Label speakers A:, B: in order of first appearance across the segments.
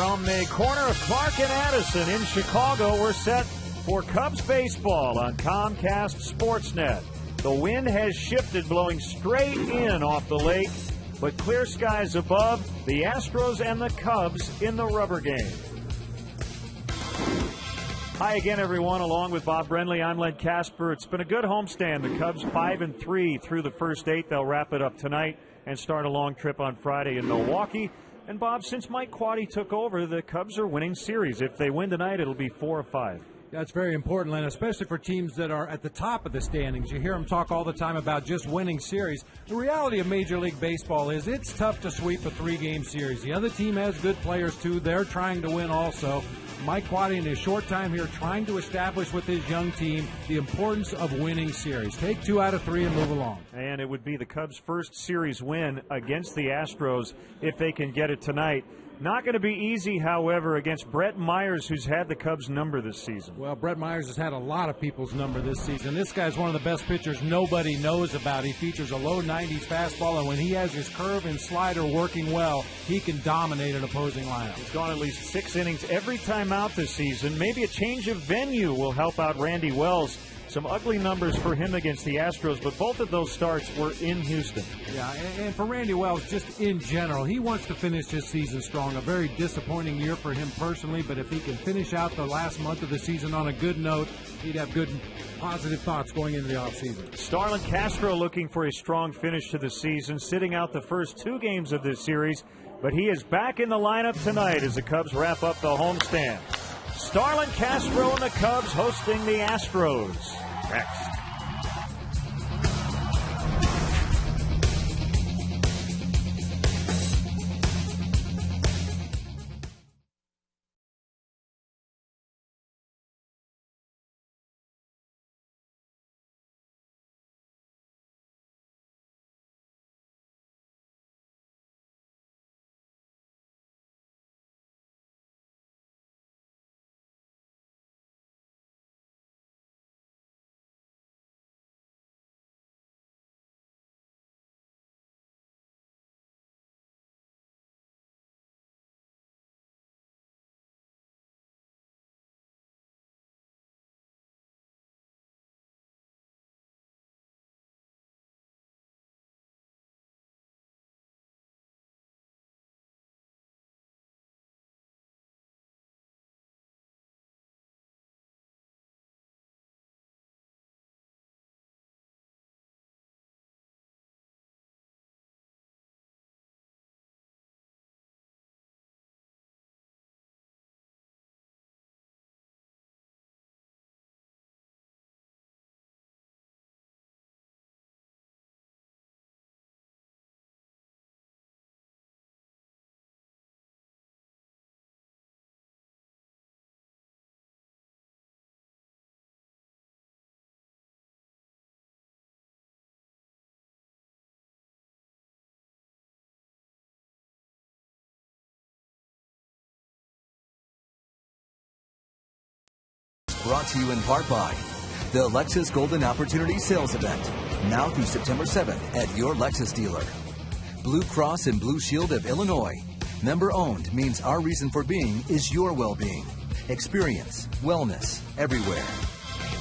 A: From the corner of Clark and Addison in Chicago, we're set for Cubs baseball on Comcast Sportsnet. The wind has shifted, blowing straight in off the lake, but clear skies above. The Astros and the Cubs in the rubber game. Hi again, everyone. Along with Bob Brenly, I'm Len Casper. It's been a good homestand. The Cubs 5-3 through the first 8. They'll wrap it up tonight and start a long trip on Friday in Milwaukee. And, Bob, since Mike Quade took over, the Cubs are winning series. If they win tonight, it'll be 4 or 5.
B: That's very important, Len, especially for teams that are at the top of the standings. You hear them talk all the time about just winning series. The reality of Major League Baseball is it's tough to sweep a 3-game series. The other team has good players, too. They're trying to win also. Mike Quade, in his short time here, trying to establish with his young team the importance of winning series. Take 2 out of 3 and move along. And
A: it would be the Cubs' first series win against the Astros if they can get it tonight. Not going to be easy, however, against Brett Myers, who's had the Cubs' number this season.
B: Well, Brett Myers has had a lot of people's number this season. This guy's one of the best pitchers nobody knows about. He features a low 90s fastball, and when he has his curve and slider working well, he can dominate an opposing lineup.
A: He's gone at least 6 innings every time out this season. Maybe a change of venue will help out Randy Wells. Some ugly numbers for him against the Astros, but both of those starts were in Houston.
B: Yeah, and for Randy Wells, just in general, he wants to finish his season strong. A very disappointing year for him personally, but if he can finish out the last month of the season on a good note, he'd have good, positive thoughts going into the offseason.
A: Starlin Castro looking for a strong finish to the season, sitting out the first 2 games of this series, but he is back in the lineup tonight as the Cubs wrap up the homestand. Starlin Castro and the Cubs hosting the Astros. Next.
C: Brought to you in part by the Lexus Golden Opportunity Sales Event, now through September 7th at your Lexus dealer. Blue Cross and Blue Shield of Illinois. Member owned means our reason for being is your well-being. Experience wellness everywhere.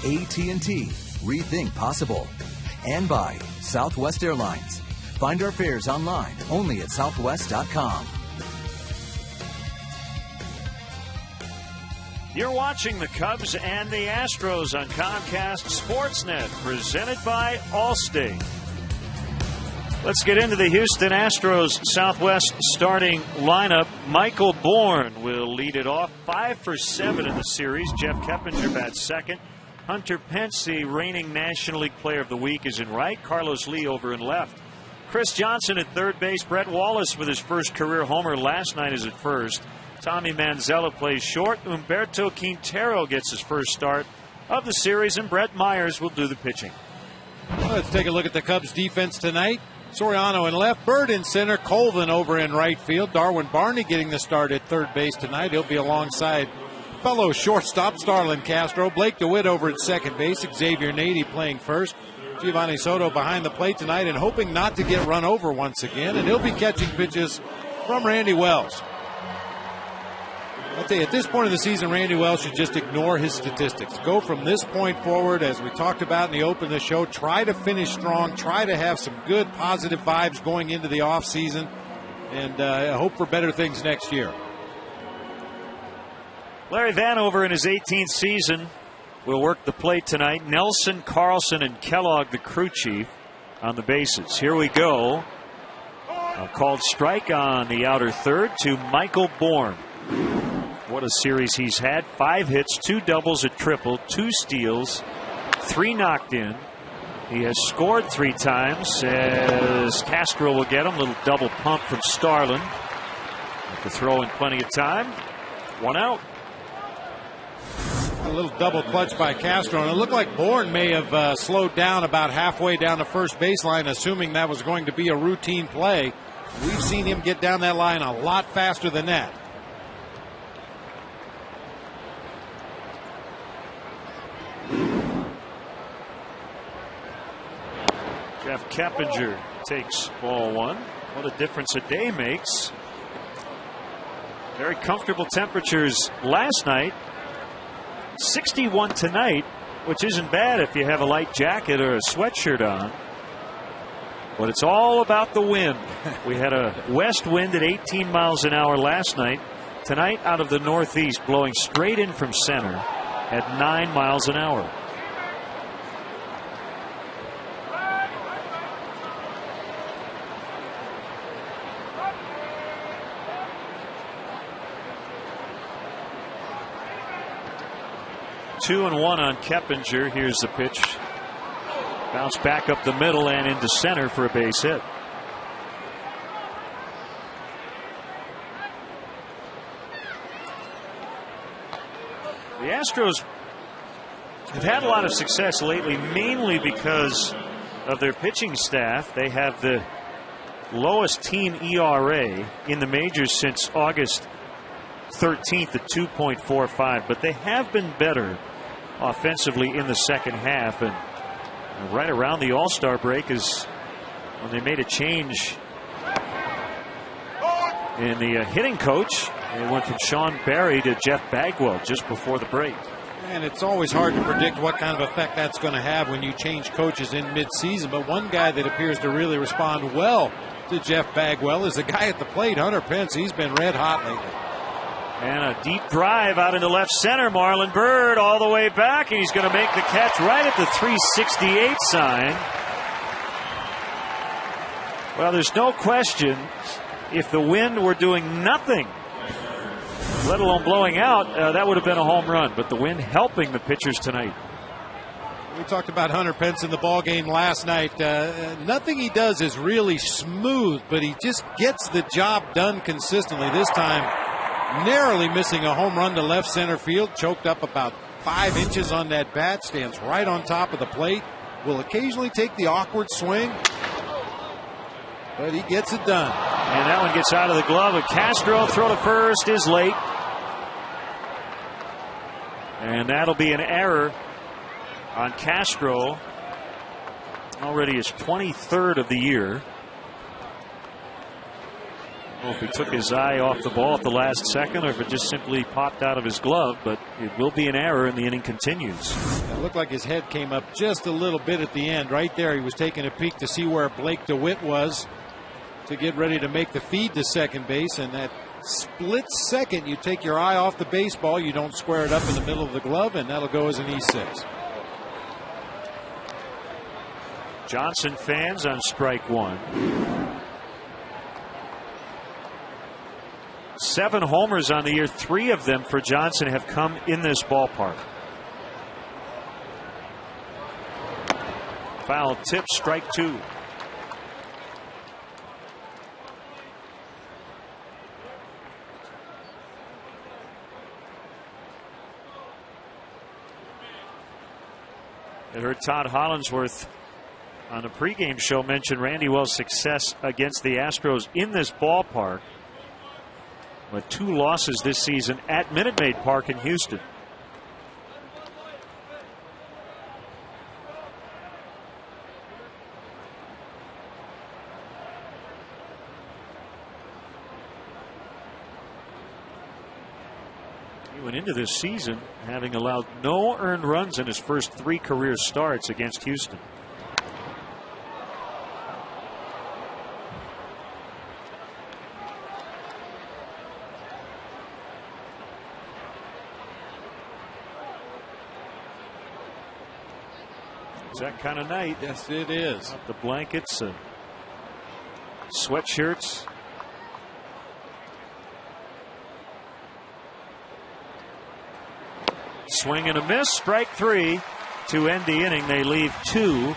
C: AT&T, rethink possible. And by Southwest Airlines. Find our fares online only at southwest.com.
A: You're watching the Cubs and the Astros on Comcast Sportsnet, presented by Allstate. Let's get into the Houston Astros Southwest starting lineup. Michael Bourne will lead it off. 5 for 7 in the series. Jeff Keppinger bats second. Hunter Pence, the reigning National League Player of the Week, is in right. Carlos Lee over in left. Chris Johnson at third base. Brett Wallace with his first career homer last night is at first. Tommy Manzella plays short. Humberto Quintero gets his first start of the series, and Brett Myers will do the pitching.
D: Well, let's take a look at the Cubs defense tonight. Soriano in left, Bird in center, Colvin over in right field. Darwin Barney getting the start at third base tonight. He'll be alongside fellow shortstop Starlin Castro. Blake DeWitt over at second base. Xavier Nady playing first. Giovanni Soto behind the plate tonight and hoping not to get run over once again. And he'll be catching pitches from Randy Wells. I'll tell you, at this point of the season, Randy Wells should just ignore his statistics. Go from this point forward, as we talked about in the open of the show, try to finish strong, try to have some good positive vibes going into the offseason, and hope for better things next year.
A: Larry Vanover in his 18th season will work the plate tonight. Nelson, Carlson, and Kellogg, the crew chief, on the bases. Here we go. A called strike on the outer third to Michael Bourne. What a series he's had. 5 hits, 2 doubles, a triple, 2 steals, 3 knocked in. He has scored 3 times as Castro will get him. Little double pump from Starlin. To throw in plenty of time. 1 out.
D: A little double clutch by Castro, and it looked like Bourne may have slowed down about halfway down the first baseline, assuming that was going to be a routine play. We've seen him get down that line a lot faster than that.
A: Jeff Keppinger takes ball 1. What a difference a day makes. Very comfortable temperatures last night. 61 tonight, which isn't bad if you have a light jacket or a sweatshirt on. But it's all about the wind. We had a west wind at 18 miles an hour last night. Tonight, out of the northeast, blowing straight in from center at 9 miles an hour. Two and 1 on Keppinger. Here's the pitch. Bounce back up the middle and into center for a base hit. The Astros have had a lot of success lately, mainly because of their pitching staff. They have the lowest team ERA in the majors since August 13th at 2.45, but they have been better offensively in the second half, and right around the All-Star break is when they made a change in the hitting coach. They went from Sean Barry to Jeff Bagwell just before the break.
D: And it's always hard to predict what kind of effect that's going to have when you change coaches in mid-season, but one guy that appears to really respond well to Jeff Bagwell is the guy at the plate, Hunter Pence. He's been red hot lately.
A: And a deep drive out into left center. Marlon Byrd all the way back, and he's going to make the catch right at the 368 sign. Well, there's no question, if the wind were doing nothing, let alone blowing out, that would have been a home run. But the wind helping the pitchers tonight.
D: We talked about Hunter Pence in the ballgame last night. Nothing he does is really smooth, but he just gets the job done consistently. This time, narrowly missing a home run to left center field, choked up about 5 inches on that bat, stands right on top of the plate, will occasionally take the awkward swing, but he gets it done.
A: And that one gets out of the glove of Castro. Throw to first is late, and that'll be an error on Castro. Already his 23rd of the year. I don't know if he took his eye off the ball at the last second or if it just simply popped out of his glove, but it will be an error and the inning continues.
D: It looked like his head came up just a little bit at the end. Right there, he was taking a peek to see where Blake DeWitt was to get ready to make the feed to second base, and that split second you take your eye off the baseball, you don't square it up in the middle of the glove, and that'll go as an E6.
A: Johnson fans on strike 1. 7 homers on the year. 3 of them for Johnson have come in this ballpark. Foul tip, strike 2. I heard Todd Hollinsworth on the pregame show mention Randy Wells' success against the Astros in this ballpark, with 2 losses this season at Minute Maid Park in Houston. He went into this season having allowed no earned runs in his first 3 career starts against Houston. It's that kind of night.
D: Yes, it is.
A: The blankets, sweatshirts. Swing and a miss, strike 3 to end the inning. They leave 2,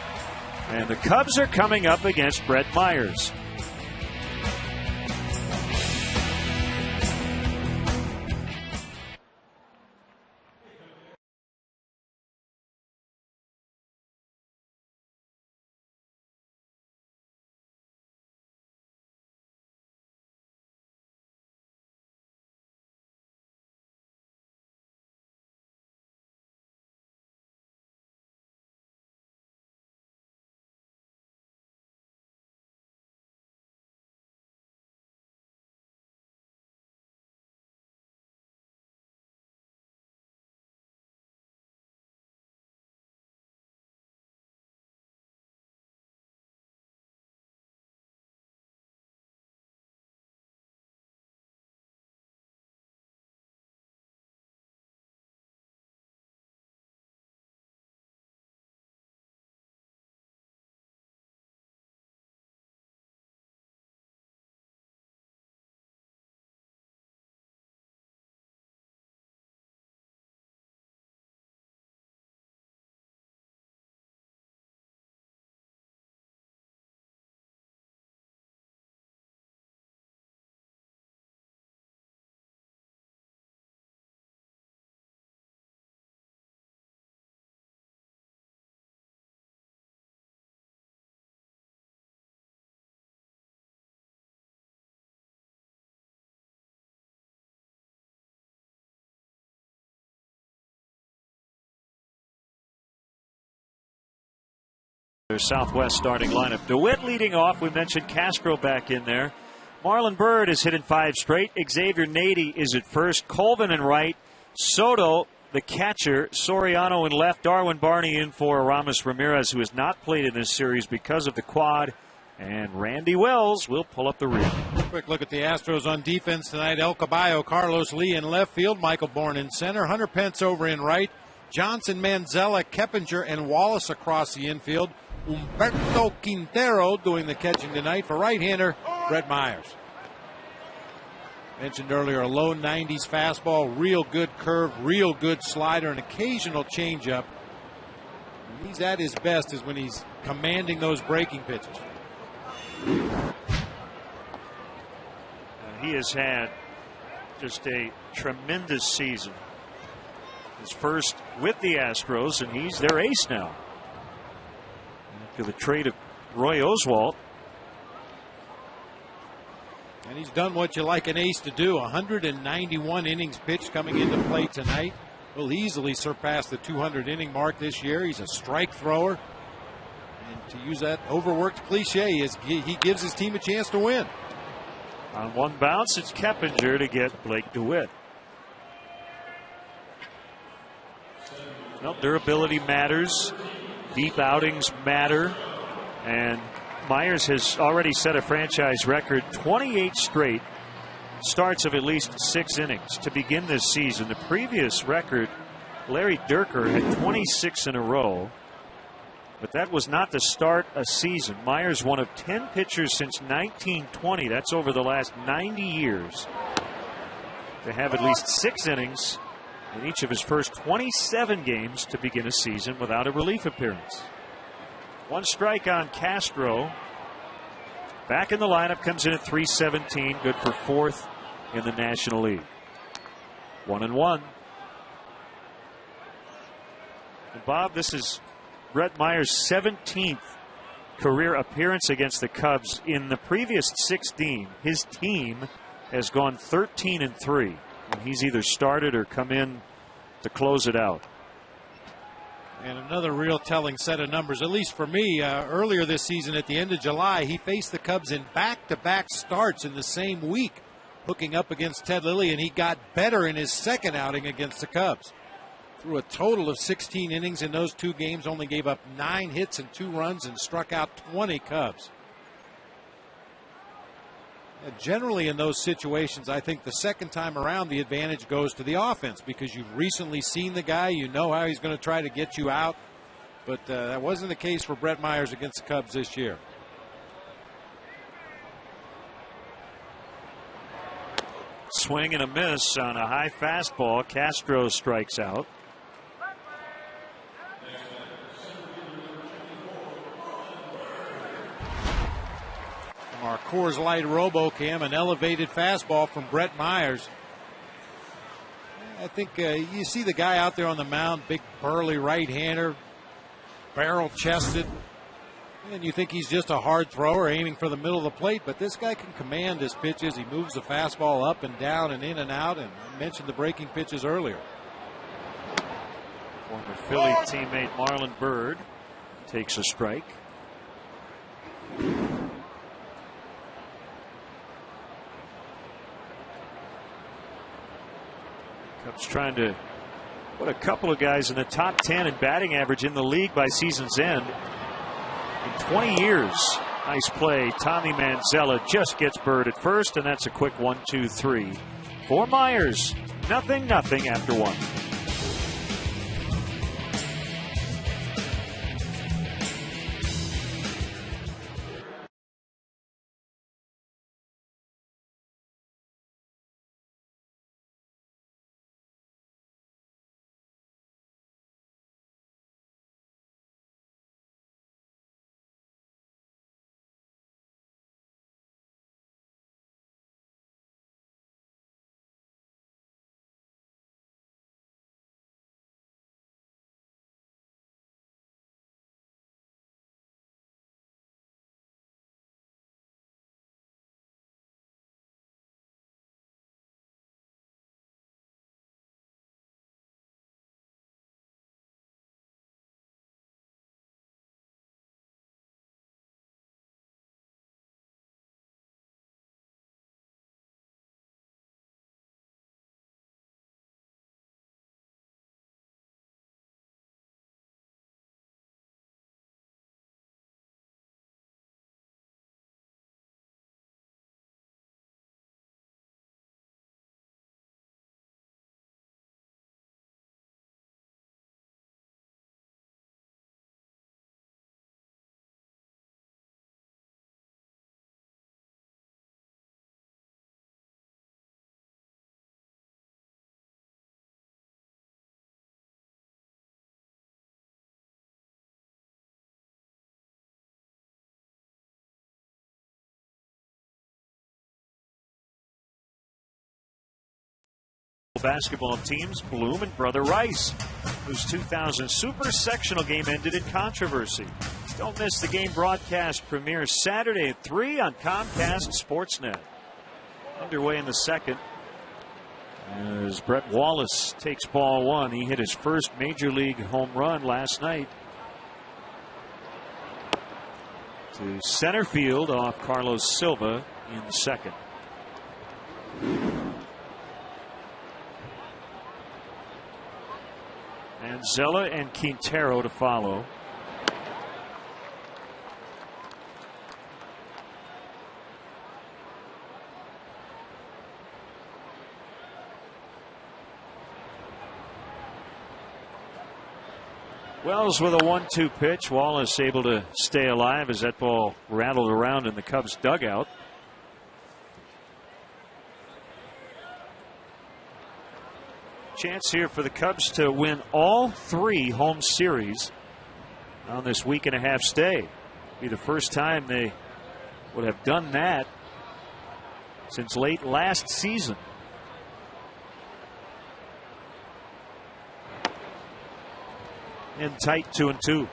A: and the Cubs are coming up against Brett Myers. Their Southwest starting lineup. DeWitt leading off. We mentioned Castro back in there. Marlon Byrd is hitting 5 straight. Xavier Nady is at first. Colvin in right. Soto, the catcher. Soriano in left. Darwin Barney in for Aramis Ramirez, who has not played in this series because of the quad. And Randy Wells will pull up the rear.
D: Quick look at the Astros on defense tonight. El Caballo, Carlos Lee in left field. Michael Bourne in center. Hunter Pence over in right. Johnson, Manzella, Keppinger, and Wallace across the infield. Humberto Quintero doing the catching tonight for right-hander Brett Myers. Mentioned earlier, a low 90s fastball, real good curve, real good slider, an occasional changeup. When he's at his best is when he's commanding those breaking pitches.
A: He has had just a tremendous season. His first with the Astros, and he's their ace now. To the trade of Roy Oswalt.
D: And he's done what you like an ace to do. 191 innings pitched coming into play tonight. Will easily surpass the 200 inning mark this year. He's a strike thrower. And to use that overworked cliche, he gives his team a chance to win.
A: On one bounce, it's Keppinger to get Blake DeWitt. Well, durability matters. Deep outings matter, and Myers has already set a franchise record 28 straight starts of at least 6 innings to begin this season. The previous record, Larry Dierker had 26 in a row, but that was not to start a season. Myers one of 10 pitchers since 1920. That's over the last 90 years to have at least 6 innings in each of his first 27 games to begin a season without a relief appearance. 1 strike on Castro. Back in the lineup, comes in at 317, good for 4th in the National League. 1-1. And Bob, this is Brett Myers' 17th career appearance against the Cubs. In the previous 16, his team has gone 13-3. And he's either started or come in to close it out.
D: And another real telling set of numbers, at least for me. Earlier this season, at the end of July, he faced the Cubs in back-to-back starts in the same week. hooking up against Ted Lilly, and he got better in his second outing against the Cubs. Threw a total of 16 innings in those 2 games, only gave up 9 hits and 2 runs, and struck out 20 Cubs. And generally in those situations, I think the second time around the advantage goes to the offense because you've recently seen the guy, you know how he's going to try to get you out. But that wasn't the case for Brett Myers against the Cubs this year.
A: Swing and a miss on a high fastball. Castro strikes out.
D: Our Coors Light RoboCam, an elevated fastball from Brett Myers. I think you see the guy out there on the mound, big burly right-hander, barrel-chested, and you think he's just a hard thrower aiming for the middle of the plate, but this guy can command his pitches. He moves the fastball up and down and in and out, and I mentioned the breaking pitches earlier.
A: Former Philly teammate Marlon Byrd takes a strike. Cubs trying to put a couple of guys in the top 10 in batting average in the league by season's end. In 20 years, nice play. Tommy Manzella just gets Bird at first, and that's a quick 1-2-3 for Myers. 0-0 after 1. Basketball teams Bloom and Brother Rice, whose 2000 Super Sectional game ended in controversy. Don't miss the game broadcast premiere Saturday at 3 on Comcast Sportsnet. Underway in the second as Brett Wallace takes ball 1. He hit his first major league home run last night to center field off Carlos Silva in the second. Manzella and Quintero to follow. Wells with a 1-2 pitch. Wallace able to stay alive as that ball rattled around in the Cubs dugout. Chance here for the Cubs to win all 3 home series on this week-and-a-half stay. Be the first time they would have done that since late last season. In tight 2-2.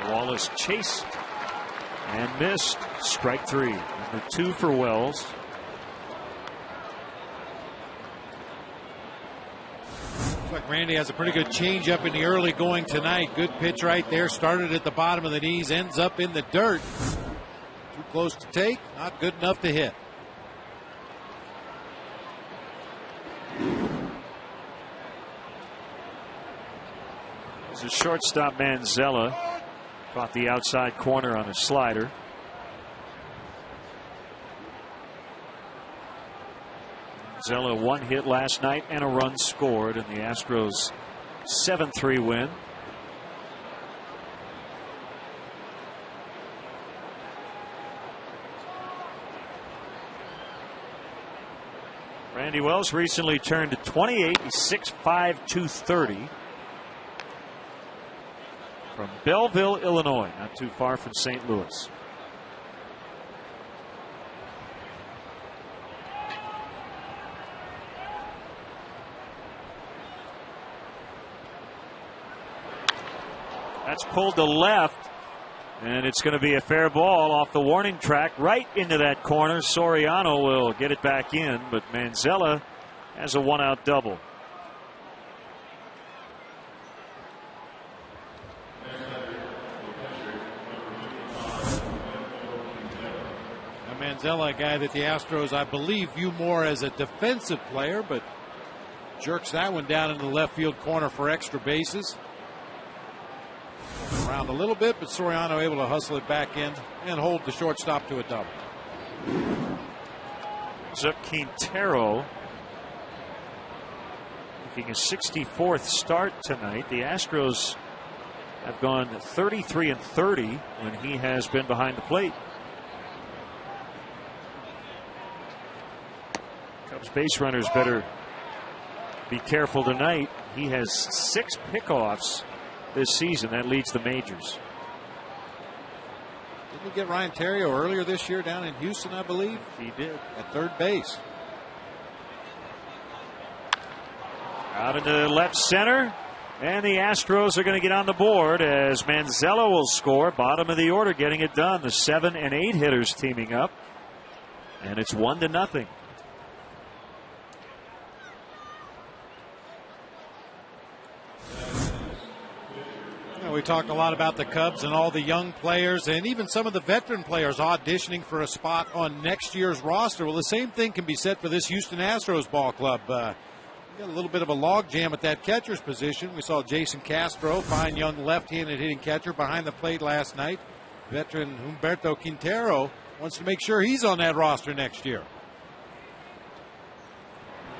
A: Wallace chased and missed. Strike 3. Number 2 for Wells.
D: Looks like Randy has a pretty good changeup in the early going tonight. Good pitch right there. Started at the bottom of the knees, ends up in the dirt. Too close to take, not good enough to hit.
A: As a shortstop, Manzella caught the outside corner on a slider. Manzella 1 hit last night and a run scored in the Astros 7-3 win. Randy Wells recently turned 28. He's 6'5", 230. From Belleville, Illinois, not too far from St. Louis. That's pulled to left, and it's going to be a fair ball off the warning track right into that corner. Soriano will get it back in, but Manzella has a 1-out double.
D: Manzella, a guy that the Astros, I believe, view more as a defensive player, but jerks that one down into the left field corner for extra bases. Around a little bit, but Soriano able to hustle it back in and hold the shortstop to a double.
A: Zup Quintero making a 64th start tonight. The Astros have gone 33-30 when he has been behind the plate. Cubs base runners better be careful tonight. He has 6 pickoffs this season. That leads the majors.
D: Didn't he get Ryan Theriot earlier this year down in Houston, I believe?
A: He did.
D: At third base.
A: Out into left center. And the Astros are going to get on the board as Manzella will score. Bottom of the order getting it done. The 7 and 8 hitters teaming up. And it's 1-0.
D: We talked a lot about the Cubs and all the young players and even some of the veteran players auditioning for a spot on next year's roster. Well, the same thing can be said for this Houston Astros ball club. Got a little bit of a logjam at that catcher's position. We saw Jason Castro, fine young left-handed hitting catcher, behind the plate last night. Veteran Humberto Quintero wants to make sure he's on that roster next year.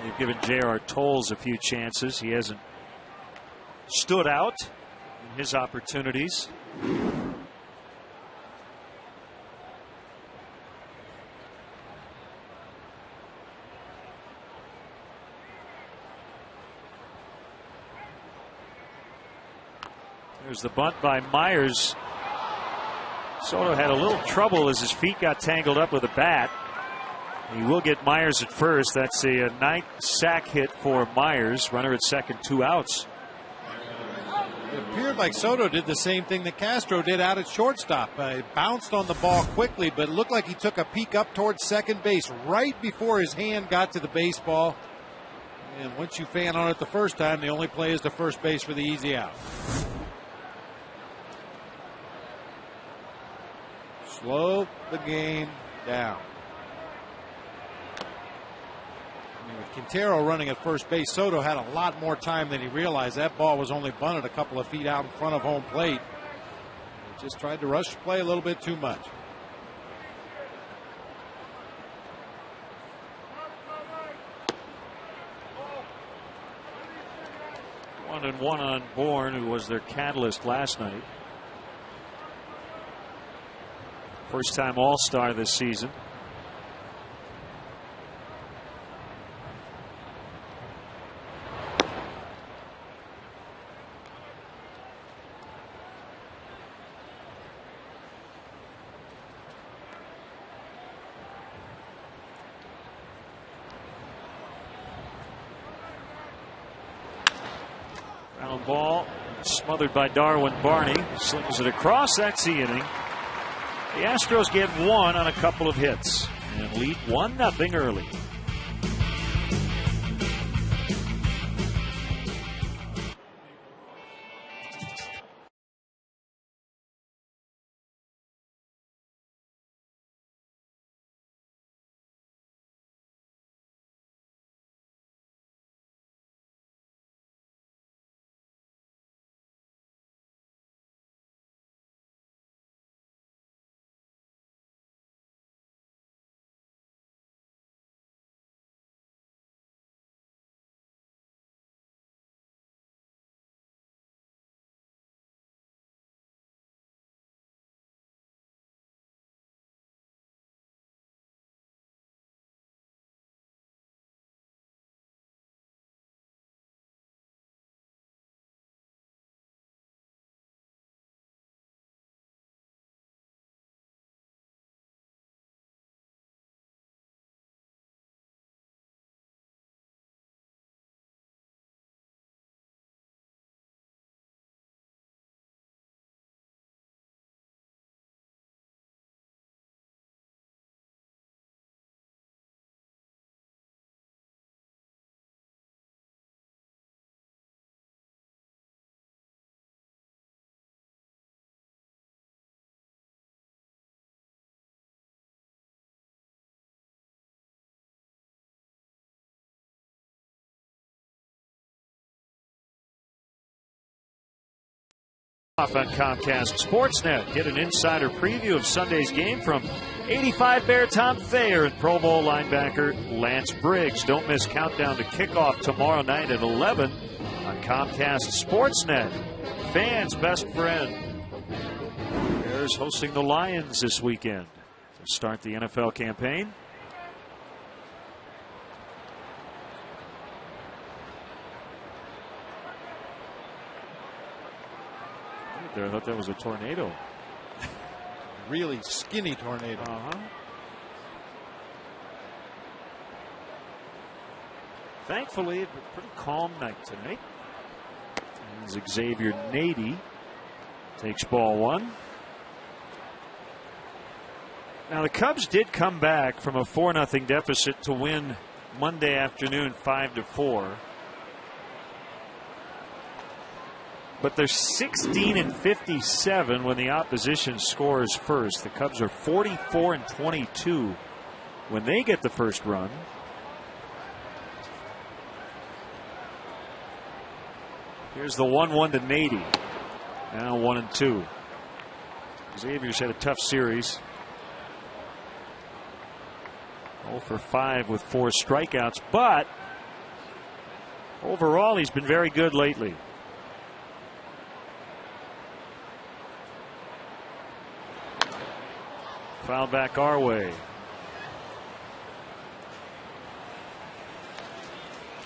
A: They've given J.R. Tolles a few chances. He hasn't stood out in his opportunities. There's the bunt by Myers. Soto had a little trouble as his feet got tangled up with a bat. He will get Myers at first. That's a ninth sack hit for Myers. Runner at second, 2 outs.
D: It appeared like Soto did the same thing that Castro did out at shortstop. He bounced on the ball quickly, but it looked like he took a peek up towards second base right before his hand got to the baseball. And once you fan on it the first time, the only play is to first base for the easy out. Slow the game down. With Quintero running at first base, Soto had a lot more time than he realized. That ball was only bunted a couple of feet out in front of home plate. He just tried to rush the play a little bit too much.
A: One and one on Bourne, who was their catalyst last night. First time All-Star this season. Ground ball smothered by Darwin Barney. Slings it across. That's the inning. The Astros get one on a couple of hits and lead 1-0 early. Off on Comcast Sportsnet. Get an insider preview of Sunday's game from 85 Bear Tom Thayer and Pro Bowl linebacker Lance Briggs. Don't miss Countdown to Kickoff tomorrow night at 11 on Comcast Sportsnet. Fans' best friend. Bears hosting the Lions this weekend to start the NFL campaign. I thought that was a tornado.
D: Really skinny tornado.
A: Thankfully, it was a pretty calm night tonight. As Xavier Nady takes ball one. Now the Cubs did come back from a 4-0 deficit to win Monday afternoon 5-4. But they're 16-57 when the opposition scores first. The Cubs are 44-22 when they get the first run. Here's the 1-1 to Nady. Now 1-2. Xavier's had a tough series. 0 for 5 with 4 strikeouts, but overall he's been very good lately. Foul back our way.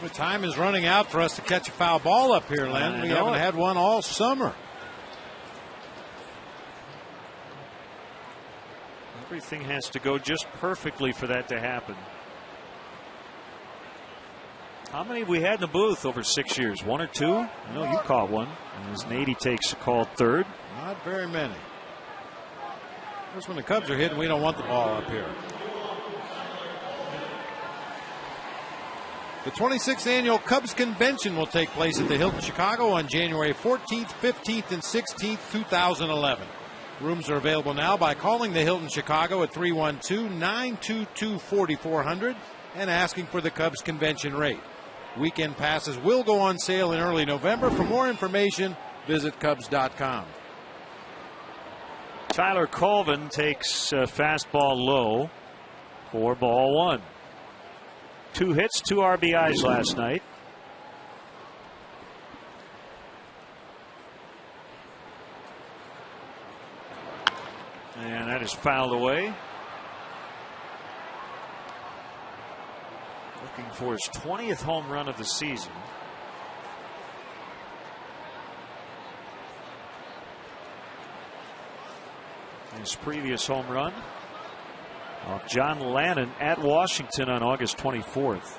D: The time is running out for us to catch a foul ball up here, Len. We haven't had one all summer.
A: Everything has to go just perfectly for that to happen. How many have we had in the booth over 6 years? 1 or 2? I know you caught one. As Nady takes a called third.
D: Not very many. That's when the Cubs are hitting, we don't want the ball up here. The 26th annual Cubs Convention will take place at the Hilton Chicago on January 14th, 15th, and 16th, 2011. Rooms are available now by calling the Hilton Chicago at 312-922-4400 and asking for the Cubs convention rate. Weekend passes will go on sale in early November. For more information, visit Cubs.com.
A: Tyler Colvin takes fastball low for ball one. 2 hits, 2 RBIs last night. And that is fouled away. Looking for his 20th home run of the season. His previous home run off John Lannon at Washington on August 24th.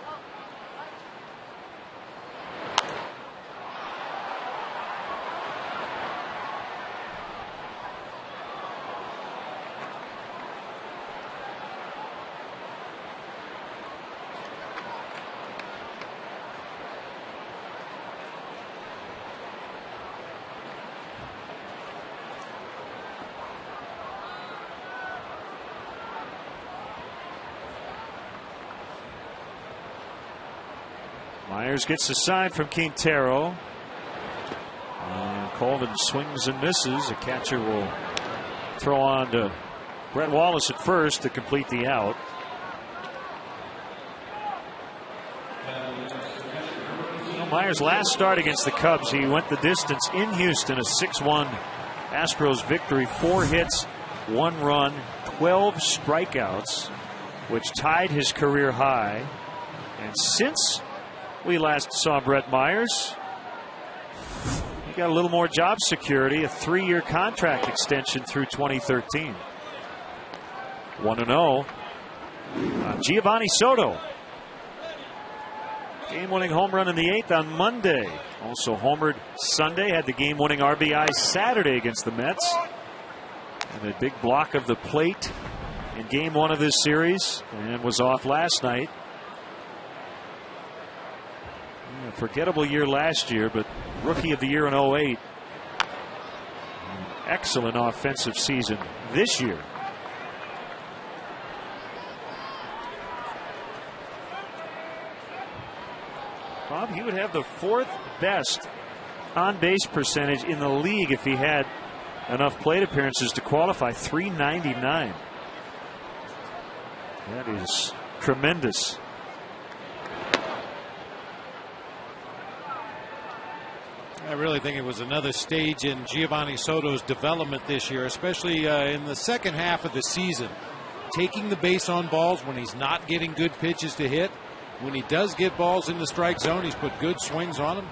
A: Myers gets a sign from Quintero. And Colvin swings and misses. The catcher will throw on to Brett Wallace at first to complete the out. Myers' last start against the Cubs, he went the distance in Houston, a 6-1 Astros victory. 4 hits, 1 run, 12 strikeouts, which tied his career high. And since we last saw Brett Myers, he got a little more job security, a 3-year contract extension through 2013. 1-0. Giovanni Soto. Game-winning home run in the 8th on Monday. Also homered Sunday, had the game-winning RBI Saturday against the Mets. And a big block of the plate in game 1 of this series, and was off last night. A forgettable year last year, but rookie of the year in 08. Excellent offensive season this year. Bob, he would have the 4th best on-base percentage in the league if he had enough plate appearances to qualify. 399. That is tremendous.
D: I really think it was another stage in Giovanni Soto's development this year, especially in the second half of the season. Taking the base on balls when he's not getting good pitches to hit. When he does get balls in the strike zone, he's put good swings on them.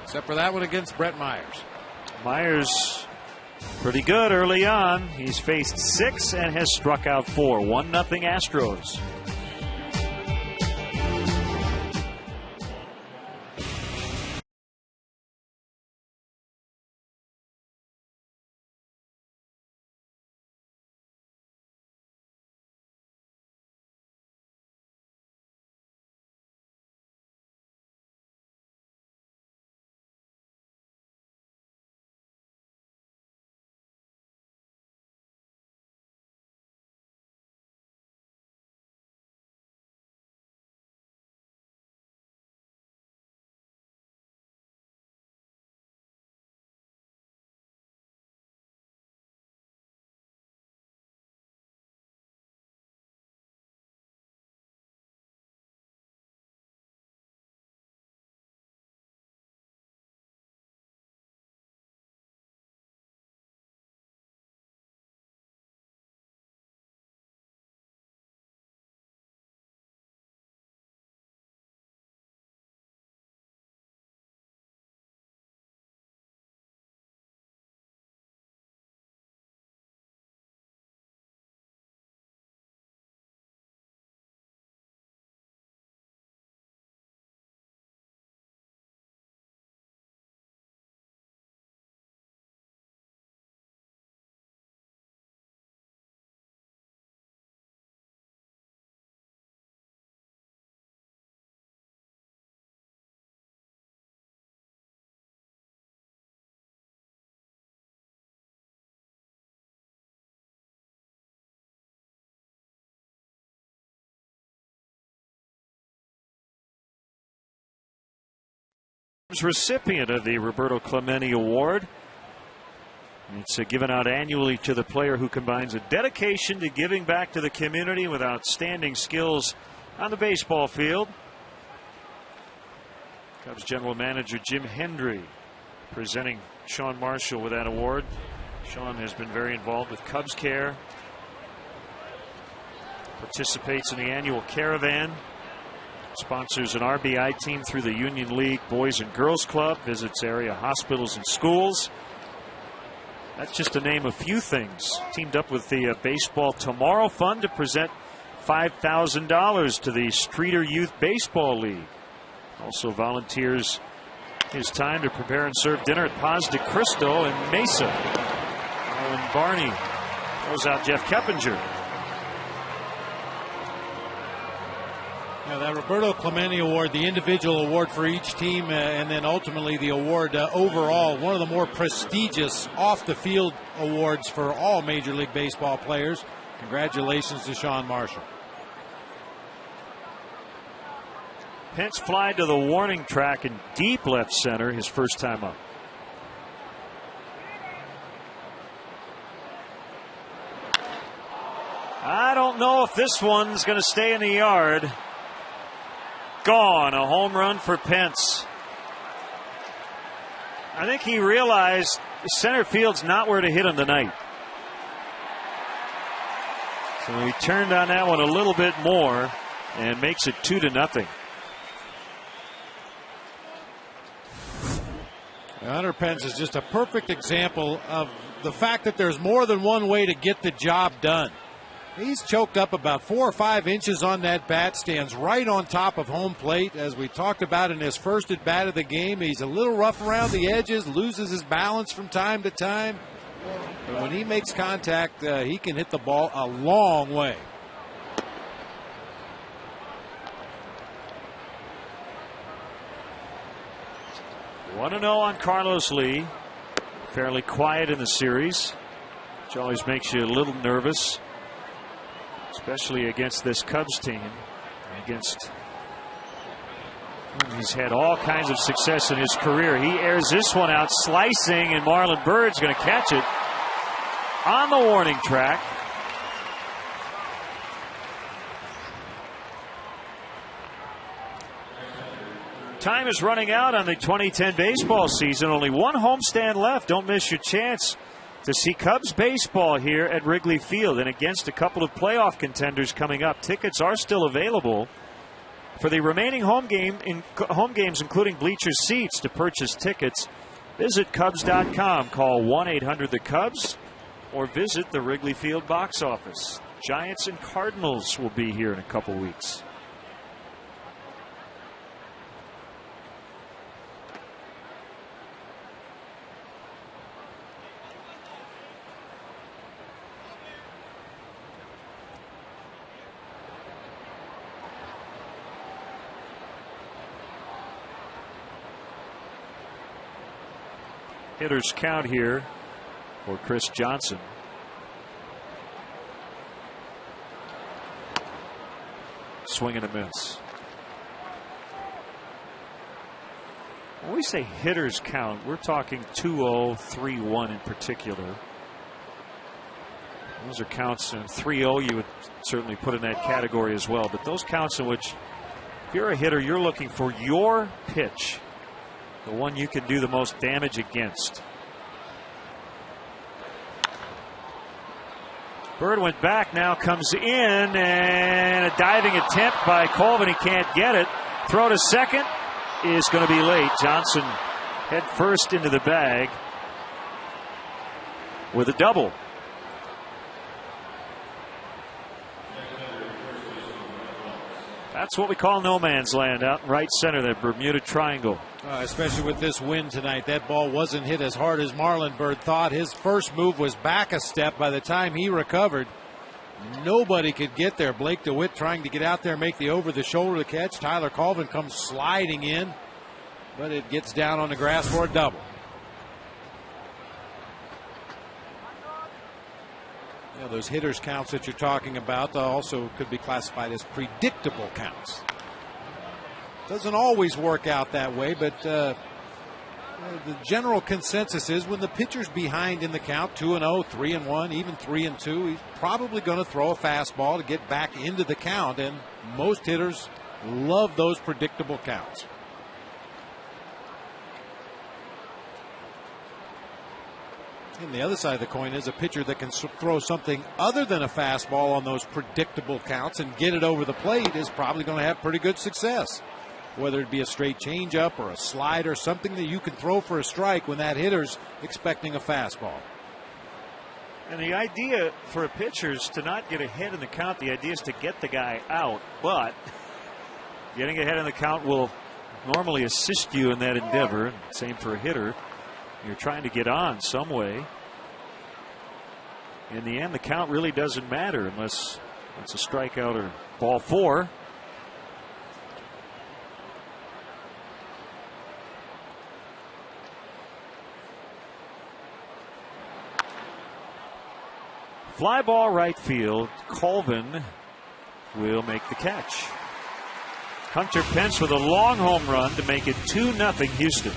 D: Except for that one against Brett Myers.
A: Myers pretty good early on. He's faced 6 and has struck out 4. 1-0 Astros. Recipient of the Roberto Clemente Award. It's given out annually to the player who combines a dedication to giving back to the community with outstanding skills on the baseball field. Cubs general manager Jim Hendry presenting Sean Marshall with that award. Sean has been very involved with Cubs Care, participates in the annual caravan, sponsors an RBI team through the Union League Boys and Girls Club, visits area hospitals and schools. That's just to name a few things. Teamed up with the Baseball Tomorrow Fund to present $5,000 to the Streeter Youth Baseball League. Also volunteers his time to prepare and serve dinner at Paz de Cristo in Mesa. And Barney throws out Jeff Keppinger.
D: That Roberto Clemente Award, the individual award for each team, and then ultimately the award overall, one of the more prestigious off-the-field awards for all Major League Baseball players. Congratulations to Sean Marshall.
A: Pence fly to the warning track in deep left center his first time up. I don't know if this one's going to stay in the yard. Gone. A home run for Pence. I think he realized center field's not where to hit him tonight. So he turned on that one a little bit more and makes it 2-0.
D: Hunter Pence is just a perfect example of the fact that there's more than one way to get the job done. He's choked up about 4 or 5 inches on that bat, stands right on top of home plate. As we talked about in his first at bat of the game, he's a little rough around the edges, loses his balance from time to time. But when he makes contact, he can hit the ball a long way.
A: Want to know on Carlos Lee. Fairly quiet in the series, which always makes you a little nervous, especially against this Cubs team, against He's had all kinds of success in his career. He airs this one out, slicing, and Marlon Byrd's going to catch it on the warning track. Time is running out on the 2010 baseball season. Only one homestand left. Don't miss your chance to see Cubs baseball here at Wrigley Field and against a couple of playoff contenders coming up. Tickets are still available for the remaining home games, including bleacher seats. To purchase tickets, visit Cubs.com. Call 1-800-THE-CUBS or visit the Wrigley Field box office. Giants and Cardinals will be here in a couple weeks. Hitters count here for Chris Johnson. Swing and a miss. When we say hitters count, we're talking 2-0, 3-1 in particular. Those are counts, and 3-0 you would certainly put in that category as well. But those counts in which, if you're a hitter, you're looking for your pitch, the one you can do the most damage against. Byrd went back, now comes in, and a diving attempt by Colvin. He can't get it. Throw to second is going to be late. Johnson head first into the bag with a double. That's what we call no man's land out in right center, that Bermuda Triangle.
D: Especially with this wind tonight. That ball wasn't hit as hard as Marlon Byrd thought. His first move was back a step. By the time he recovered, nobody could get there. Blake DeWitt trying to get out there, make the over-the-shoulder catch. Tyler Colvin comes sliding in, but it gets down on the grass for a double. Yeah, those hitters counts that you're talking about also could be classified as predictable counts. Doesn't always work out that way, but the general consensus is when the pitcher's behind in the count, 2-0, 3-1, even 3-2, he's probably going to throw a fastball to get back into the count, and most hitters love those predictable counts. And the other side of the coin is a pitcher that can throw something other than a fastball on those predictable counts and get it over the plate is probably going to have pretty good success. Whether it be a straight changeup or a slider, something that you can throw for a strike when that hitter's expecting a fastball.
A: And the idea for a pitcher is to not get ahead in the count. The idea is to get the guy out, but getting ahead in the count will normally assist you in that endeavor. Same for a hitter. You're trying to get on some way. In the end, the count really doesn't matter unless it's a strikeout or ball four. Fly ball right field. Colvin will make the catch. Hunter Pence with a long home run to make it 2-0 Houston.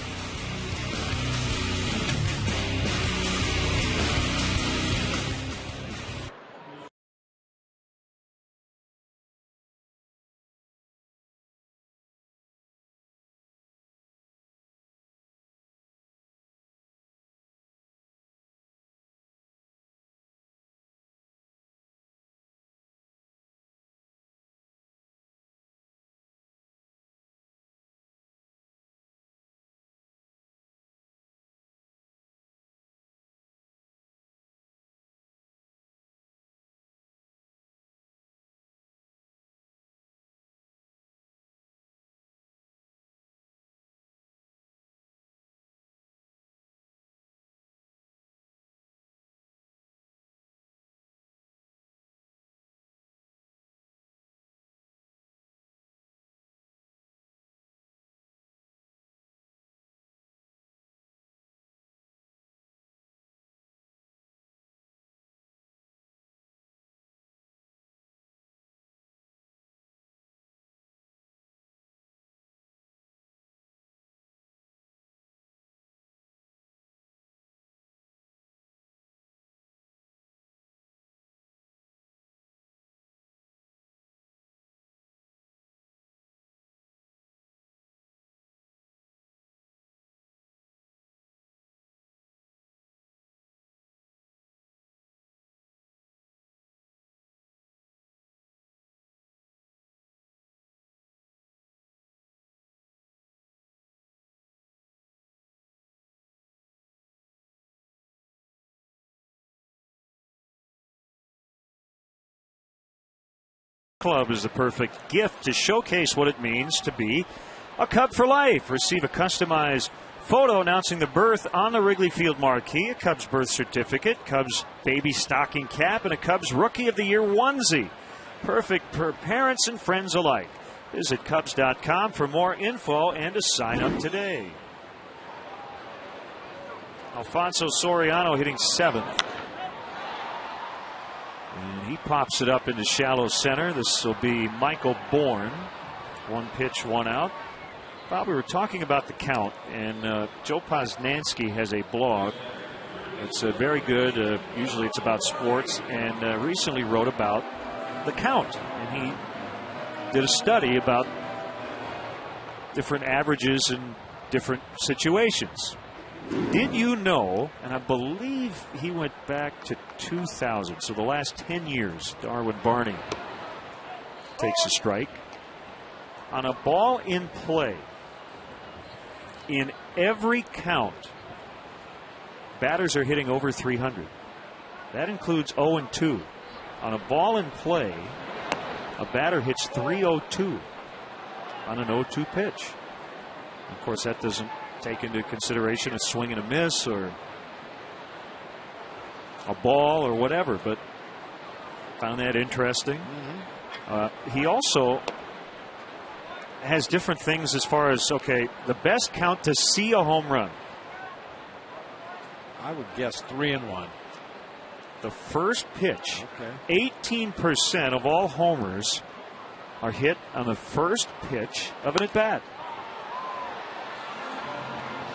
A: Club is the perfect gift to showcase what it means to be a Cub for life. Receive a customized photo announcing the birth on the Wrigley Field marquee, a Cubs birth certificate, Cubs baby stocking cap, and a Cubs Rookie of the Year onesie. Perfect for parents and friends alike. Visit Cubs.com for more info and to sign up today. Alfonso Soriano hitting 7th. And he pops it up into shallow center. This will be Michael Bourne. 1 pitch, 1 out. Bob, we were talking about the count, and Joe Posnanski has a blog. It's very good. Usually it's about sports, and recently wrote about the count. And he did a study about different averages in different situations. Did you know, and I believe he went back to 2000, so the last 10 years, Darwin Barney takes a strike. On a ball in play, in every count, batters are hitting over 300. That includes 0-2. On a ball in play, a batter hits 302 on an 0-2 pitch. Of course, that doesn't take into consideration a swing and a miss or a ball or whatever, but found that interesting. He also has different things as far as, okay, the best count to see a home run.
D: I would guess 3-1.
A: The first pitch. 18% of all homers are hit on the first pitch of an at-bat.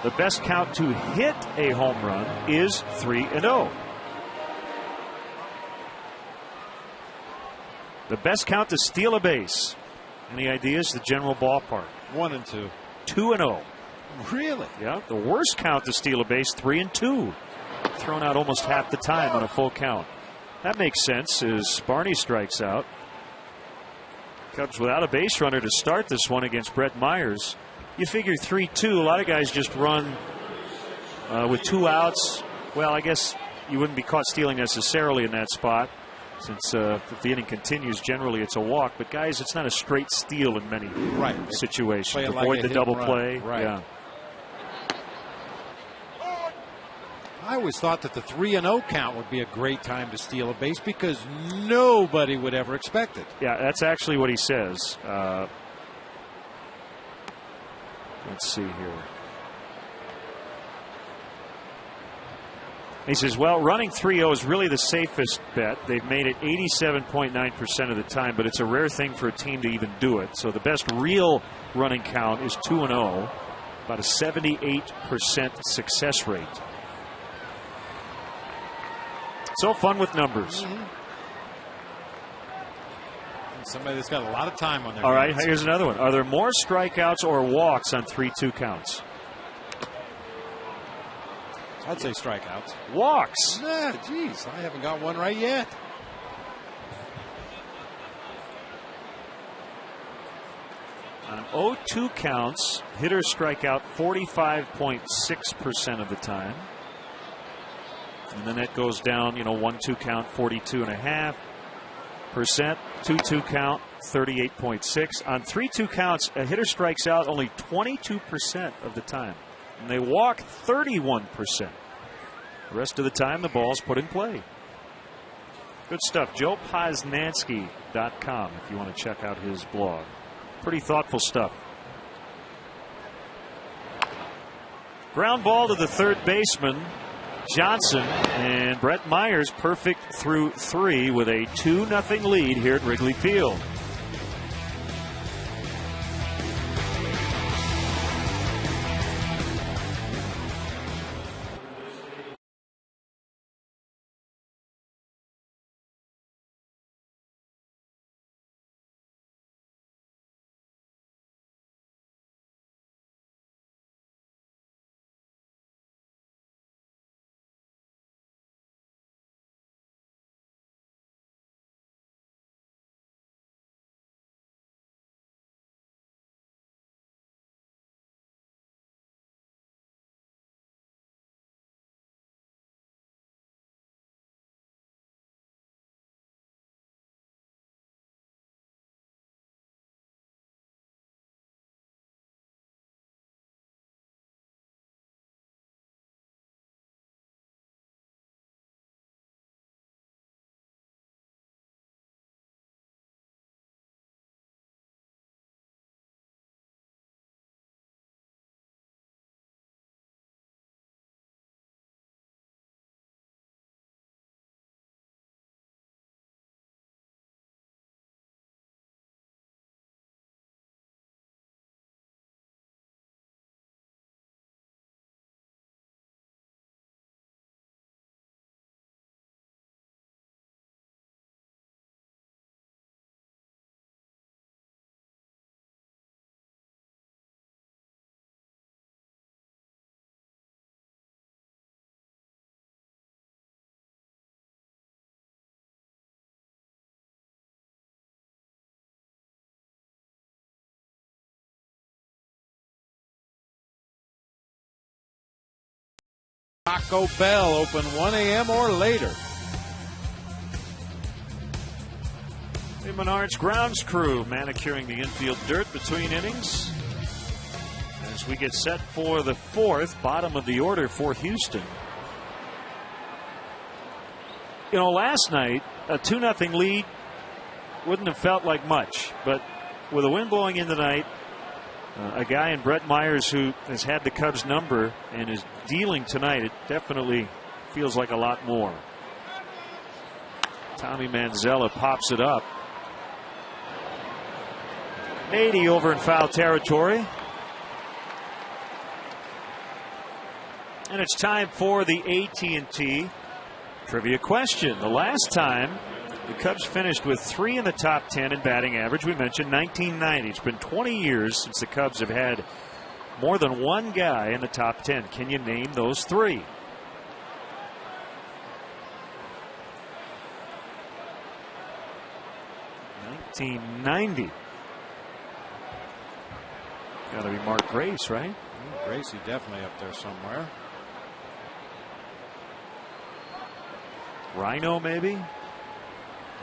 A: The best count to hit a home run is 3-0. The best count to steal a base. Any ideas? The general ballpark.
D: 1-2.
A: 2-0.
D: Really?
A: Yeah. The worst count to steal a base, 3-2. Thrown out almost half the time on a full count. That makes sense as Barney strikes out. Cubs without a base runner to start this one against Brett Myers. You figure 3-2. A lot of guys just run with 2 outs. Well, I guess you wouldn't be caught stealing necessarily in that spot, since if the inning continues, generally it's a walk. But guys, it's not a straight steal in many situations. Avoid the double play.
D: Right.
A: Yeah.
D: I always thought that the 3-0 count would be a great time to steal a base because nobody would ever expect it.
A: Yeah, that's actually what he says. Let's see here. He says, well, running 3-0 is really the safest bet. They've made it 87.9% of the time, but it's a rare thing for a team to even do it. So the best real running count is 2-0, about a 78% success rate. So fun with numbers.
D: Somebody that's got a lot of time on their
A: All right,
D: hands.
A: here's another one. Are there more strikeouts or walks on 3-2 counts?
D: I'd say strikeouts.
A: Walks.
D: Geez, I haven't got one right yet.
A: On 0-2 counts, hitters strike out 45.6% of the time. And then that goes down, 1-2 count, 42.5%. 2-2 count, 38.6. On 3-2 counts, a hitter strikes out only 22% of the time. And they walk 31%. The rest of the time, the ball's put in play. Good stuff. JoePosnanski.com if you want to check out his blog. Pretty thoughtful stuff. Ground ball to the third baseman, Johnson, and Brett Myers perfect through 3 with a 2-0 lead here at Wrigley Field.
D: Taco Bell, open 1 a.m. or later.
A: The Menards grounds crew manicuring the infield dirt between innings as we get set for the fourth, bottom of the order for Houston. You know, last night, a 2-0 lead wouldn't have felt like much, but with a wind blowing in tonight, a guy in Brett Myers who has had the Cubs number and is dealing tonight, it definitely feels like a lot more. Tommy Manzella pops it up. 80 over in foul territory. And it's time for the AT&T trivia question. The last time the Cubs finished with 3 in the top 10 in batting average, we mentioned 1990. It's been 20 years since the Cubs have had more than one guy in the top 10. Can you name those 3? '90. Got to be Mark Grace, right?
D: Gracie definitely up there somewhere.
A: Rhino, maybe?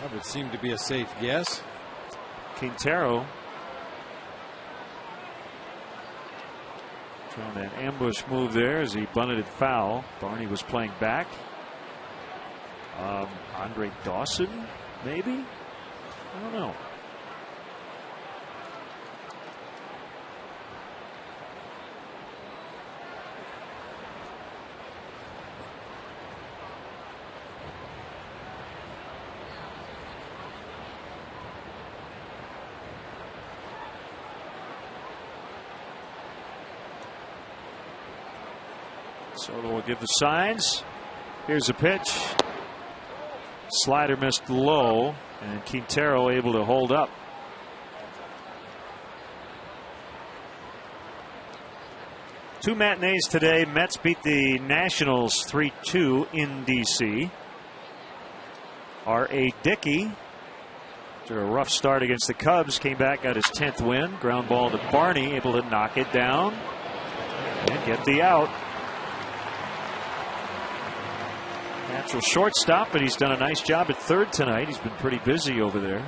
D: That would seem to be a safe guess.
A: Quintero. Trying that ambush move there as he bunted it foul. Barney was playing back. Andre Dawson, maybe? I don't know. Soto will give the signs. Here's a pitch. Slider missed low, and Quintero able to hold up. Two matinees today. Mets beat the Nationals 3-2 in D.C. R.A. Dickey, after a rough start against the Cubs, came back, got his 10th win. Ground ball to Barney, able to knock it down and get the out. Natural shortstop, but he's done a nice job at third tonight. He's been pretty busy over there.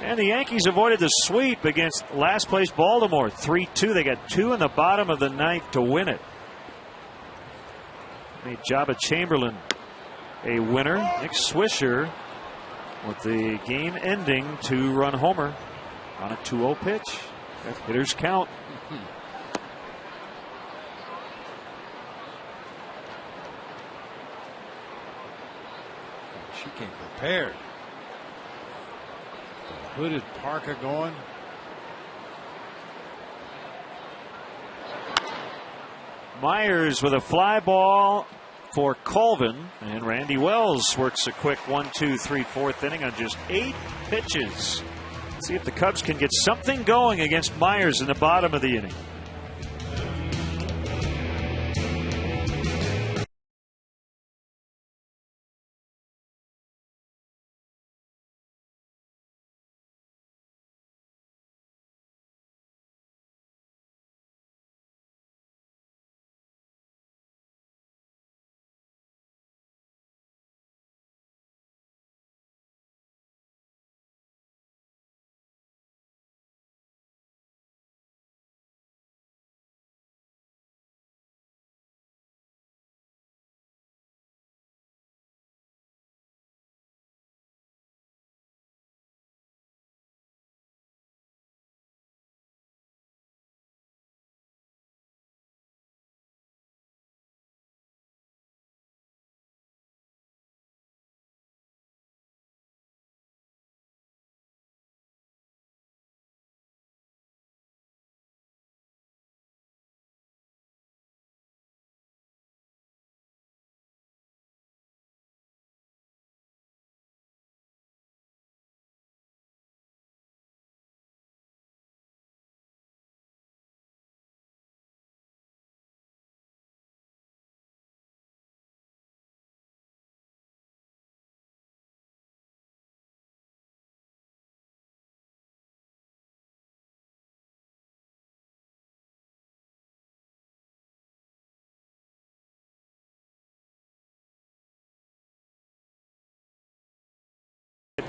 A: And the Yankees avoided the sweep against last place Baltimore 3-2. They got 2 in the bottom of the ninth to win it. Made Jabba Chamberlain a winner. Nick Swisher with the game ending 2-run homer on a 2-0 pitch. That hitters count.
D: She came prepared. The hooded parka going.
A: Myers with a fly ball for Colvin, and Randy Wells works a quick 1-2-3 4th inning on just 8 pitches. See if the Cubs can get something going against Myers in the bottom of the inning.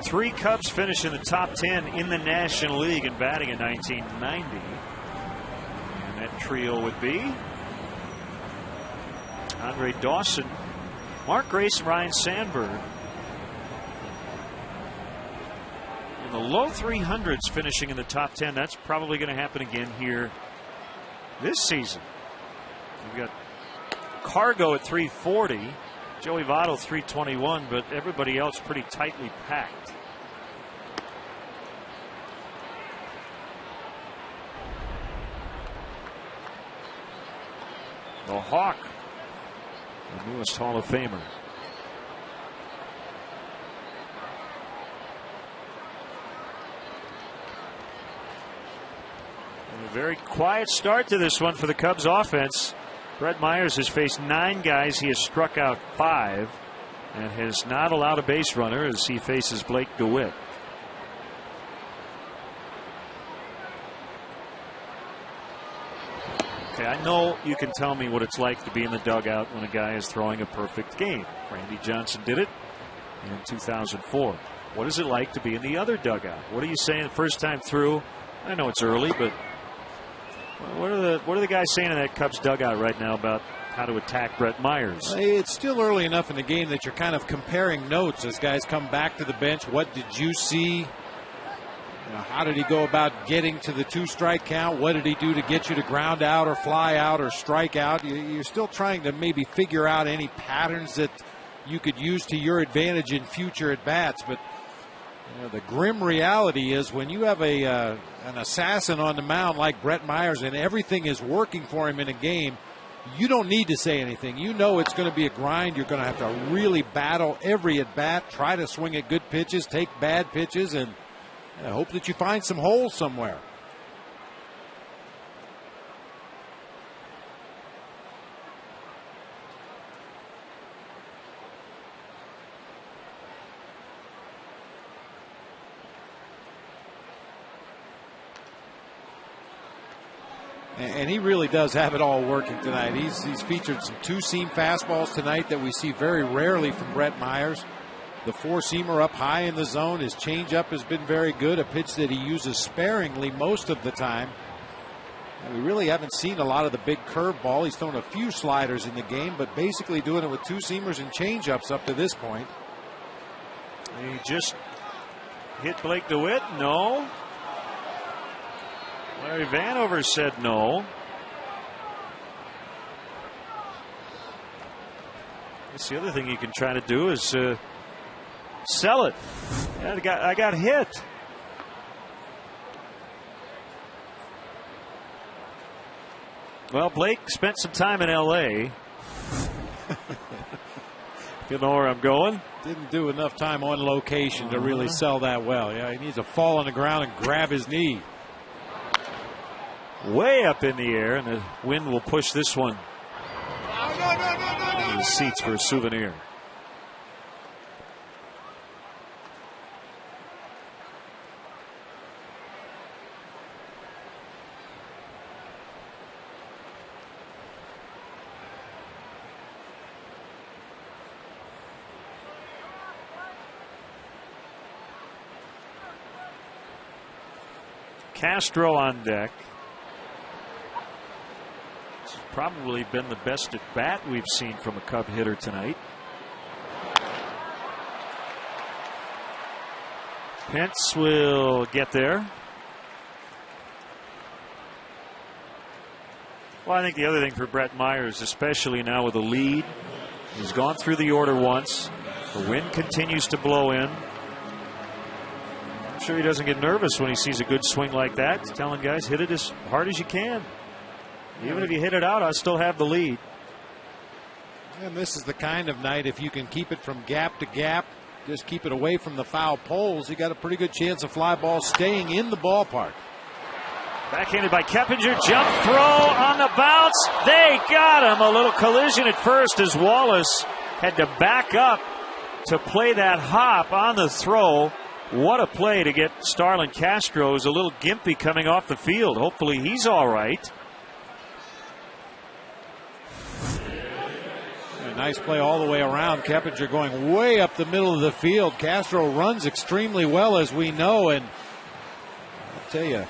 A: 3 Cubs finish in the top 10 in the National League in batting in 1990. And that trio would be Andre Dawson, Mark Grace, and Ryan Sandberg. In the low 300s finishing in the top 10. That's probably going to happen again here this season. We've got Cargo at 340, Joey Votto 321, but everybody else pretty tightly packed. The Hawk, the newest Hall of Famer. And a very quiet start to this one for the Cubs offense. Brett Myers has faced 9 guys. He has struck out 5 and has not allowed a base runner as he faces Blake DeWitt. Okay, I know you can tell me what it's like to be in the dugout when a guy is throwing a perfect game. Randy Johnson did it in 2004. What is it like to be in the other dugout? What are you saying the first time through? I know it's early, but what are the guys saying in that Cubs dugout right now about how to attack Brett Myers?
D: It's still early enough in the game that you're kind of comparing notes as guys come back to the bench. What did you see? How did he go about getting to the 2-strike count? What did he do to get you to ground out or fly out or strike out? You're still trying to maybe figure out any patterns that you could use to your advantage in future at-bats. But the grim reality is when you have an assassin on the mound like Brett Myers and everything is working for him in a game, you don't need to say anything. You know it's going to be a grind. You're going to have to really battle every at-bat, try to swing at good pitches, take bad pitches, and I hope that you find some holes somewhere. And he really does have it all working tonight. He's featured some 2-seam fastballs tonight that we see very rarely from Brett Myers. The 4-seamer up high in the zone. His changeup has been very good, a pitch that he uses sparingly most of the time. And we really haven't seen a lot of the big curveball. He's thrown a few sliders in the game, but basically doing it with 2-seamers and changeups up to this point.
A: He just hit Blake DeWitt? No. Larry Vanover said no. I guess the other thing you can try to do is sell it. Yeah, I got hit. Well, Blake spent some time in L.A. If you know where I'm going.
D: Didn't do enough time on location to really sell that well. Yeah, he needs to fall on the ground and grab his knee.
A: Way up in the air, and the wind will push this one to the seats for a souvenir. Castro on deck. Probably been the best at bat we've seen from a Cub hitter tonight. Pence will get there. Well, I think the other thing for Brett Myers, especially now with a lead, he's gone through the order once. The wind continues to blow in. I'm sure he doesn't get nervous when he sees a good swing like that. He's telling guys, hit it as hard as you can. Even if you hit it out, I still have the lead.
D: And this is the kind of night, if you can keep it from gap to gap, just keep it away from the foul poles, you got a pretty good chance of fly ball staying in the ballpark.
A: Backhanded by Keppinger, jump throw on the bounce. They got him. A little collision at first as Wallace had to back up to play that hop on the throw. What a play to get Starlin Castro, who's a little gimpy coming off the field. Hopefully he's all right.
D: A nice play all the way around. Keppinger going way up the middle of the field. Castro runs extremely well, as we know, and I'll tell you,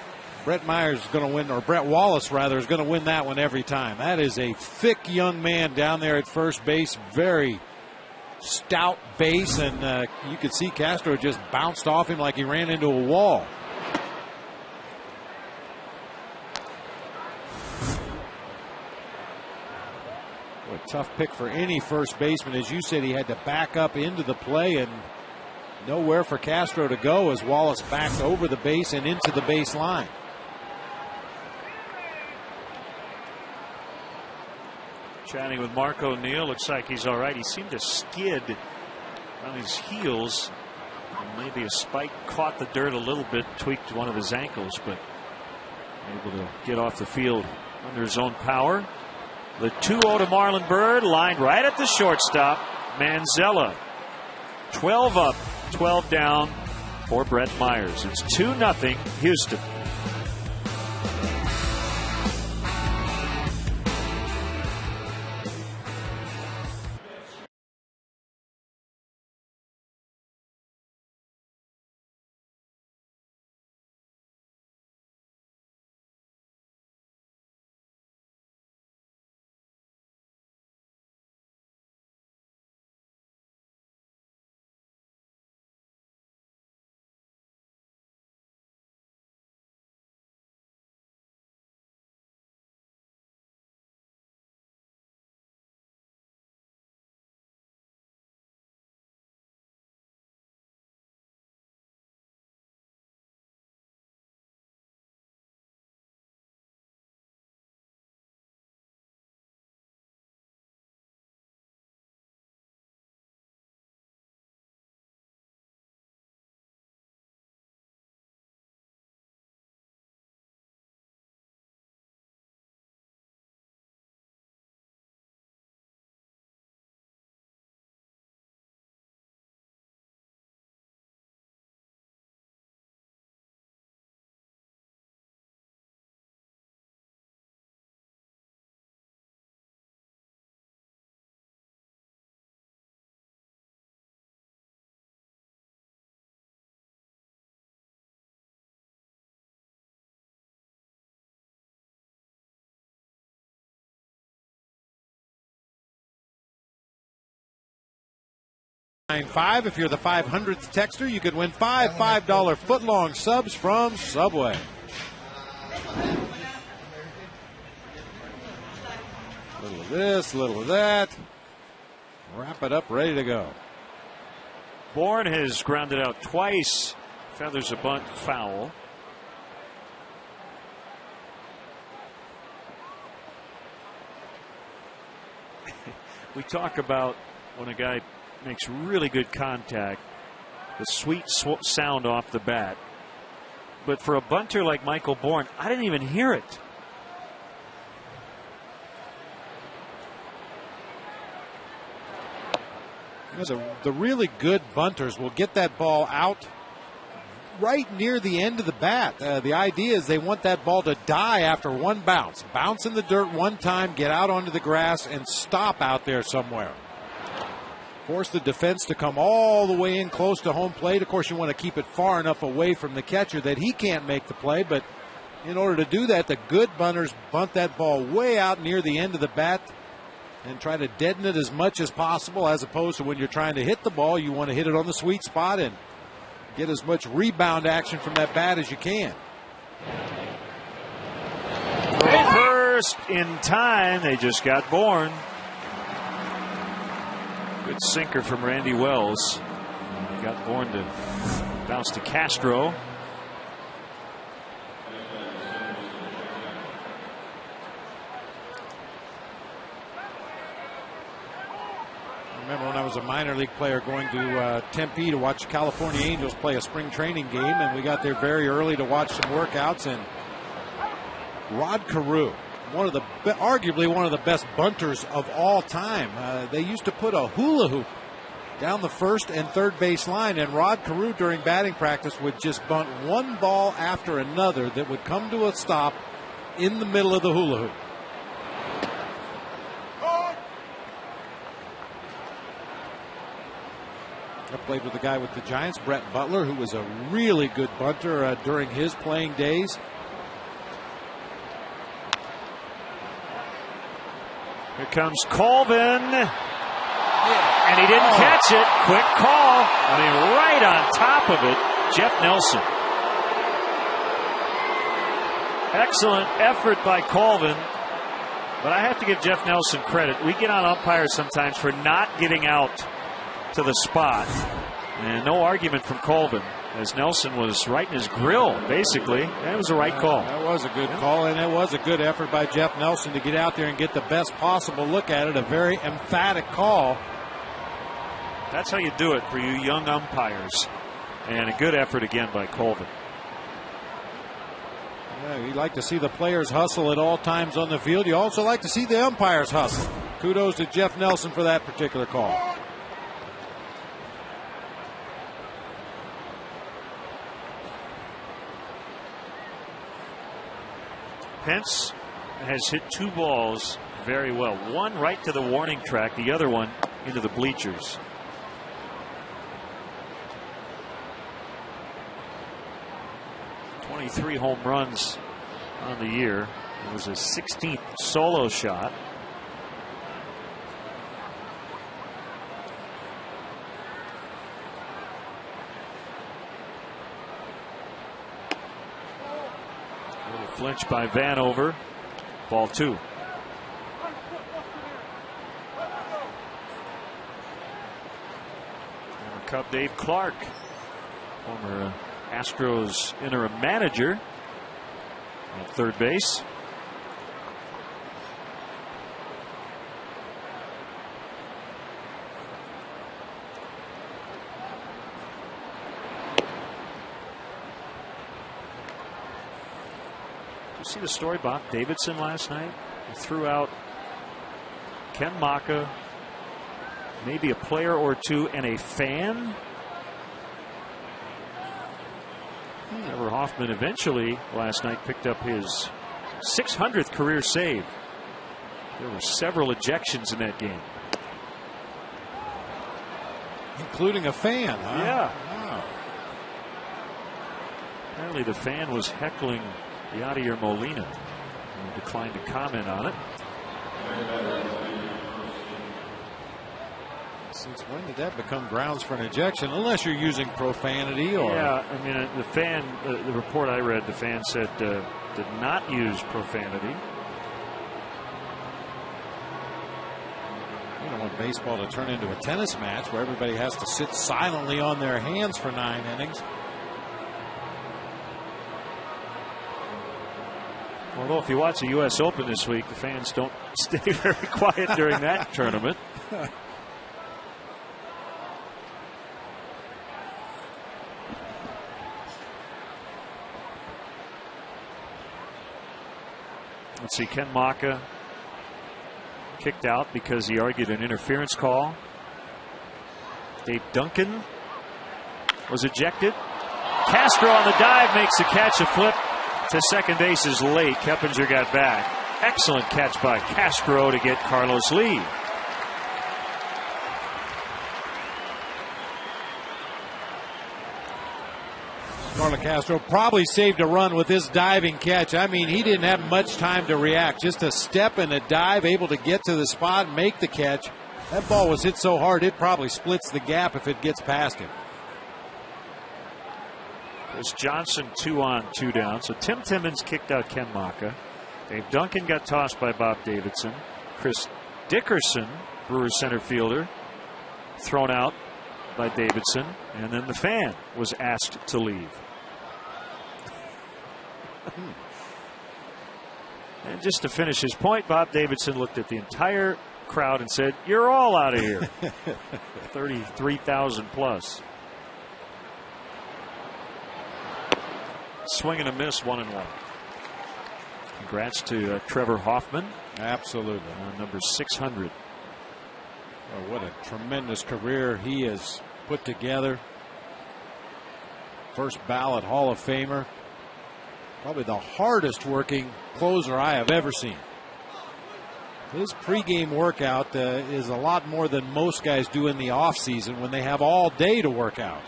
D: Brett Myers is going to win, or Brett Wallace rather, is going to win that one every time. That is a thick young man down there at first base. Very stout base, and you could see Castro just bounced off him like he ran into a wall. A tough pick for any first baseman. As you said, he had to back up into the play, and nowhere for Castro to go as Wallace backed over the base and into the baseline.
A: Chatting with Mark O'Neill. Looks like he's all right. He seemed to skid on his heels. Maybe a spike caught the dirt a little bit, tweaked one of his ankles, but able to get off the field under his own power. The 2-0 to Marlon Byrd, lined right at the shortstop. Manzella, 12 up, 12 down for Brett Myers. It's 2-0 Houston.
D: If you're the 500th texter, you could win five $5 footlong subs from Subway. A little of this, a little of that. Wrap it up, ready to go.
A: Bourne has grounded out twice. Feathers a bunt foul. We talk about when a guy makes really good contact, the sweet sound off the bat. But for a bunter like Michael Bourne, I didn't even hear it.
D: The really good bunters will get that ball out right near the end of the bat. The idea is they want that ball to die after one bounce. Bounce in the dirt one time, get out onto the grass, and stop out there somewhere. Force the defense to come all the way in close to home plate. Of course, you want to keep it far enough away from the catcher that he can't make the play. But in order to do that, the good bunters bunt that ball way out near the end of the bat and try to deaden it as much as possible, as opposed to when you're trying to hit the ball, you want to hit it on the sweet spot and get as much rebound action from that bat as you can.
A: First in time, they just got Bourne. Good sinker from Randy Wells. Got Bourne to bounce to Castro.
D: I remember when I was a minor league player going to Tempe to watch California Angels play a spring training game, and we got there very early to watch some workouts, and Rod Carew, arguably one of the best bunters of all time. They used to put a hula hoop down the first and third base line, and Rod Carew during batting practice would just bunt one ball after another that would come to a stop in the middle of the hula hoop. I played with a guy with the Giants, Brett Butler, who was a really good bunter during his playing days.
A: Here comes Colvin. And he didn't catch it. Quick call. I mean, right on top of it, Jeff Nelson. Excellent effort by Colvin. But I have to give Jeff Nelson credit. We get on umpires sometimes for not getting out to the spot. And no argument from Colvin, as Nelson was right in his grill, basically. That was the right call.
D: That was a good call, and it was a good effort by Jeff Nelson to get out there and get the best possible look at it. A very emphatic call.
A: That's how you do it for you young umpires. And a good effort again by Colvin.
D: Yeah, you like to see the players hustle at all times on the field. You also like to see the umpires hustle. Kudos to Jeff Nelson for that particular call.
A: Pence has hit 2 balls very well. One right to the warning track, the other one into the bleachers. .23 home runs on the year. It was his 16th solo shot. A little flinch by Vanover. Ball 2. Former Cub Dave Clark, former Astros interim manager, at third base. Did you see the story about Davidson last night? He threw out Ken Maka, maybe a player or two, and a fan. Trevor Hoffman eventually last night picked up his 600th career save. There were several ejections in that game,
D: including a fan. Huh?
A: Yeah.
D: Wow.
A: Apparently the fan was heckling Yadier Molina, who declined to comment on it.
D: Since when did that become grounds for an ejection? Unless you're using profanity or...
A: Yeah, I mean, the fan, the report I read, the fan said did not use profanity.
D: You don't want baseball to turn into a tennis match where everybody has to sit silently on their hands for 9 innings.
A: Although if you watch the U.S. Open this week, the fans don't stay very quiet during that tournament. Let's see, Ken Maka kicked out because he argued an interference call. Dave Duncan was ejected. Castro on the dive makes the catch. A flip to second base is late. Keppinger got back. Excellent catch by Castro to get Carlos Lee.
D: Carlos Castro probably saved a run with this diving catch. I mean, he didn't have much time to react. Just a step and a dive, able to get to the spot and make the catch. That ball was hit so hard it probably splits the gap if it gets past him.
A: Chris Johnson 2 on 2 down. So Tim Timmons kicked out Ken Maka. Dave Duncan got tossed by Bob Davidson. Chris Dickerson, Brewers center fielder, thrown out by Davidson. And then the fan was asked to leave. And just to finish his point, Bob Davidson looked at the entire crowd and said, "You're all out of here." 33,000 plus. Swing and a miss, 1-1. Congrats to Trevor Hoffman.
D: Absolutely.
A: Number 600.
D: Oh, what a tremendous career he has put together. First ballot Hall of Famer. Probably the hardest working closer I have ever seen. His pregame workout is a lot more than most guys do in the offseason when they have all day to work out.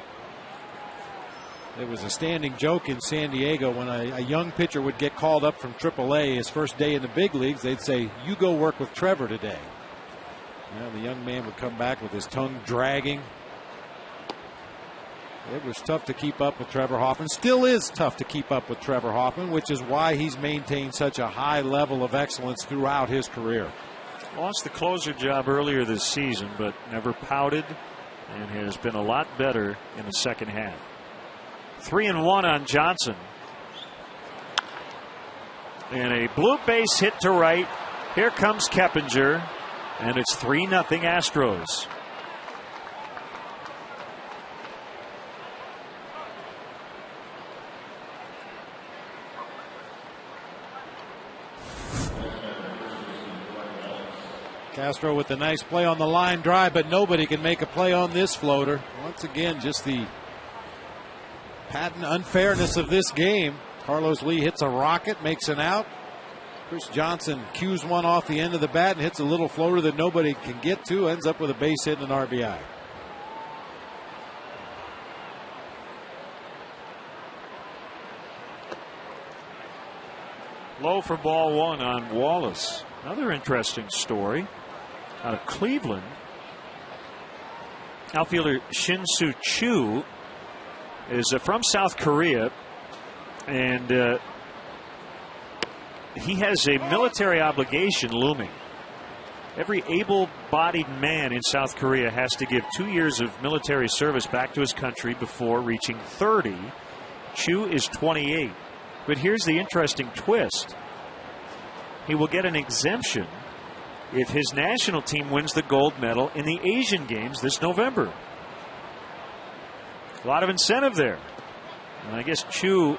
D: It was a standing joke in San Diego when a young pitcher would get called up from AAA his first day in the big leagues. They'd say, "You go work with Trevor today." Well, the young man would come back with his tongue dragging. It was tough to keep up with Trevor Hoffman. Still is tough to keep up with Trevor Hoffman, which is why he's maintained such a high level of excellence throughout his career.
A: Lost the closer job earlier this season, but never pouted and has been a lot better in the second half. 3-1 on Johnson. And a blue base hit to right. Here comes Keppinger, and it's 3-0 Astros.
D: Castro with a nice play on the line drive, but nobody can make a play on this floater. Once again, just the patent unfairness of this game. Carlos Lee hits a rocket, makes an out. Chris Johnson cues one off the end of the bat and hits a little floater that nobody can get to, ends up with a base hit and an RBI.
A: Low for ball one on Wallace. Another interesting story out of Cleveland. Outfielder Shin-Soo Choo is from South Korea, and he has a military obligation looming. Every able-bodied man in South Korea has to give 2 years of military service back to his country before reaching 30. Choo is 28. But here's the interesting twist. He will get an exemption if his national team wins the gold medal in the Asian Games this November. A lot of incentive there. And I guess Choo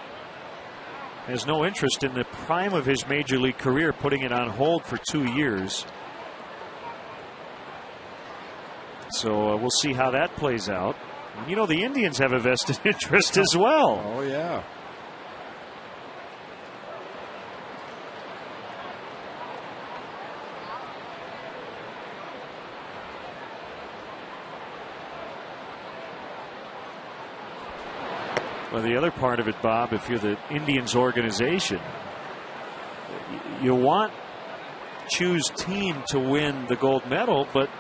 A: has no interest in the prime of his major league career putting it on hold for 2 years. So we'll see how that plays out. And, you know, the Indians have a vested interest as well.
D: Oh, yeah.
A: Well, the other part of it, Bob, if you're the Indians organization, you want Choo's team to win the gold medal, but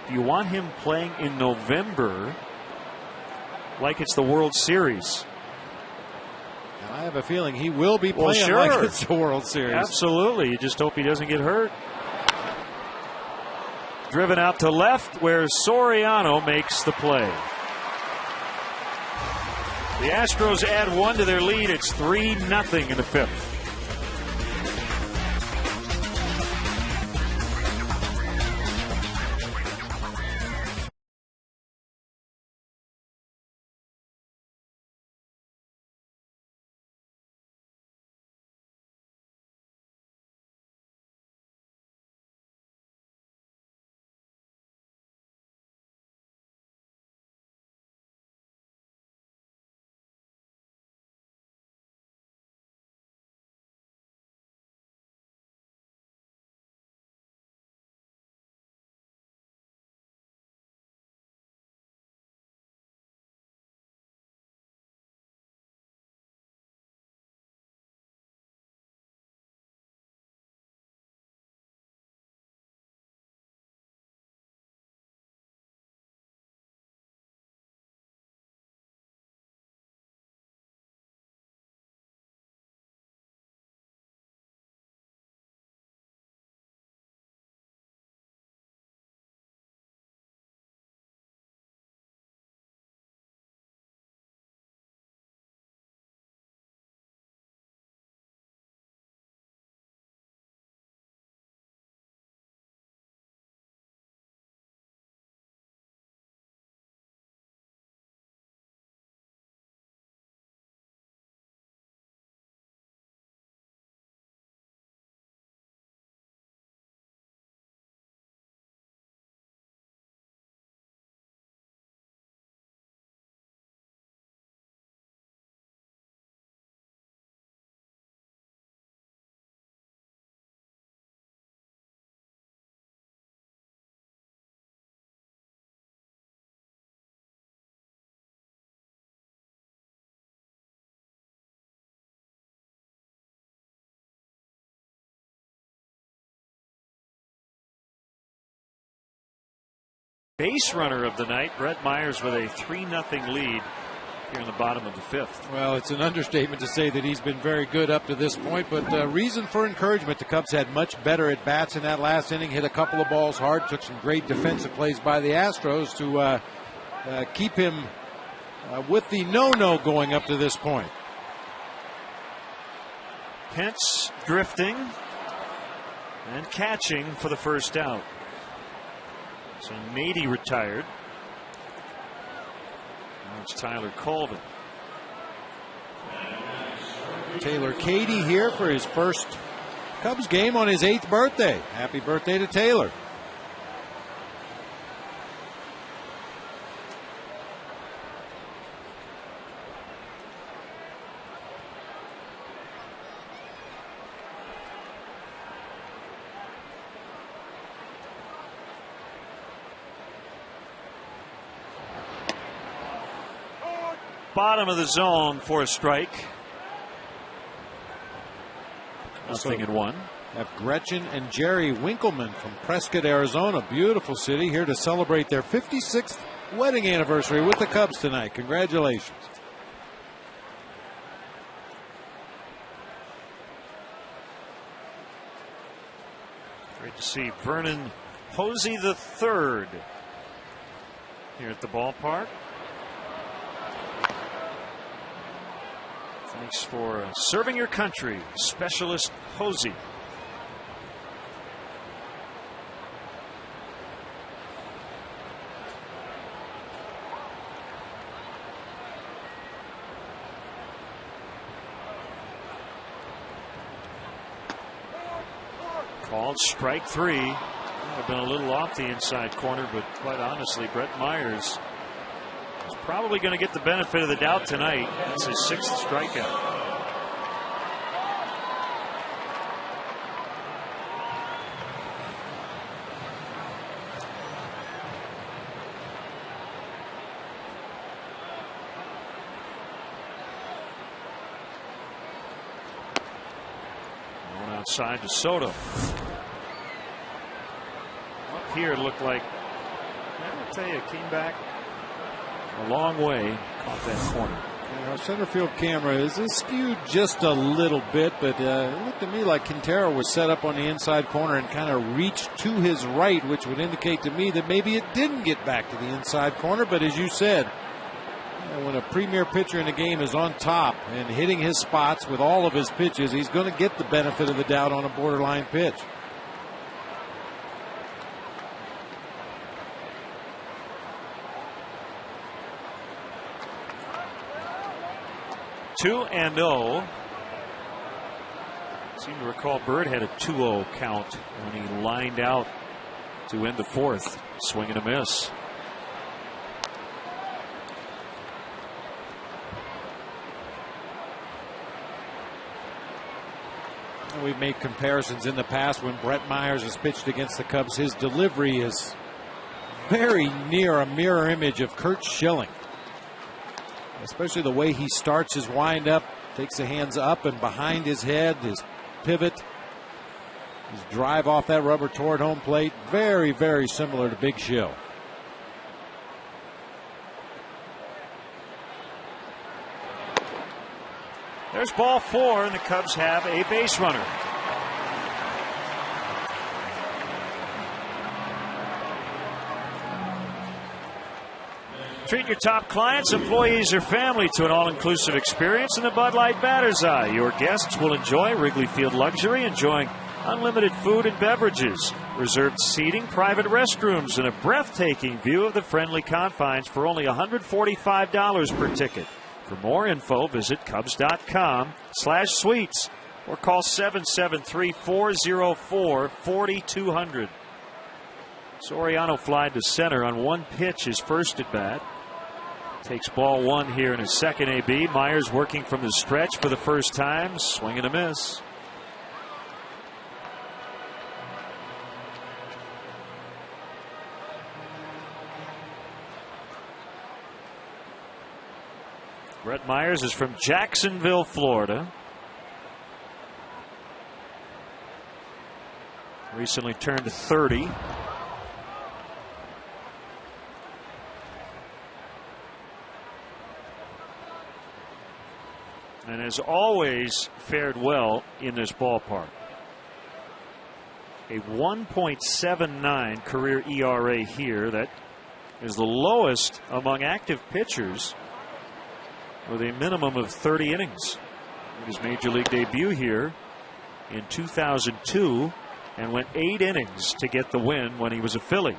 A: do you want him playing in November like it's the World Series?
D: And I have a feeling he will be playing like it's the World Series.
A: Absolutely. You just hope he doesn't get hurt. Driven out to left where Soriano makes the play. The Astros add 1 to their lead. It's 3-0 in the 5th. base runner of the night. Brett Myers with a 3-0 lead here in the bottom of the 5th.
D: Well, it's an understatement to say that he's been very good up to this point, but reason for encouragement. The Cubs had much better at bats in that last inning, hit a couple of balls hard, took some great defensive plays by the Astros to keep him with the no-no going up to this point.
A: Pence drifting and catching for the first out. So Nady retired. Now it's Tyler Colvin.
D: Taylor Cady here for his first Cubs game on his 8th birthday. Happy birthday to Taylor.
A: Bottom of the zone for a strike. Nothing in one.
D: Have Gretchen and Jerry Winkleman from Prescott, Arizona. Beautiful city, here to celebrate their 56th wedding anniversary with the Cubs tonight. Congratulations.
A: Great to see Vernon Posey III here at the ballpark. Thanks for serving your country, Specialist Posey. Called strike 3. I've been a little off the inside corner, but quite honestly, Brett Myers is probably going to get the benefit of the doubt tonight. That's his 6th strikeout. Going outside to Soto. Up here it looked like, I'll tell you, it came back a long way, caught that corner.
D: Yeah, our center field camera is skewed just a little bit, but it looked to me like Quintero was set up on the inside corner and kind of reached to his right, which would indicate to me that maybe it didn't get back to the inside corner. But as you said, when a premier pitcher in a game is on top and hitting his spots with all of his pitches, he's going to get the benefit of the doubt on a borderline pitch.
A: Two and 0. Seem to recall Bird had a 2-0 count when he lined out to end the 4th. Swing and a miss.
D: We've made comparisons in the past when Brett Myers has pitched against the Cubs. His delivery is very near a mirror image of Curt Schilling. Especially the way he starts his windup, takes the hands up and behind his head, his pivot, his drive off that rubber toward home plate. Very, very similar to Big Shill.
A: There's ball 4, and the Cubs have a base runner. Treat your top clients, employees, or family to an all-inclusive experience in the Bud Light Batter's Eye. Your guests will enjoy Wrigley Field luxury, enjoying unlimited food and beverages, reserved seating, private restrooms, and a breathtaking view of the friendly confines for only $145 per ticket. For more info, visit Cubs.com/suites or call 773-404-4200. Soriano flied to center on one pitch, his first at bat. Takes ball 1 here in his second AB. Myers working from the stretch for the first time. Swing and a miss. Brett Myers is from Jacksonville, Florida. Recently turned 30. and has always fared well in this ballpark. A 1.79 career ERA here. That is the lowest among active pitchers with a minimum of 30 innings. His major league debut here in 2002 and went 8 innings to get the win when he was a Philly.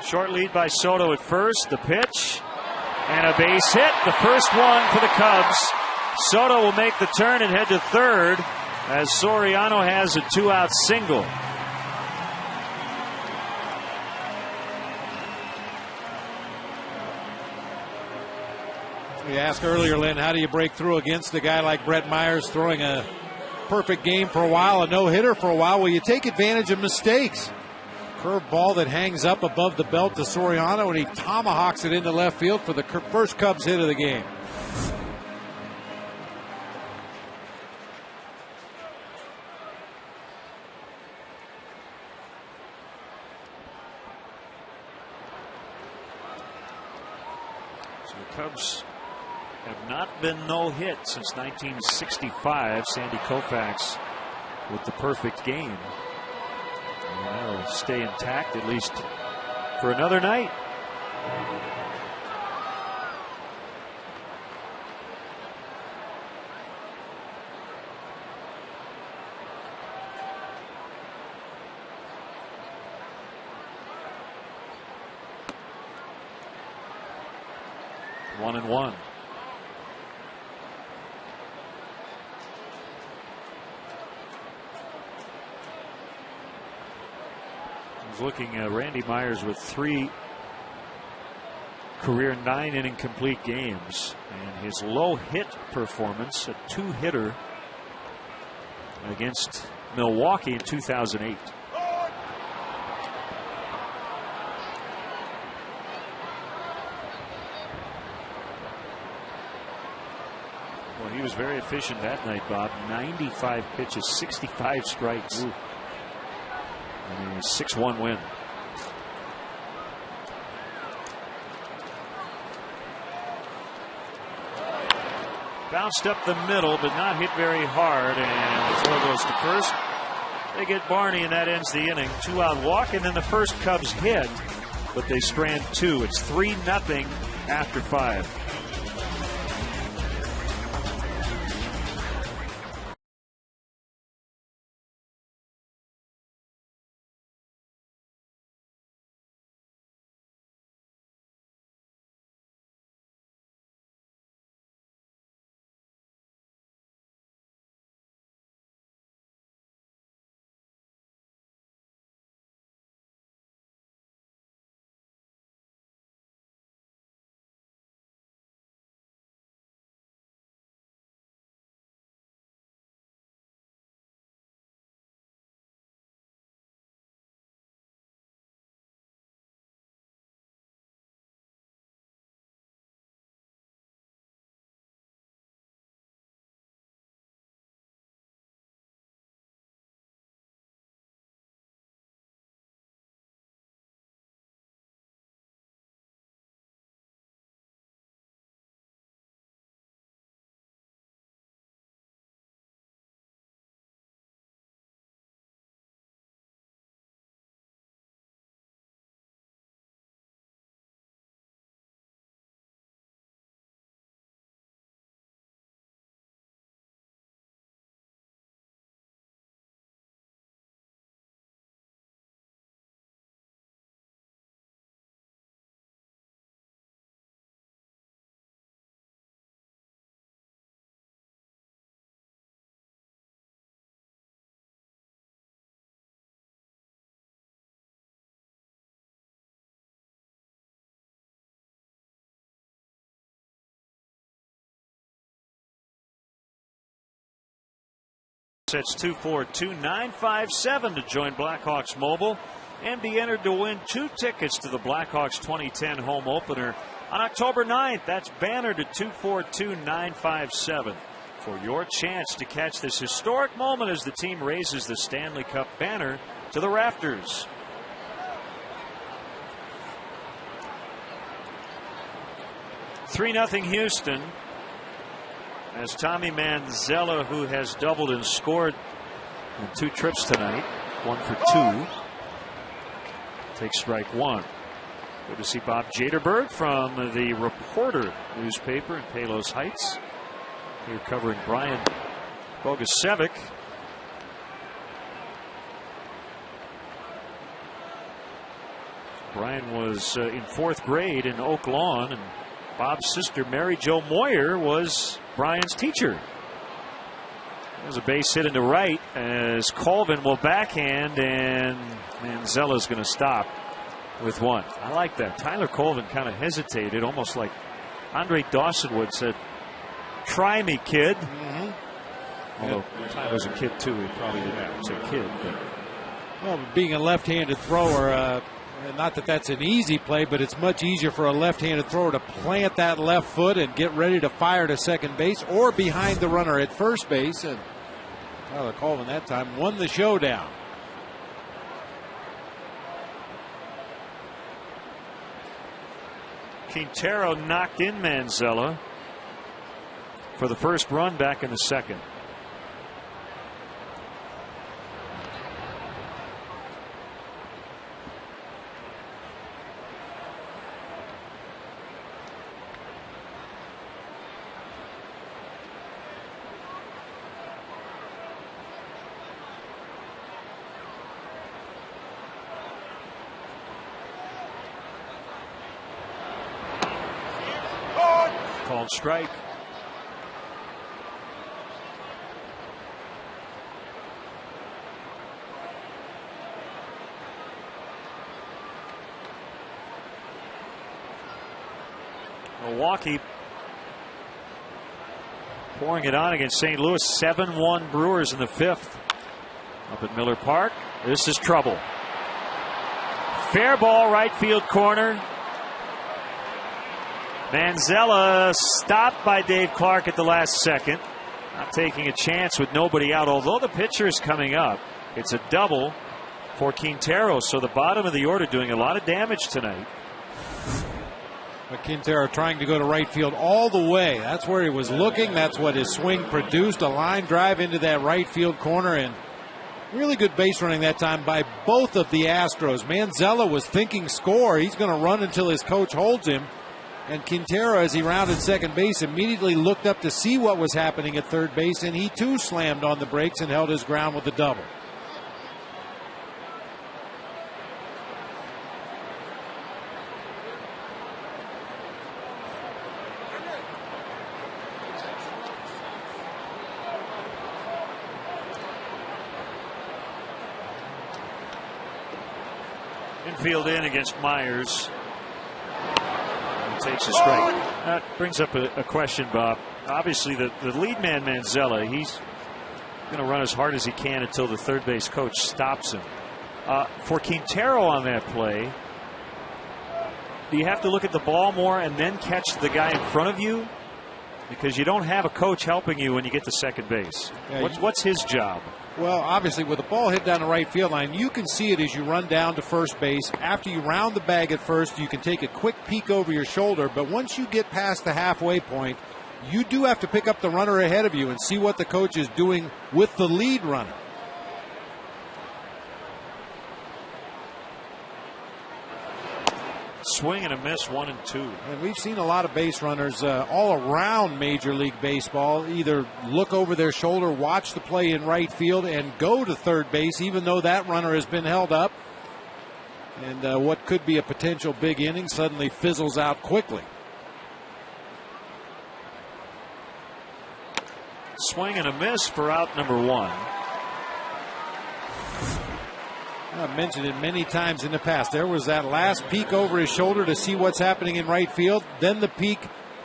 A: Short lead by Soto at first. The pitch and a base hit. The first one for the Cubs. Soto will make the turn and head to third as Soriano has a 2-out single.
D: We asked earlier, Lynn, how do you break through against a guy like Brett Myers throwing a perfect game for a while, a no-hitter for a while? Well, you take advantage of mistakes. Curved ball that hangs up above the belt to Soriano, and he tomahawks it into left field for the first Cubs hit of the game.
A: So the Cubs have not been no-hit since 1965. Sandy Koufax with the perfect game. They'll stay intact at least for another night. One and one. Looking at Randy Myers with 3 career 9-inning complete games, and his low hit performance, a 2-hitter against Milwaukee in 2008. Well, he was very efficient that night, Bob. 95 pitches, 65 strikes. Ooh. And a 6-1 win. Bounced up the middle, but not hit very hard, and the throw goes to first. They get Barney, and that ends the inning. 2-out walk, and then the first Cubs hit, but they strand 2. It's 3-0 after 5. It's 242-957 to join Blackhawks Mobile and be entered to win 2 tickets to the Blackhawks 2010 home opener on October 9th. That's banner to 242-957. for your chance to catch this historic moment as the team raises the Stanley Cup banner to the rafters. (3-0 Houston, as Tommy Manzella, who has doubled and scored in 2 trips tonight, 1 for 2, takes strike 1. Good to see Bob Jaderberg from the Reporter newspaper in Palos Heights here covering Brian Bogusevic. Brian was in 4th grade in Oak Lawn, and Bob's sister Mary Jo Moyer was Brian's teacher. There's a base hit into right as Colvin will backhand, and Manzella's going to stop with 1. I like that. Tyler Colvin kind of hesitated, almost like Andre Dawson would said, "Try me, kid." Although Tyler's a kid too, he probably didn't say kid. But.
D: Well, being a left-handed thrower, not that that's an easy play, but it's much easier for a left-handed thrower to plant that left foot and get ready to fire to second base or behind the runner at first base. And Tyler Colvin that time won the showdown.
A: Quintero knocked in Manzella for the first run back in the second. Called strike. Milwaukee pouring it on against St. Louis. 7-1 Brewers in the 5th. Up at Miller Park. This is trouble. Fair ball, right field corner. Manzella stopped by Dave Clark at the last second. Not taking a chance with nobody out. Although the pitcher is coming up, it's a double for Quintero. So the bottom of the order doing a lot of damage tonight.
D: But Quintero trying to go to right field all the way. That's where he was looking. That's what his swing produced. A line drive into that right field corner, and really good base running that time by both of the Astros. Manzella was thinking score. He's going to run until his coach holds him. And Quintero, as he rounded second base, immediately looked up to see what was happening at third base, and he too slammed on the brakes and held his ground with the double.
A: Infield in against Myers. Takes a strike. That brings up a question, Bob. Obviously, the lead man, Manzella, he's going to run as hard as he can until the third base coach stops him. For Quintero on that play, do you have to look at the ball more and then catch the guy in front of you? Because you don't have a coach helping you when you get to second base. Yeah, what's his job?
D: Well, obviously, with the ball hit down the right field line, you can see it as you run down to first base. After you round the bag at first, you can take a quick peek over your shoulder. But once you get past the halfway point, you do have to pick up the runner ahead of you and see what the coach is doing with the lead runner.
A: Swing and a miss, 1-2.
D: And we've seen a lot of base runners all around Major League Baseball either look over their shoulder, watch the play in right field, and go to third base, even though that runner has been held up. And what could be a potential big inning suddenly fizzles out quickly.
A: Swing and a miss for out number 1.
D: I've mentioned it many times in the past. There was that last peek over his shoulder to see what's happening in right field. Then the peek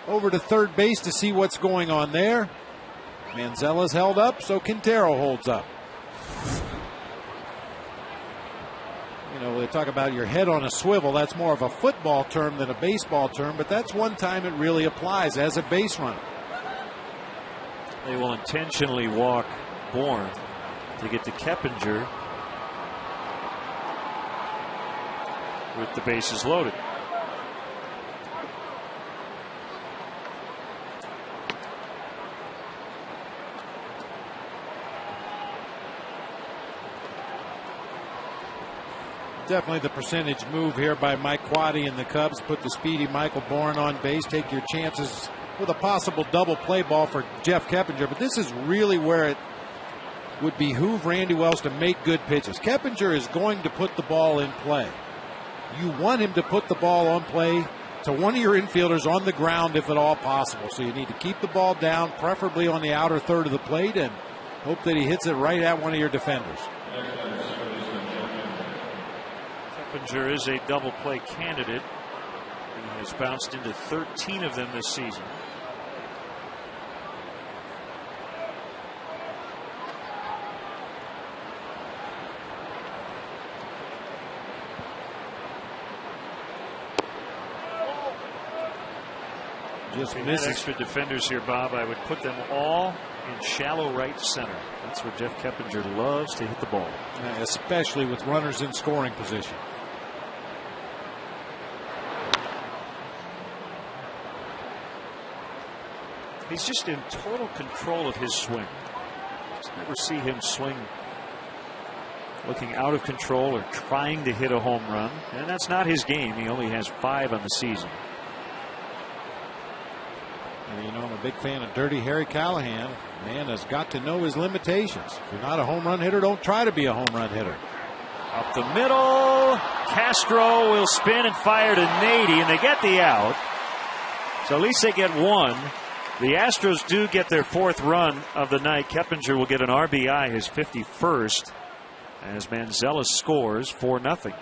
D: over to third base to see what's going on there. Manzella's held up, so Quintero holds up. You know, they talk about your head on a swivel. That's more of a football term than a baseball term, but that's one time it really applies as a base runner.
A: They will intentionally walk Bourne to get to Keppinger with the bases loaded.
D: Definitely the percentage move here by Mike Quaddy and the Cubs. Put the speedy Michael Bourne on base. Take your chances with a possible double play ball for Jeff Keppinger. But this is really where it would behoove Randy Wells to make good pitches. Keppinger is going to put the ball in play. You want him to put the ball on play to one of your infielders on the ground if at all possible. So you need to keep the ball down, preferably on the outer third of the plate, and hope that he hits it right at one of your defenders.
A: Keppinger is a double play candidate. He has bounced into 13 of them this season.
D: Just
A: if we
D: misses.
A: had extra defenders here, Bob, I would put them all in shallow right center. That's where Jeff Keppinger loves to hit the ball.
D: Especially with runners in scoring position.
A: He's just in total control of his swing. Just never see him swing looking out of control or trying to hit a home run. And that's not his game. He only has 5 on the season.
D: And you know, I'm a big fan of Dirty Harry Callahan. Man has got to know his limitations. If you're not a home run hitter, don't try to be a home run hitter.
A: Up the middle. Castro will spin and fire to Nady, and they get the out. So at least they get one. The Astros do get their 4th run of the night. Keppinger will get an RBI, his 51st, as Manzella scores 4-0.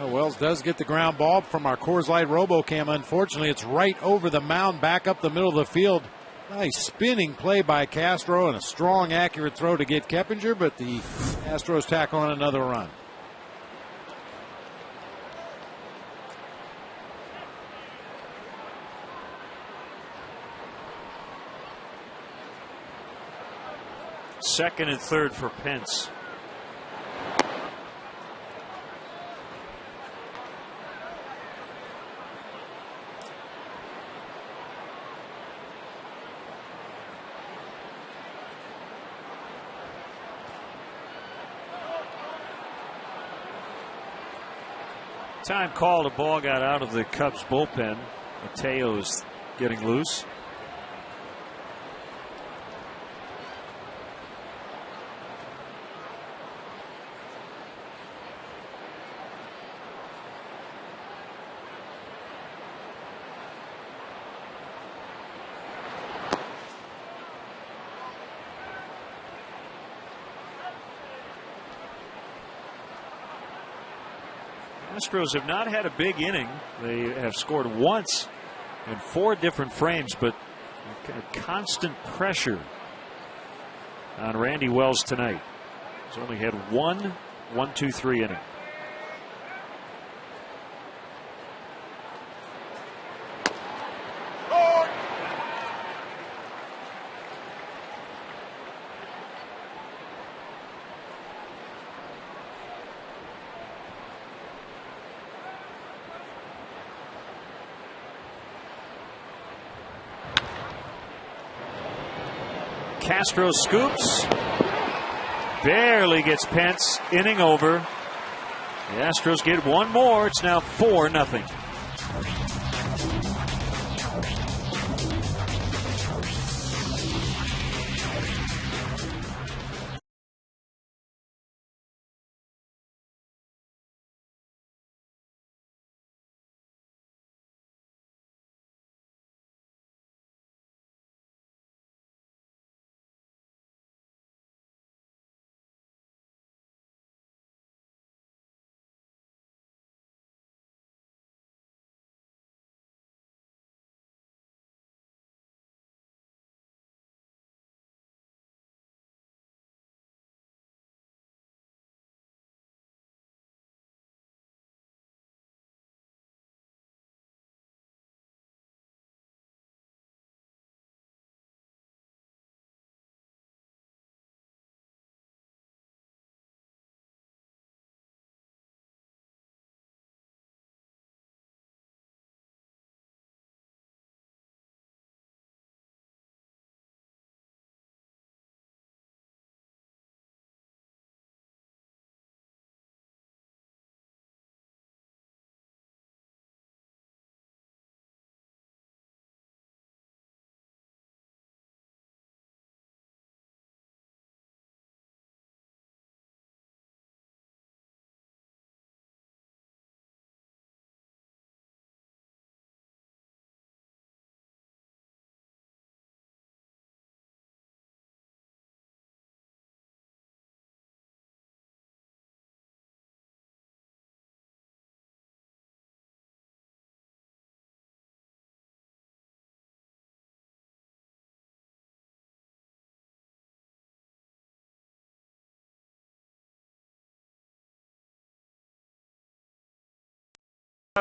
D: Wells does get the ground ball from our Coors Light RoboCam. Unfortunately, it's right over the mound, back up the middle of the field. Nice spinning play by Castro and a strong, accurate throw to get Keppinger, but the Astros tack on another run.
A: Second and third for Pence. Time called. A ball got out of the Cubs bullpen. Mateo's getting loose. Astros have not had a big inning. They have scored once in 4 different frames, but constant pressure on Randy Wells tonight. He's only had 1 1-2-3 inning. Castro scoops, barely gets Pence, inning over. The Astros get one more. It's now 4-0.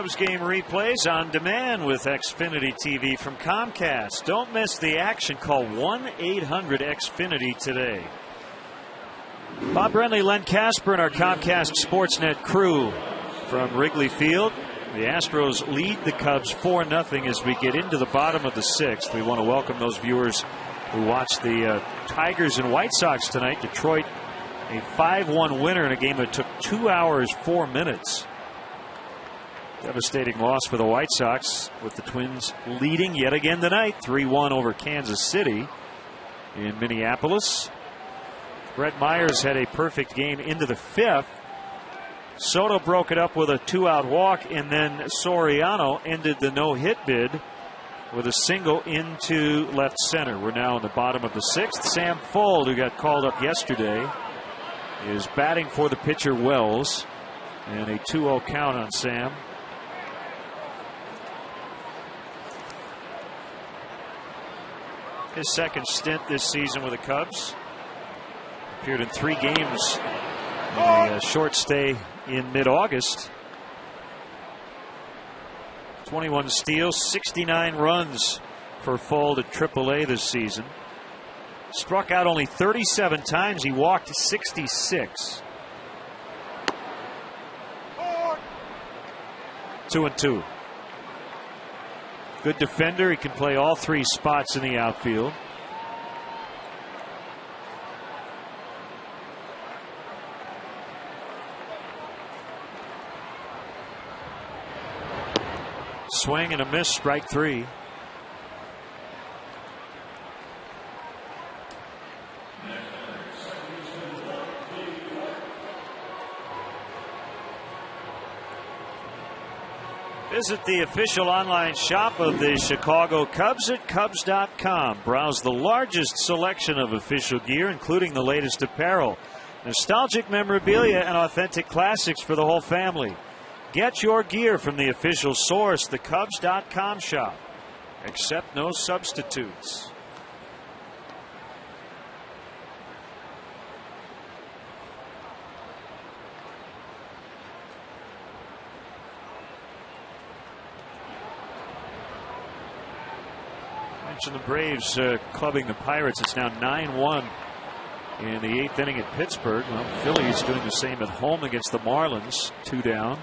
A: Cubs game replays on demand with Xfinity TV from Comcast. Don't miss the action. Call 1-800-XFINITY today. Bob Brenly, Len Casper, and our Comcast Sportsnet crew from Wrigley Field. The Astros lead the Cubs 4-0 as we get into the bottom of the sixth. We want to welcome those viewers who watched the Tigers and White Sox tonight. Detroit, a 5-1 winner in a game that took 2 hours, 4 minutes. Devastating loss for the White Sox, with the Twins leading yet again tonight, 3-1 over Kansas City in Minneapolis. Brett Myers had a perfect game into the fifth. Soto broke it up with a 2-out walk, and then Soriano ended the no-hit bid with a single into left center. We're now in the bottom of the sixth. Sam Fuld, who got called up yesterday, is batting for the pitcher Wells, and a 2-0 count on Sam. His second stint this season with the Cubs. Appeared in 3 games in a short stay in mid-August. 21 steals, 69 runs for Fuld at AAA this season. Struck out only 37 times. He walked 66. 2-2. Good defender. He can play all 3 spots in the outfield. Swing and a miss, strike 3. Visit the official online shop of the Chicago Cubs at Cubs.com. Browse the largest selection of official gear, including the latest apparel, nostalgic memorabilia, and authentic classics for the whole family. Get your gear from the official source, the Cubs.com shop. Accept no substitutes. Mentioned the Braves clubbing the Pirates. It's now 9-1 in the 8th inning at Pittsburgh. Well, Phillies doing the same at home against the Marlins. 2 down.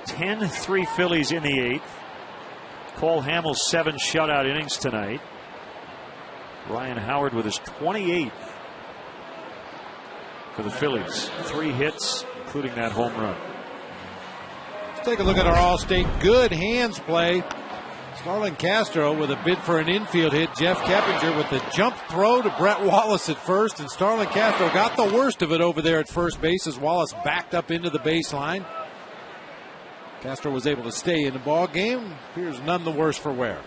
A: 10-3 Phillies in the 8th. Cole Hamels 7 shutout innings tonight. Ryan Howard with his 28th for the Phillies. 3 hits, including that home run.
D: Let's take a look at our All-State good hands play. Starlin Castro with a bid for an infield hit. Jeff Keppinger with the jump throw to Brett Wallace at first. And Starlin Castro got the worst of it over there at first base as Wallace backed up into the baseline. Castro was able to stay in the ball game. Appears none the worse for wear.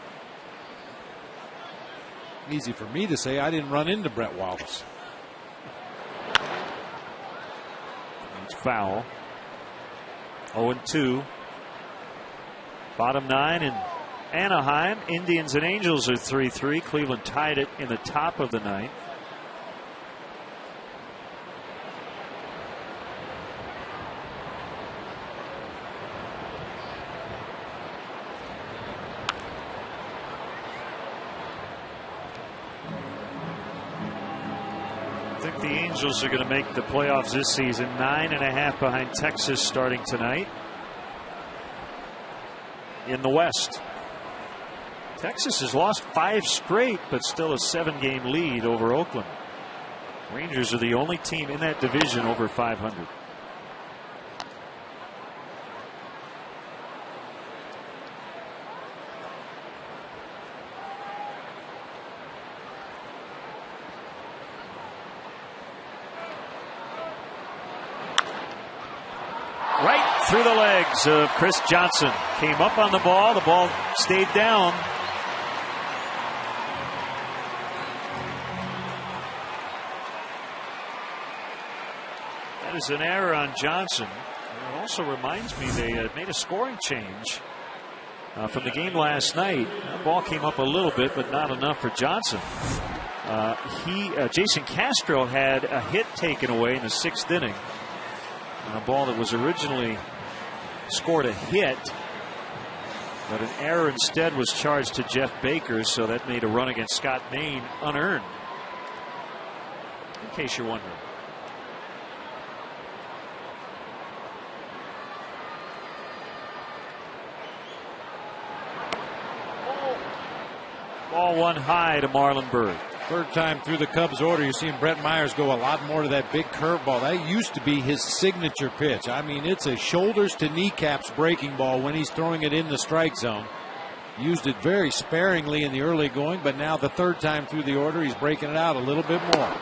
D: Easy for me to say I didn't run into Brett Wallace.
A: It's foul. 0-2. Bottom 9 in Anaheim. Indians and Angels are 3-3. Cleveland tied it in the top of the 9th. I think the Angels are going to make the playoffs this season. 9.5 behind Texas starting tonight. In the West, Texas has lost 5 straight, but still a 7-game lead over Oakland. Rangers are the only team in that division over 500. Right through the legs of Chris Johnson. Came up on the ball. The ball stayed down. That is an error on Johnson. It also reminds me they made a scoring change from the game last night. The ball came up a little bit, but not enough for Johnson. Jason Castro had a hit taken away in the 6th inning. A ball that was originally scored a hit, but an error instead was charged to Jeff Baker, so that made a run against Scott Maine unearned, in case you're wondering. Ball one high to Marlon Byrd.
D: Third time through the Cubs order, you're seeing Brett Myers go a lot more to that big curveball. That used to be his signature pitch. I mean, it's a shoulders to kneecaps breaking ball when he's throwing it in the strike zone. Used it very sparingly in the early going, but now the third time through the order, he's breaking it out a little bit more.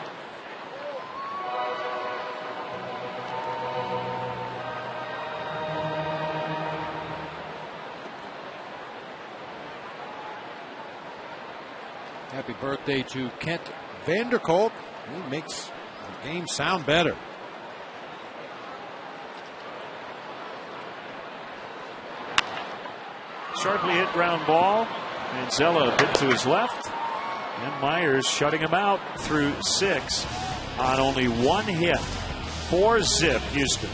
D: Happy birthday to Kent Vanderkolk. He makes the game sound better.
A: Sharply hit ground ball. Manzella a bit to his left. And Myers shutting him out through 6 on only 1 hit. 4-zip Houston.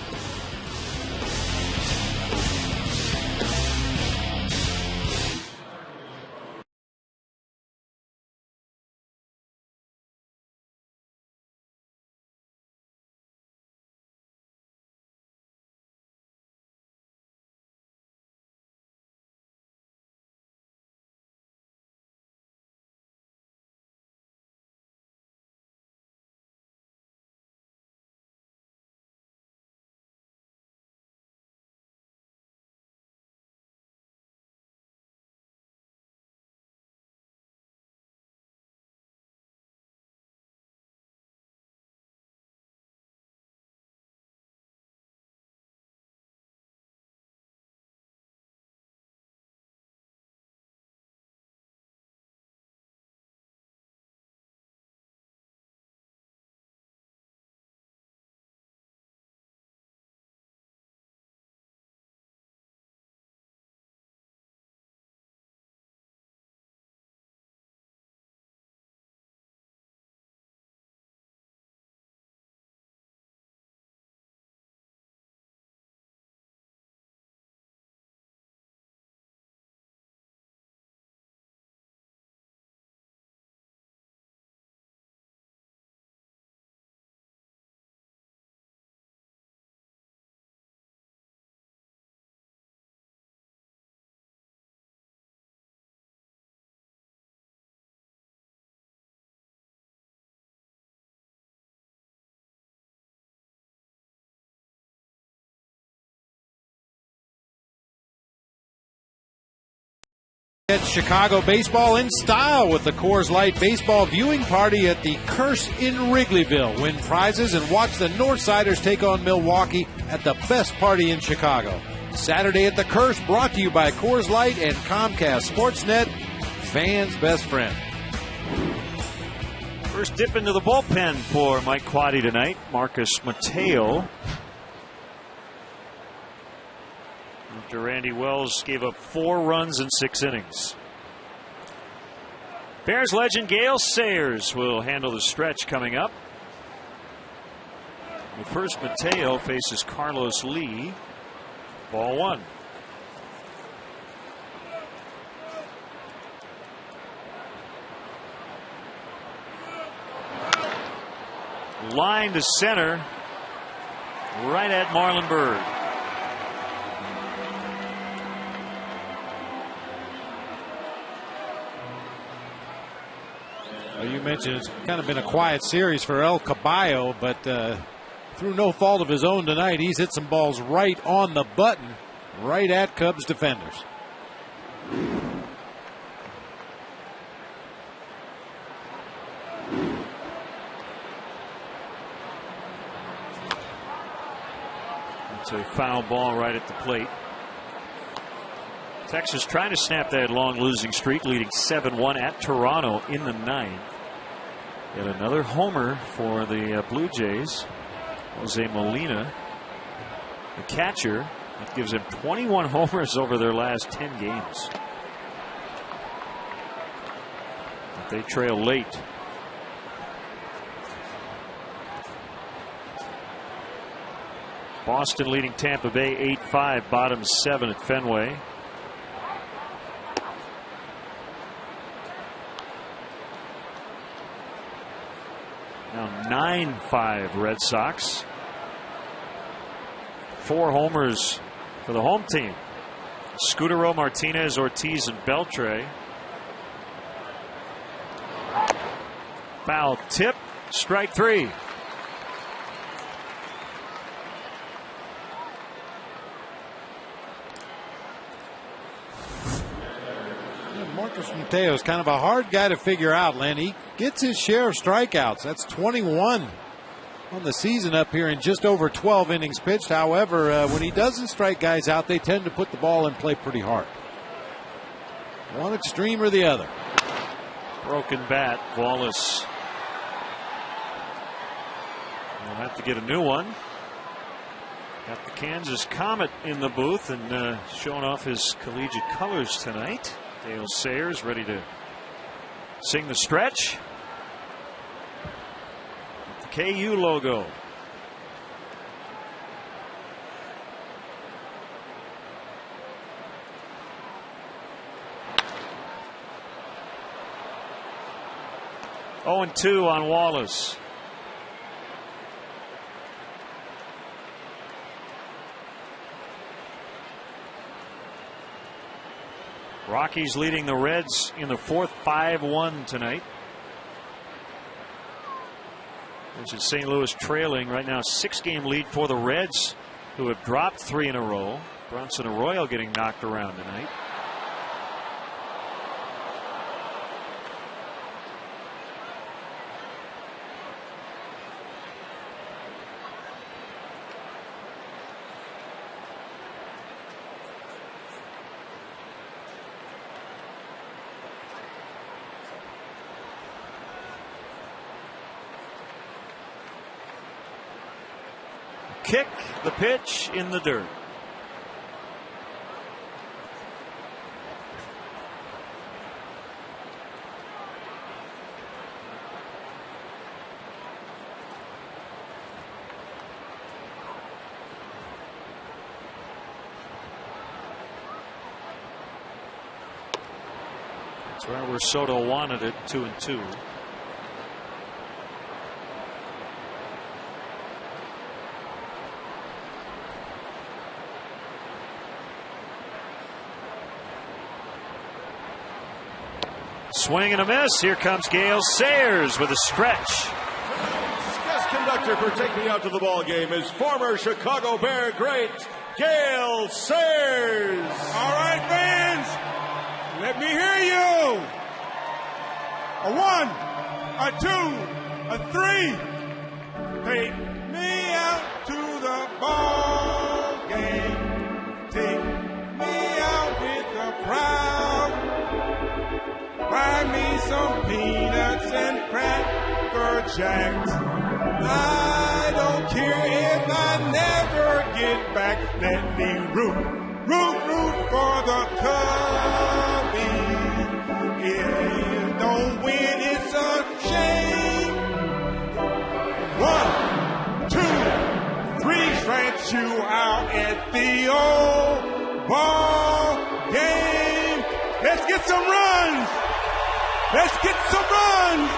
D: Get Chicago baseball in style with the Coors Light Baseball Viewing Party at the Curse in Wrigleyville. Win prizes and watch the Northsiders take on Milwaukee at the best party in Chicago. Saturday at the Curse, brought to you by Coors Light and Comcast Sportsnet, fans' best friend.
A: First dip into the bullpen for Mike Quade tonight. Marcus Mateo. After Randy Wells gave up 4 runs in 6 innings. Bears legend Gale Sayers will handle the stretch coming up. But first, Mateo faces Carlos Lee. Ball 1. Line to center, right at Marlon Byrd.
D: Well, you mentioned it's kind of been a quiet series for El Caballo, but through no fault of his own tonight, he's hit some balls right on the button, right at Cubs defenders.
A: It's a foul ball right at the plate. Texas trying to snap that long losing streak, leading 7-1 at Toronto in the 9th. Yet another homer for the Blue Jays. Jose Molina, the catcher. That gives him 21 homers over their last 10 games. But they trail late. Boston leading Tampa Bay 8-5, bottom 7 at Fenway. Now 9-5 Red Sox. 4 homers for the home team. Scudero, Martinez, Ortiz, and Beltre. Foul tip, strike 3.
D: Marcus Mateo is kind of a hard guy to figure out, Len. He gets his share of strikeouts. That's 21 on the season up here in just over 12 innings pitched. However, when he doesn't strike guys out, they tend to put the ball in play pretty hard. One extreme or the other.
A: Broken bat, Wallace. We'll have to get a new one. Got the Kansas Comet in the booth and showing off his collegiate colors tonight. Dale Sayers ready to sing the stretch. The KU logo. Oh, 2 on Wallace. Rockies leading the Reds in the 4th 5-1 tonight. Which is St. Louis trailing right now, 6-game lead for the Reds, who have dropped 3 in a row. Bronson Arroyo getting knocked around tonight. Kick, the pitch in the dirt. That's where Soto wanted it, 2-2. Swing and a miss. Here comes Gale Sayers with a stretch.
E: Guest conductor for Take Me Out to the Ball Game is former Chicago Bear great Gale Sayers.
F: All right, fans, let me hear you. A 1, a 2, a 3. Take me out to the ball game. Take me out with the crowd. Buy me some peanuts and cracker jacks. I don't care if I never get back. Let me root for the Cubbies. If you don't win, it's a shame. 1, 2, 3 strikes you out at the old ball game. Let's get some runs. Let's get some runs.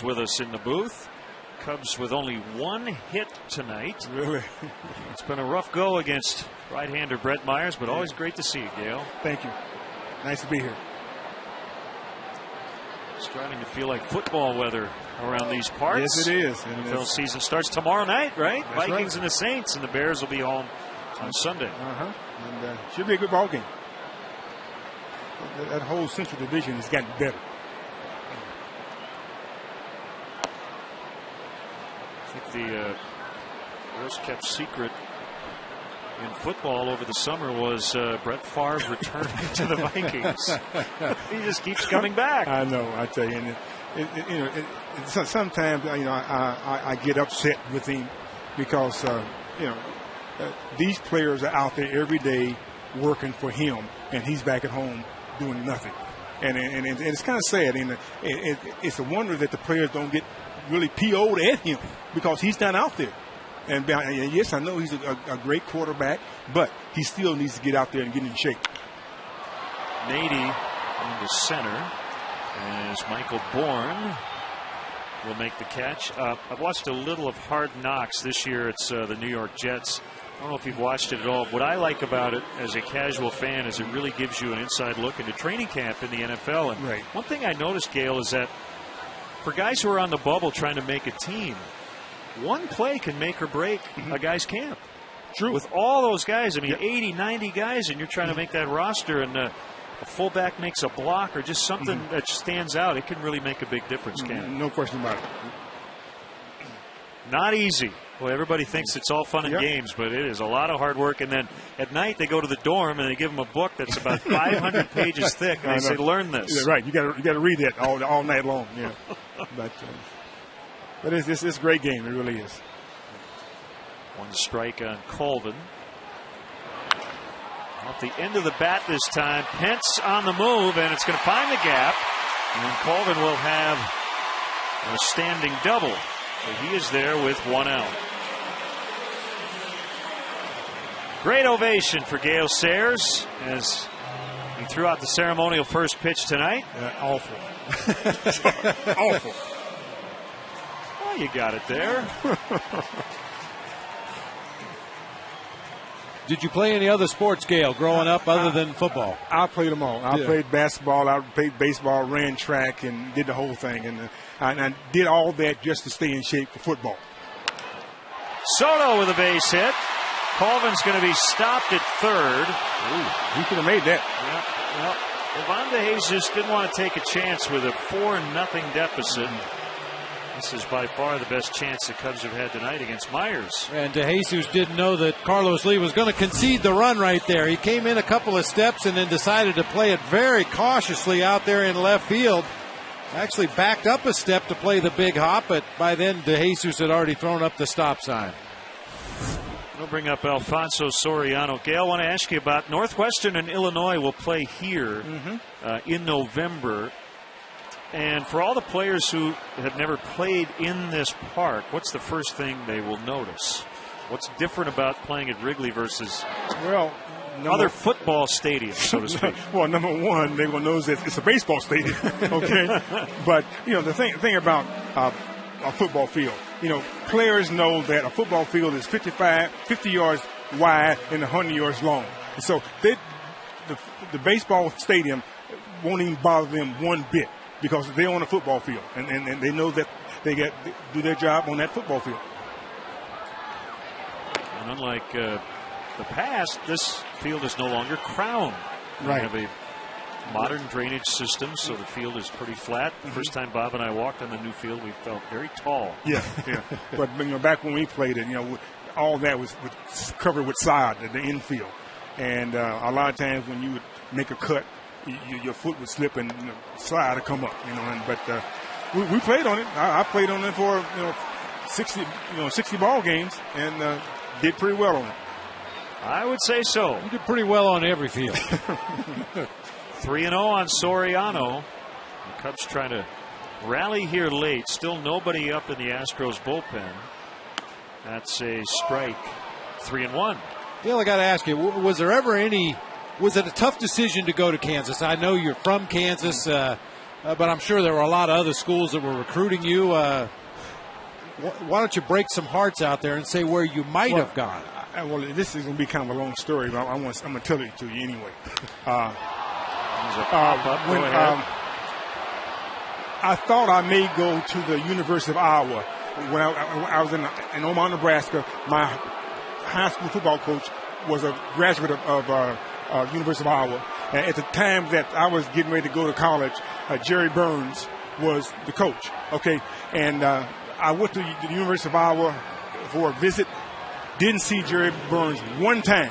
A: is with us in the booth. Cubs with only one hit tonight.
F: Really?
A: It's been a rough go against right-hander Brett Myers, but always great to see you, Gale.
F: Thank you. Nice to be here.
A: Starting to feel like football weather around these parts.
F: Yes, it is.
A: NFL season starts tomorrow night, right?
F: That's
A: Vikings
F: right.
A: and the Saints, and the Bears will be home on Sunday.
F: And should be a good ball game. That whole Central Division has gotten better.
A: I think the worst kept secret in football over the summer was Brett Favre returning to the Vikings. He just keeps coming back.
F: I know, I tell you. And sometimes I get upset with him because these players are out there every day working for him, and he's back at home doing nothing. And it's kind of sad. And it's a wonder that the players don't get really PO'd at him because he's not out there. And yes, I know he's a great quarterback, but he still needs to get out there and get in shape.
A: Nady into center as Michael Bourne will make the catch. I've watched a little of Hard Knocks this year. It's the New York Jets. I don't know if you've watched it at all. What I like about it as a casual fan is it really gives you an inside look into training camp in the NFL. And
F: right.
A: One thing I noticed, Gale, is that for guys who are on the bubble trying to make a team, one play can make or break a guy's camp.
F: True.
A: With all those guys, I mean, 80, 90 guys, and you're trying to make that roster, and a fullback makes a block or just something that stands out, it can really make a big difference, can't it?
F: No question about it.
A: Not easy. Well, everybody thinks it's all fun and games, but it is a lot of hard work. And then at night they go to the dorm and they give them a book that's about 500 pages thick, and they say, "Learn this."
F: Yeah, right. You got to read that all night long. Yeah. But it's a great game. It really is.
A: One strike on Colvin. Off the end of the bat this time. Pence on the move, and it's going to find the gap. And Colvin will have a standing double. So he is there with one out. Great ovation for Gale Sayers as he threw out the ceremonial first pitch tonight.
F: Awful. Awful.
A: Well, you got it there.
D: Did you play any other sports, Gale, growing up other than football?
F: I played them all. I played basketball, I played baseball, ran track, and did the whole thing. And I did all that just to stay in shape for football.
A: Soto with a base hit. Colvin's going to be stopped at third.
F: Ooh, he could have made that.
A: Yep. Ivan De Jesus didn't want to take a chance with a 4-0 deficit. This is by far the best chance the Cubs have had tonight against Myers.
D: And De Jesus didn't know that Carlos Lee was going to concede the run right there. He came in a couple of steps and then decided to play it very cautiously out there in left field. Actually backed up a step to play the big hop, but by then De Jesus had already thrown up the stop sign.
A: We'll bring up Alfonso Soriano. Gale, I want to ask you about Northwestern and Illinois will play here in November. And for all the players who have never played in this park, what's the first thing they will notice? What's different about playing at Wrigley versus other football stadiums, so to speak?
F: Well, number one, they will know that it's a baseball stadium, okay? But, the thing about a football field, players know that a football field is 50 yards wide and 100 yards long. And so the baseball stadium won't even bother them one bit, because they're on a football field, and they know that they do their job on that football field.
A: And unlike the past, this field is no longer crowned.
F: Right.
A: We have a modern drainage system, so the field is pretty flat. The first time Bob and I walked on the new field, we felt very tall.
F: Yeah. But back when we played it, all that was covered with sod at the infield, and a lot of times when you would make a cut, your foot would slip and slide to come up, But we played on it. I played on it for 60 ball games and did pretty well on it.
A: I would say so.
D: You did pretty well on every field.
A: 3-0 on Soriano. The Cubs trying to rally here late. Still nobody up in the Astros bullpen. That's a strike. 3-1.
D: Dale, I got to ask you, was there ever was it a tough decision to go to Kansas? I know you're from Kansas. but I'm sure there were a lot of other schools that were recruiting you. Why don't you break some hearts out there and say where you might have gone?
F: Well, this is going to be kind of a long story, but I'm going to tell it to you anyway. I thought I may go to the University of Iowa. When I was in Omaha, Nebraska, my high school football coach was a graduate of University of Iowa. And at the time that I was getting ready to go to college, Jerry Burns was the coach. Okay, and I went to the University of Iowa for a visit. Didn't see Jerry Burns one time.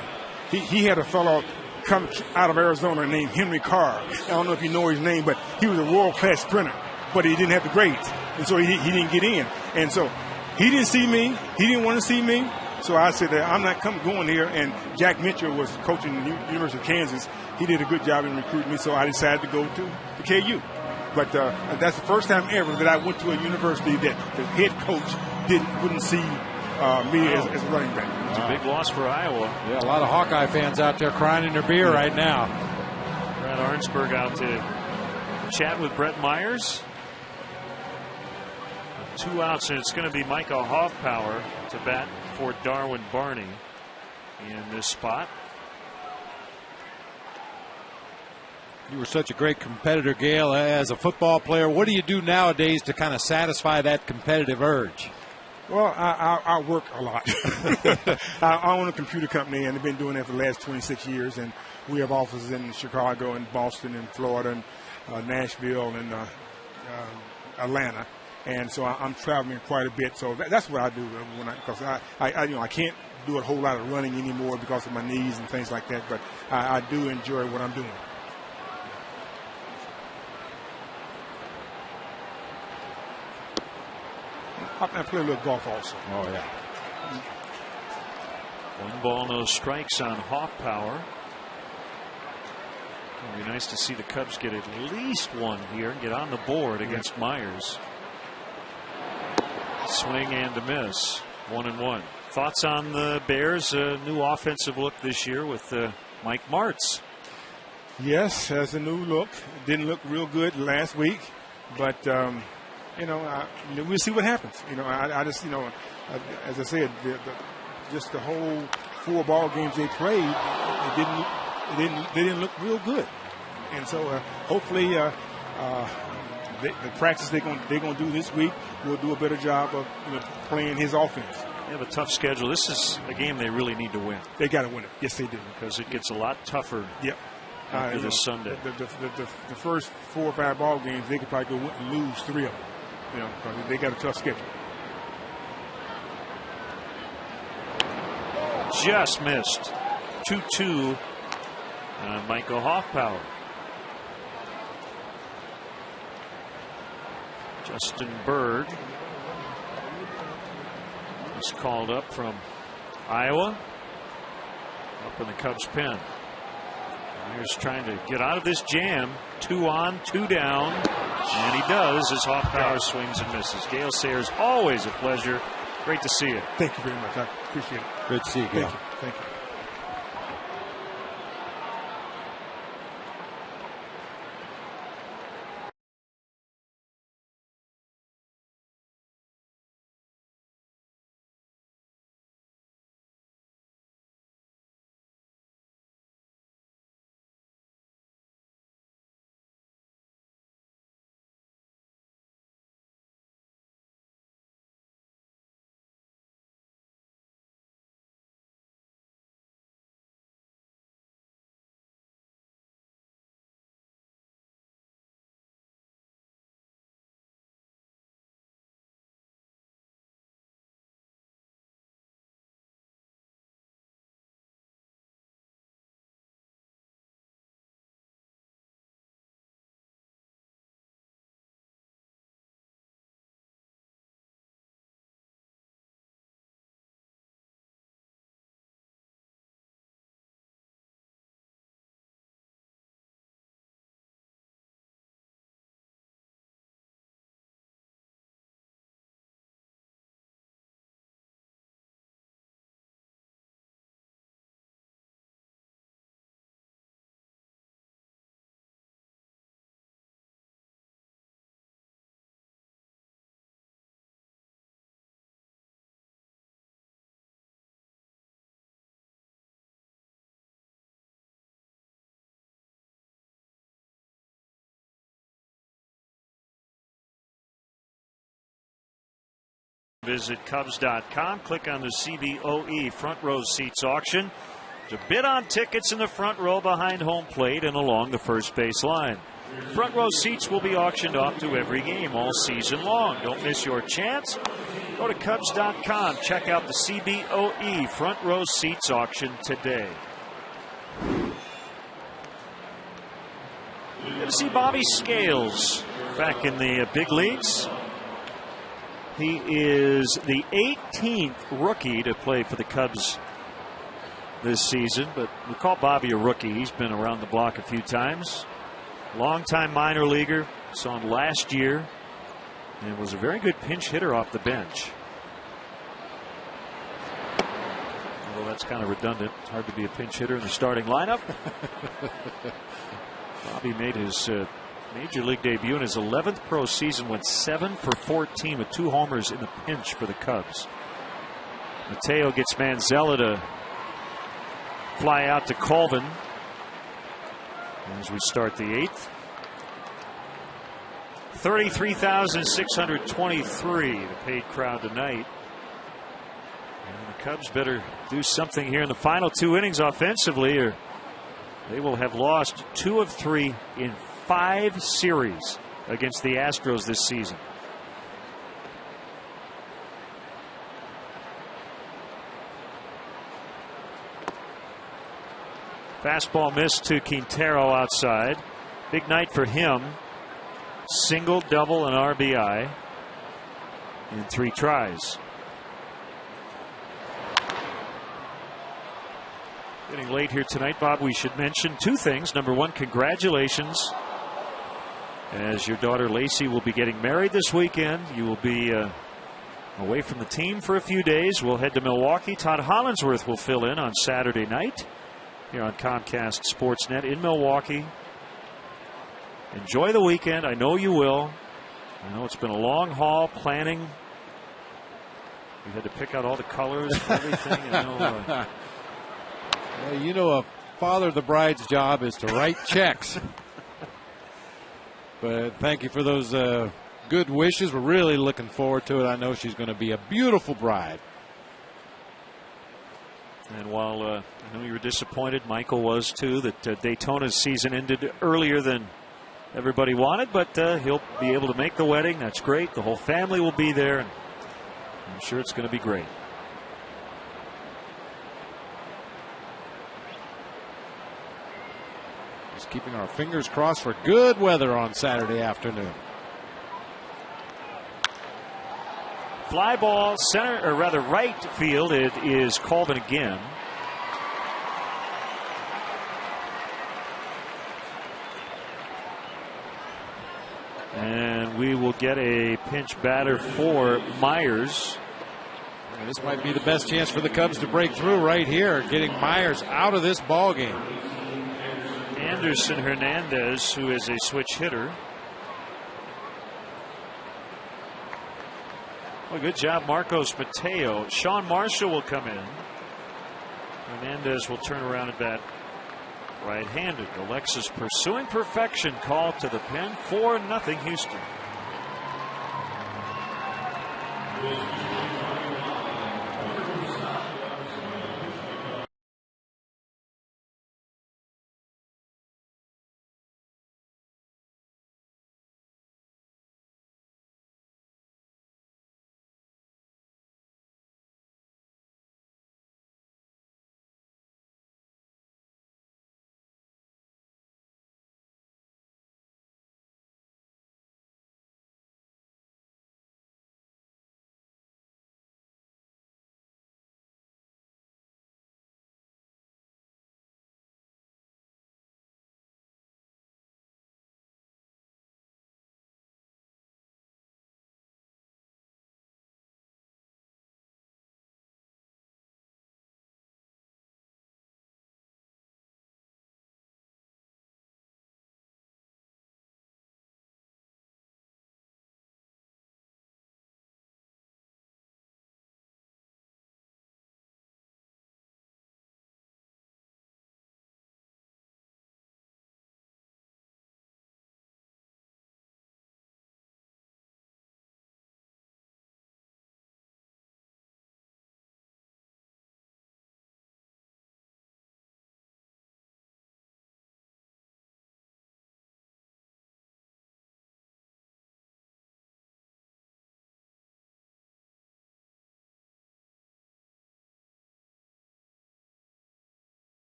F: He had a fellow come out of Arizona named Henry Carr. I don't know if you know his name, but he was a world-class sprinter, but he didn't have the grades, and so he didn't get in. And so he didn't see me. He didn't want to see me. So I said that I'm not going here. And Jack Mitchell was coaching the University of Kansas. He did a good job in recruiting me, so I decided to go to KU. But that's the first time ever that I went to a university that the head coach wouldn't see me as a running back.
A: It's a big loss for Iowa.
D: Yeah, a lot of Hawkeye fans out there crying in their beer right now.
A: Brad Arnsberg out to chat with Brett Myers. 2 outs, and it's going to be Micah Hoffpower to bat for Darwin Barney in this spot.
D: You were such a great competitor, Gale, as a football player. What do you do nowadays to kind of satisfy that competitive urge?
F: Well, I work a lot. I own a computer company, and I've been doing that for the last 26 years. And we have offices in Chicago and Boston and Florida and Nashville and Atlanta. And so I'm traveling quite a bit. So that's what I do because I can't do a whole lot of running anymore because of my knees and things like that. But I do enjoy what I'm doing. I play a little golf also.
D: Oh, yeah.
A: 1 ball, no strikes on Hoffpower. It'll be nice to see the Cubs get at least one here and get on the board against Myers. Swing and a miss. 1-1. Thoughts on the Bears' new offensive look this year with Mike Martz?
F: Yes, has a new look. Didn't look real good last week, but we'll see what happens. I just, as I said, just the whole 4 ball games they played, they didn't look real good, and so hopefully the practice they're going to do this week will do a better job of playing his offense.
A: They have a tough schedule. This is a game they really need to win.
F: They got to win it. Yes, they do,
A: because it gets a lot tougher.
F: Yep.
A: After this Sunday.
F: The first 4 or 5 ball games, they could probably go and lose 3 of them. Because they got a tough schedule.
A: Just missed. 2-2 on Michael Hoffpower. Justin Berg was called up from Iowa. Up in the Cubs pen. Myers trying to get out of this jam. 2 on, 2 down. And he does as Hoffpower swings and misses. Gale Sayers, always a pleasure. Great to see you.
F: Thank you very much. I appreciate it.
D: Good to see you, Gale.
F: Thank you.
A: visit Cubs.com. Click on the CBOE front row seats auction to bid on tickets in the front row behind home plate and along the first base line. Front row seats will be auctioned off to every game all season long. Don't miss your chance. Go to Cubs.com. Check out the CBOE front row seats auction today. Good to see Bobby Scales back in the big leagues. He is the 18th rookie to play for the Cubs this season, but we call Bobby a rookie. He's been around the block a few times. Longtime minor leaguer. Saw him last year and was a very good pinch hitter off the bench. Although that's kind of redundant. It's hard to be a pinch hitter in the starting lineup. Bobby made his major league debut in his 11th pro season, went 7 for 14 with 2 homers in the pinch for the Cubs. Mateo gets Manzella to fly out to Colvin as we start the 8th. 33,623, the paid crowd tonight. And the Cubs better do something here in the final 2 innings offensively, or they will have lost 2 of 3 in 5 series against the Astros this season. Fastball missed to Quintero outside. Big night for him. Single, double, and RBI in 3 tries. Getting late here tonight, Bob. We should mention 2 things. Number 1, congratulations, as your daughter Lacey will be getting married this weekend. You will be away from the team for a few days. We'll head to Milwaukee. Todd Hollandsworth will fill in on Saturday night here on Comcast Sportsnet in Milwaukee. Enjoy the weekend. I know you will. I know it's been a long haul planning. We had to pick out all the colors and everything.
D: Well, you know, a father of the bride's job is to write checks. But thank you for those good wishes. We're really looking forward to it. I know she's going to be a beautiful bride.
A: And while I know you were disappointed, Michael was too, that Daytona's season ended earlier than everybody wanted, but he'll be able to make the wedding. That's great. The whole family will be there, and I'm sure it's going to be great.
D: Just keeping our fingers crossed for good weather on Saturday afternoon.
A: Fly ball center, or rather right field. It is Colvin again. And we will get a pinch batter for Myers.
D: And this might be the best chance for the Cubs to break through right here, getting Myers out of this ball game.
A: Anderson Hernandez, who is a switch hitter. Well, good job, Marcos Mateo. Sean Marshall will come in. Hernandez will turn around at bat right-handed. Alexis pursuing perfection. Call to the pen. 4-0 Houston.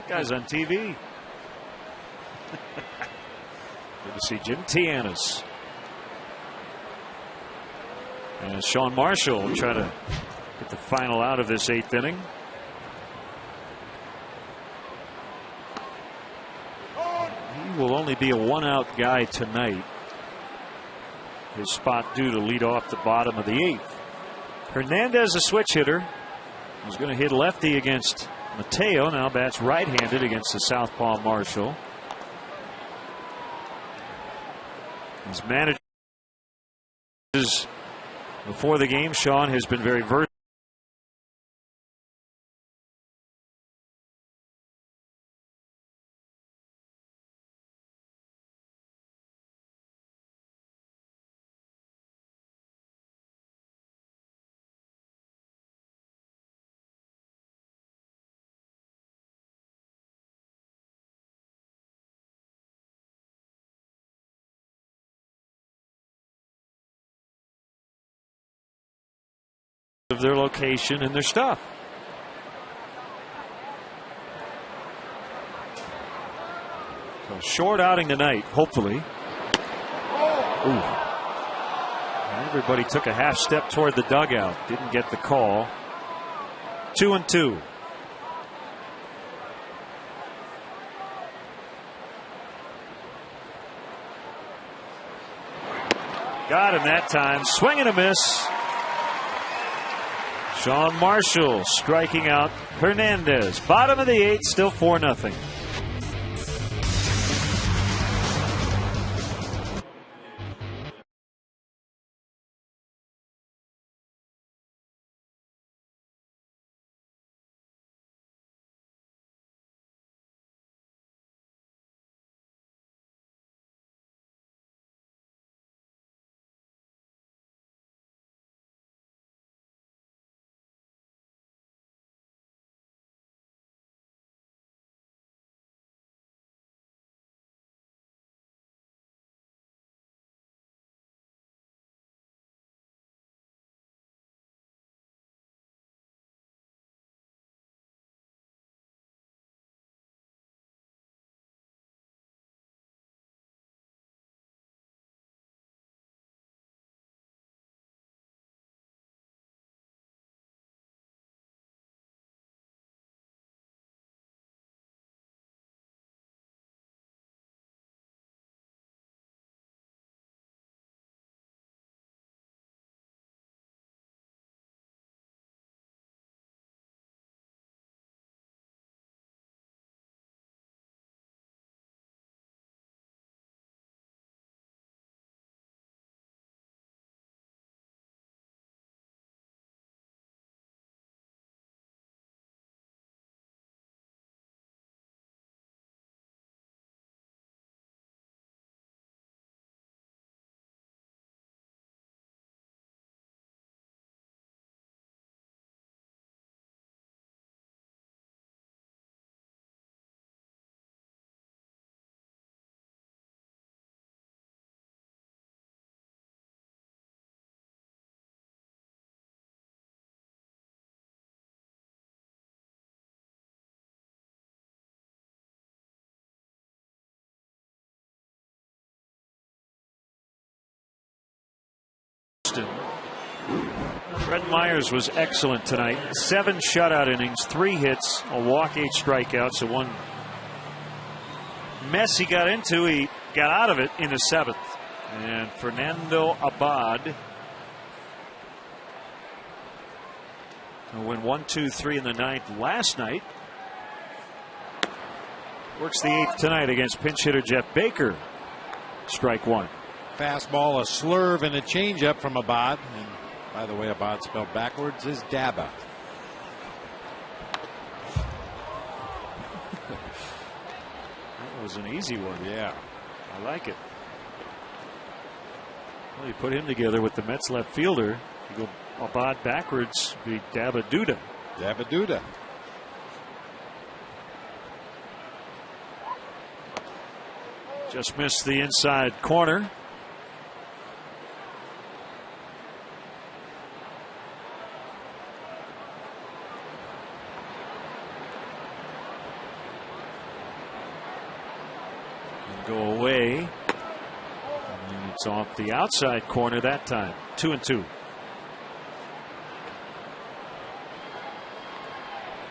A: Guy's on TV. Good to see Jim Tianis. And Sean Marshall will try to get the final out of this 8th inning. He will only be a 1-out guy tonight. His spot due to lead off the bottom of the 8th. Hernandez, a switch hitter, was going to hit lefty against Mateo. Now bats right-handed against the southpaw Marshall. His manager before the game, Sean, has been very versatile of their location and their stuff. So short outing tonight, hopefully. Ooh. Everybody took a half step toward the dugout. Didn't get the call. 2-2. Got him that time. Swing and a miss. Sean Marshall striking out Hernandez. Bottom of the 8th, still 4-0. Fred Myers was excellent tonight. 7 shutout innings, 3 hits, a walk, 8 strikeouts. So one mess he got into, he got out of it in the 7th. And Fernando Abad went 1-2-3 in the 9th last night. Works the 8th tonight against pinch hitter Jeff Baker. Strike 1.
D: Fastball, a slurve, and a changeup from Abad. And by the way, Abad spelled backwards is Daba.
A: That was an easy one.
D: Yeah,
A: I like it. Well, you put him together with the Mets left fielder. You go Abad backwards, be Daba Duda.
D: Daba Duda.
A: Just missed the inside corner. go away. And it's off the outside corner that time. 2-2.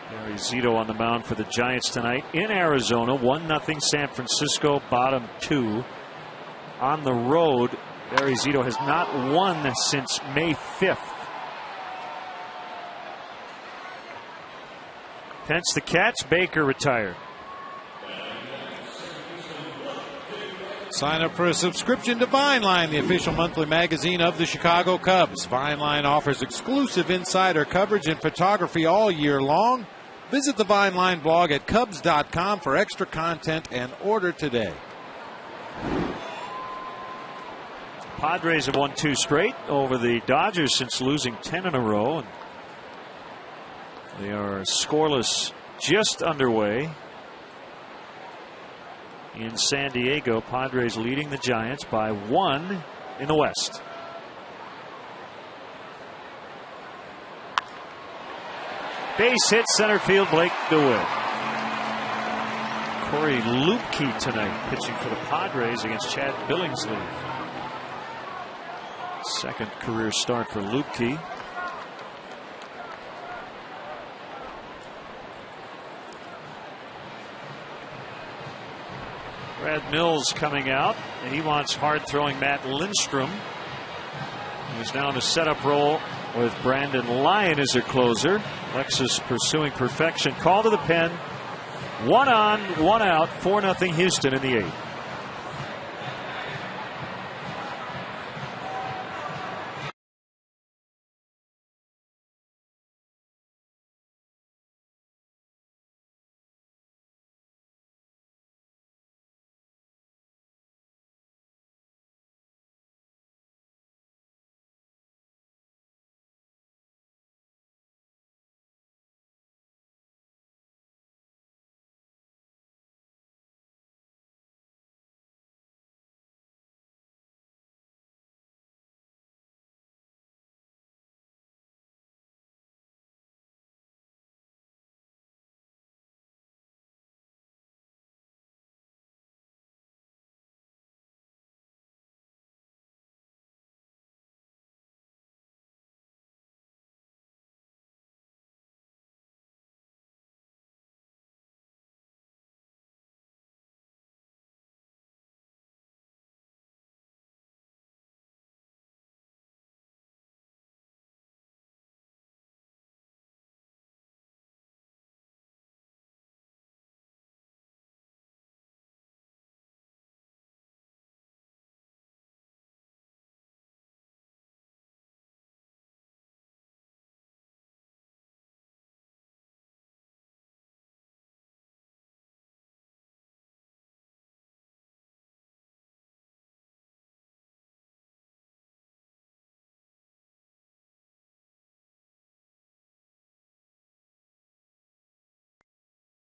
A: Gary Zito on the mound for the Giants tonight in Arizona. 1-0 San Francisco, bottom 2. On the road, Gary Zito has not won since May 5th. Pence the catch. Baker retired.
D: Sign up for a subscription to Vineline, the official monthly magazine of the Chicago Cubs. Vineline offers exclusive insider coverage and photography all year long. Visit the Vineline blog at Cubs.com for extra content and order today.
A: Padres have won 2 straight over the Dodgers since losing 10 in a row. And they are scoreless just underway in San Diego. Padres leading the Giants by 1 in the West. Base hit center field, Blake DeWitt. Corey Lupke tonight pitching for the Padres against Chad Billingsley. Second career start for Lupke. Brad Mills coming out. He wants hard-throwing Matt Lindstrom, who's now in a setup role with Brandon Lyon as their closer. Lexus pursuing perfection. Call to the pen. 1 on, 1 out. 4-0 Houston in the 8th.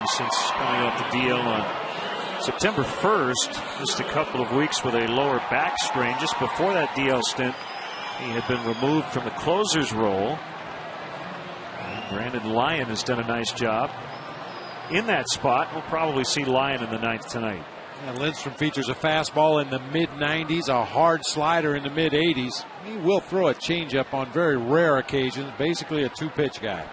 A: Since coming off the DL on September 1st, just a couple of weeks with a lower back strain. Just before that DL stint, he had been removed from the closer's role. And Brandon Lyon has done a nice job in that spot. We'll probably see Lyon in the 9th tonight.
D: And Lindstrom features a fastball in the mid-90s, a hard slider in the mid-80s. He will throw a changeup on very rare occasions, basically a 2-pitch guy.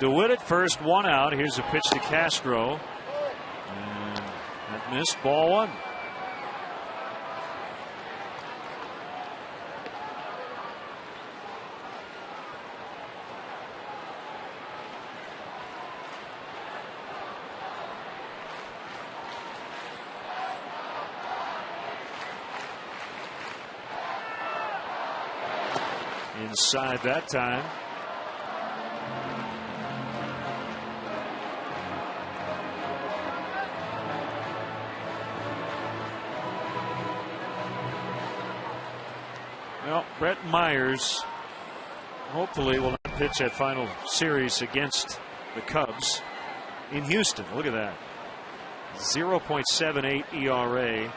A: DeWitt at first, 1 out. Here's a pitch to Castro. And that missed, ball 1. Inside that time. Well, Brett Myers hopefully will not pitch that final series against the Cubs in Houston. Look at that. 0.78 ERA.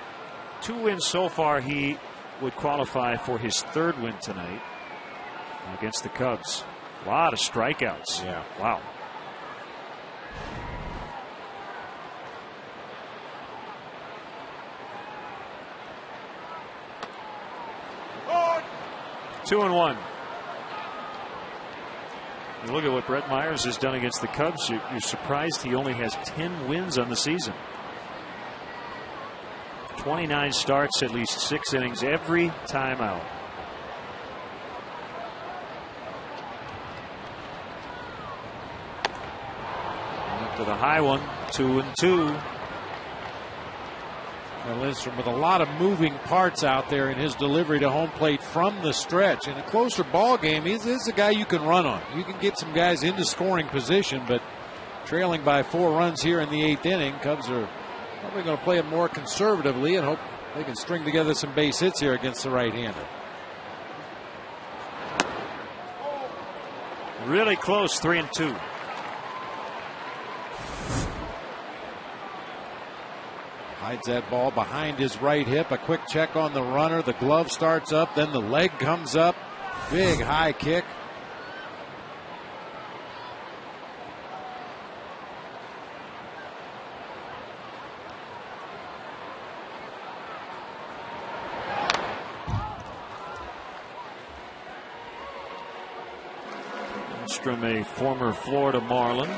A: 2 wins so far. He would qualify for his 3rd win tonight against the Cubs. A lot of strikeouts.
D: Yeah.
A: Wow. 2-1. You look at what Brett Myers has done against the Cubs. You're surprised he only has 10 wins on the season. 29 starts, at least 6 innings every time out. To the high one, 2-2.
D: And Lindstrom with a lot of moving parts out there in his delivery to home plate from the stretch. In a closer ball game, he's a guy you can run on. You can get some guys into scoring position, but trailing by 4 runs here in the 8th inning, Cubs are probably going to play it more conservatively and hope they can string together some base hits here against the right-hander.
A: Really close, 3-2.
D: Hides that ball behind his right hip. A quick check on the runner. The glove starts up. Then the leg comes up. Big high kick.
A: Lindstrom, a former Florida Marlin.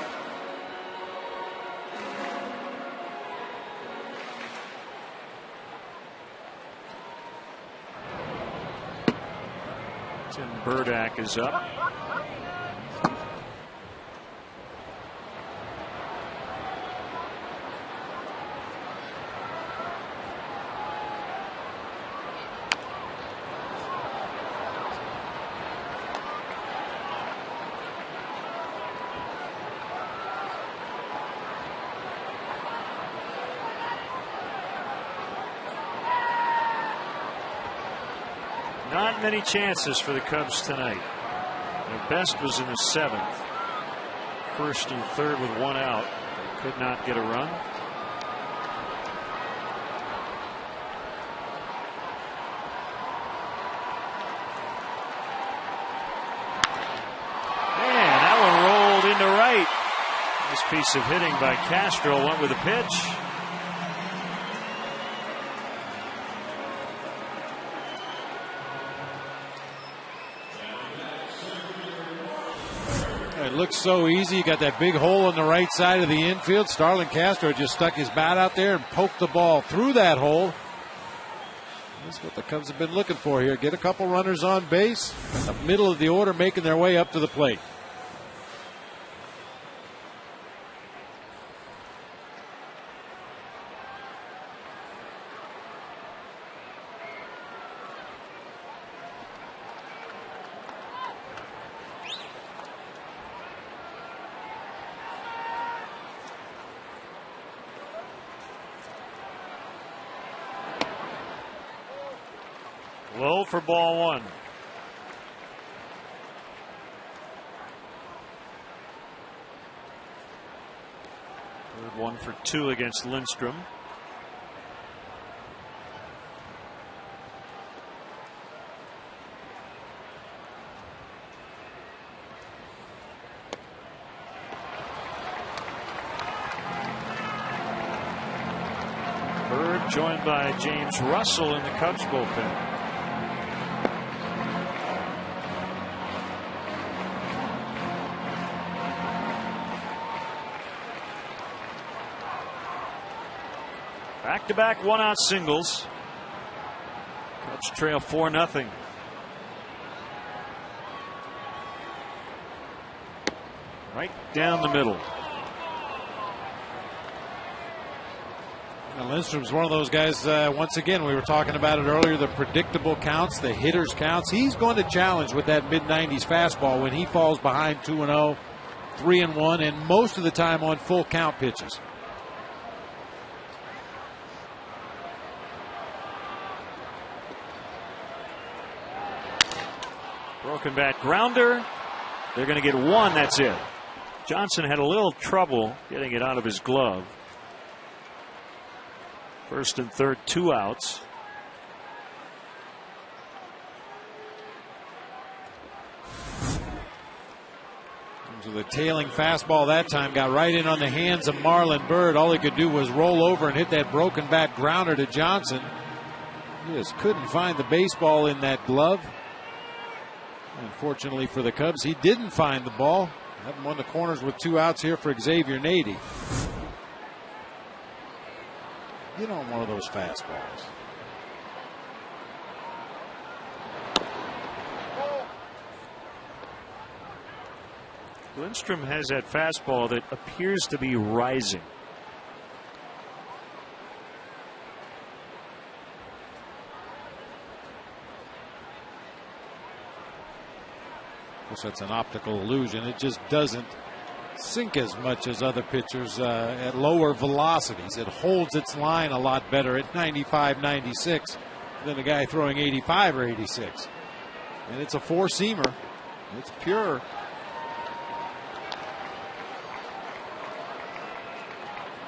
A: Tim Burdack is up. Not many chances for the Cubs tonight. Their best was in the 7th. 1st and 3rd with 1 out. Could not get a run. Man, that one rolled into right. This piece of hitting by Castro went with a pitch.
D: It looks so easy. You got that big hole on the right side of the infield. Starlin Castro just stuck his bat out there and poked the ball through that hole. That's what the Cubs have been looking for here. Get a couple runners on base. The middle of the order making their way up to the plate.
A: Low for ball 1. Third 1 for 2 against Lindstrom. Bird joined by James Russell in the Cubs bullpen. Back-to-back 1-out singles. Cubs trail 4-0. Right down the middle.
D: Now Lindstrom's one of those guys, once again, we were talking about it earlier, the predictable counts, the hitters counts. He's going to challenge with that mid-90s fastball when he falls behind 2-0, 3-1, and most of the time on full count pitches.
A: Broken bat grounder. They're going to get 1. That's it. Johnson had a little trouble getting it out of his glove. 1st and 3rd, 2 outs.
D: So the tailing fastball that time got right in on the hands of Marlon Byrd. All he could do was roll over and hit that broken bat grounder to Johnson. He just couldn't find the baseball in that glove. Unfortunately for the Cubs, he didn't find the ball. Haven't won the corners with 2 outs here for Xavier Nady. Get on one of those fastballs.
A: Lindstrom has that fastball that appears to be rising.
D: Of course, that's an optical illusion. It just doesn't sink as much as other pitchers at lower velocities. It holds its line a lot better at 95, 96 than a guy throwing 85 or 86. And it's a 4-seamer. It's pure.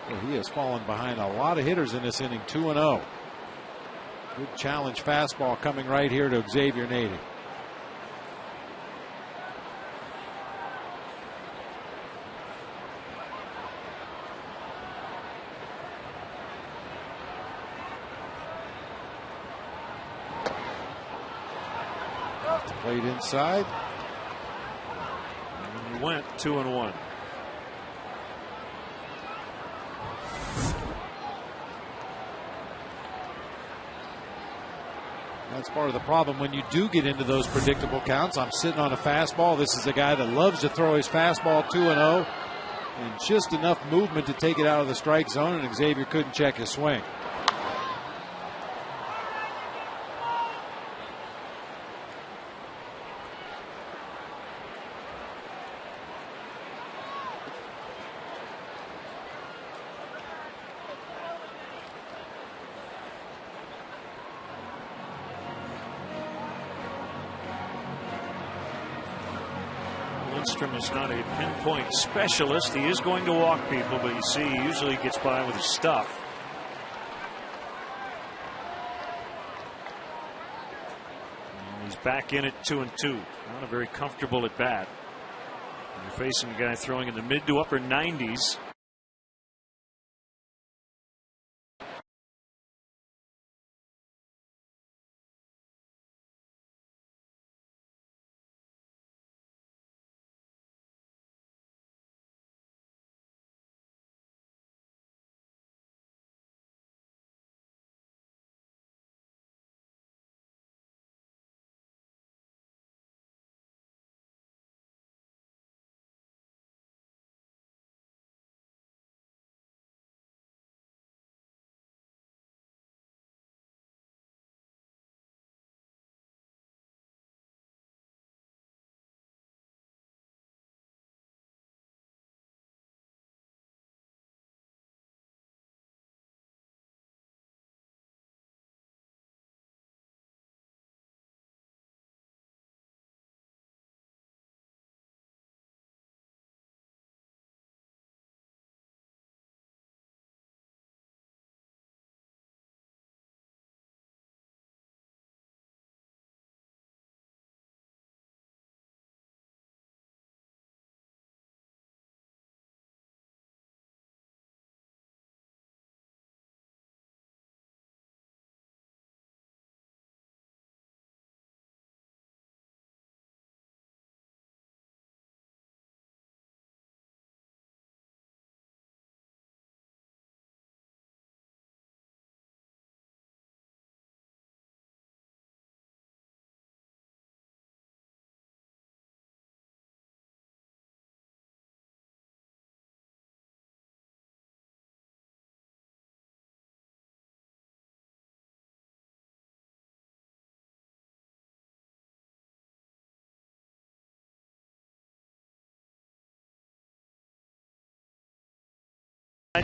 D: Well, he has fallen behind a lot of hitters in this inning, 2-0. Good challenge fastball coming right here to Xavier Nady. Played inside.
A: And he went 2-1.
D: That's part of the problem when you do get into those predictable counts. I'm sitting on a fastball. This is a guy that loves to throw his fastball 2-0. And just enough movement to take it out of the strike zone, and Xavier couldn't check his swing.
A: Lindstrom is not a pinpoint specialist. He is going to walk people, but you see, he usually gets by with his stuff. And he's back in at 2-2. Not a very comfortable at bat. And you're facing a guy throwing in the mid to upper 90s.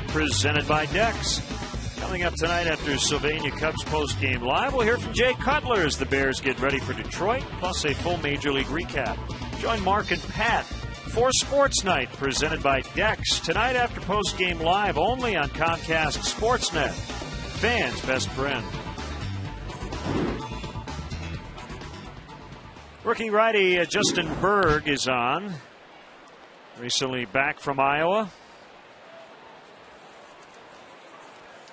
A: Presented by Dex. Coming up tonight after Sylvania Cubs post-game live, we'll hear from Jay Cutler as the Bears get ready for Detroit, plus a full Major League recap. Join Mark and Pat for Sports Night, presented by Dex. Tonight after post-game live, only on Comcast Sportsnet. Fans' best friend. Rookie righty Justin Berg is on. Recently back from Iowa.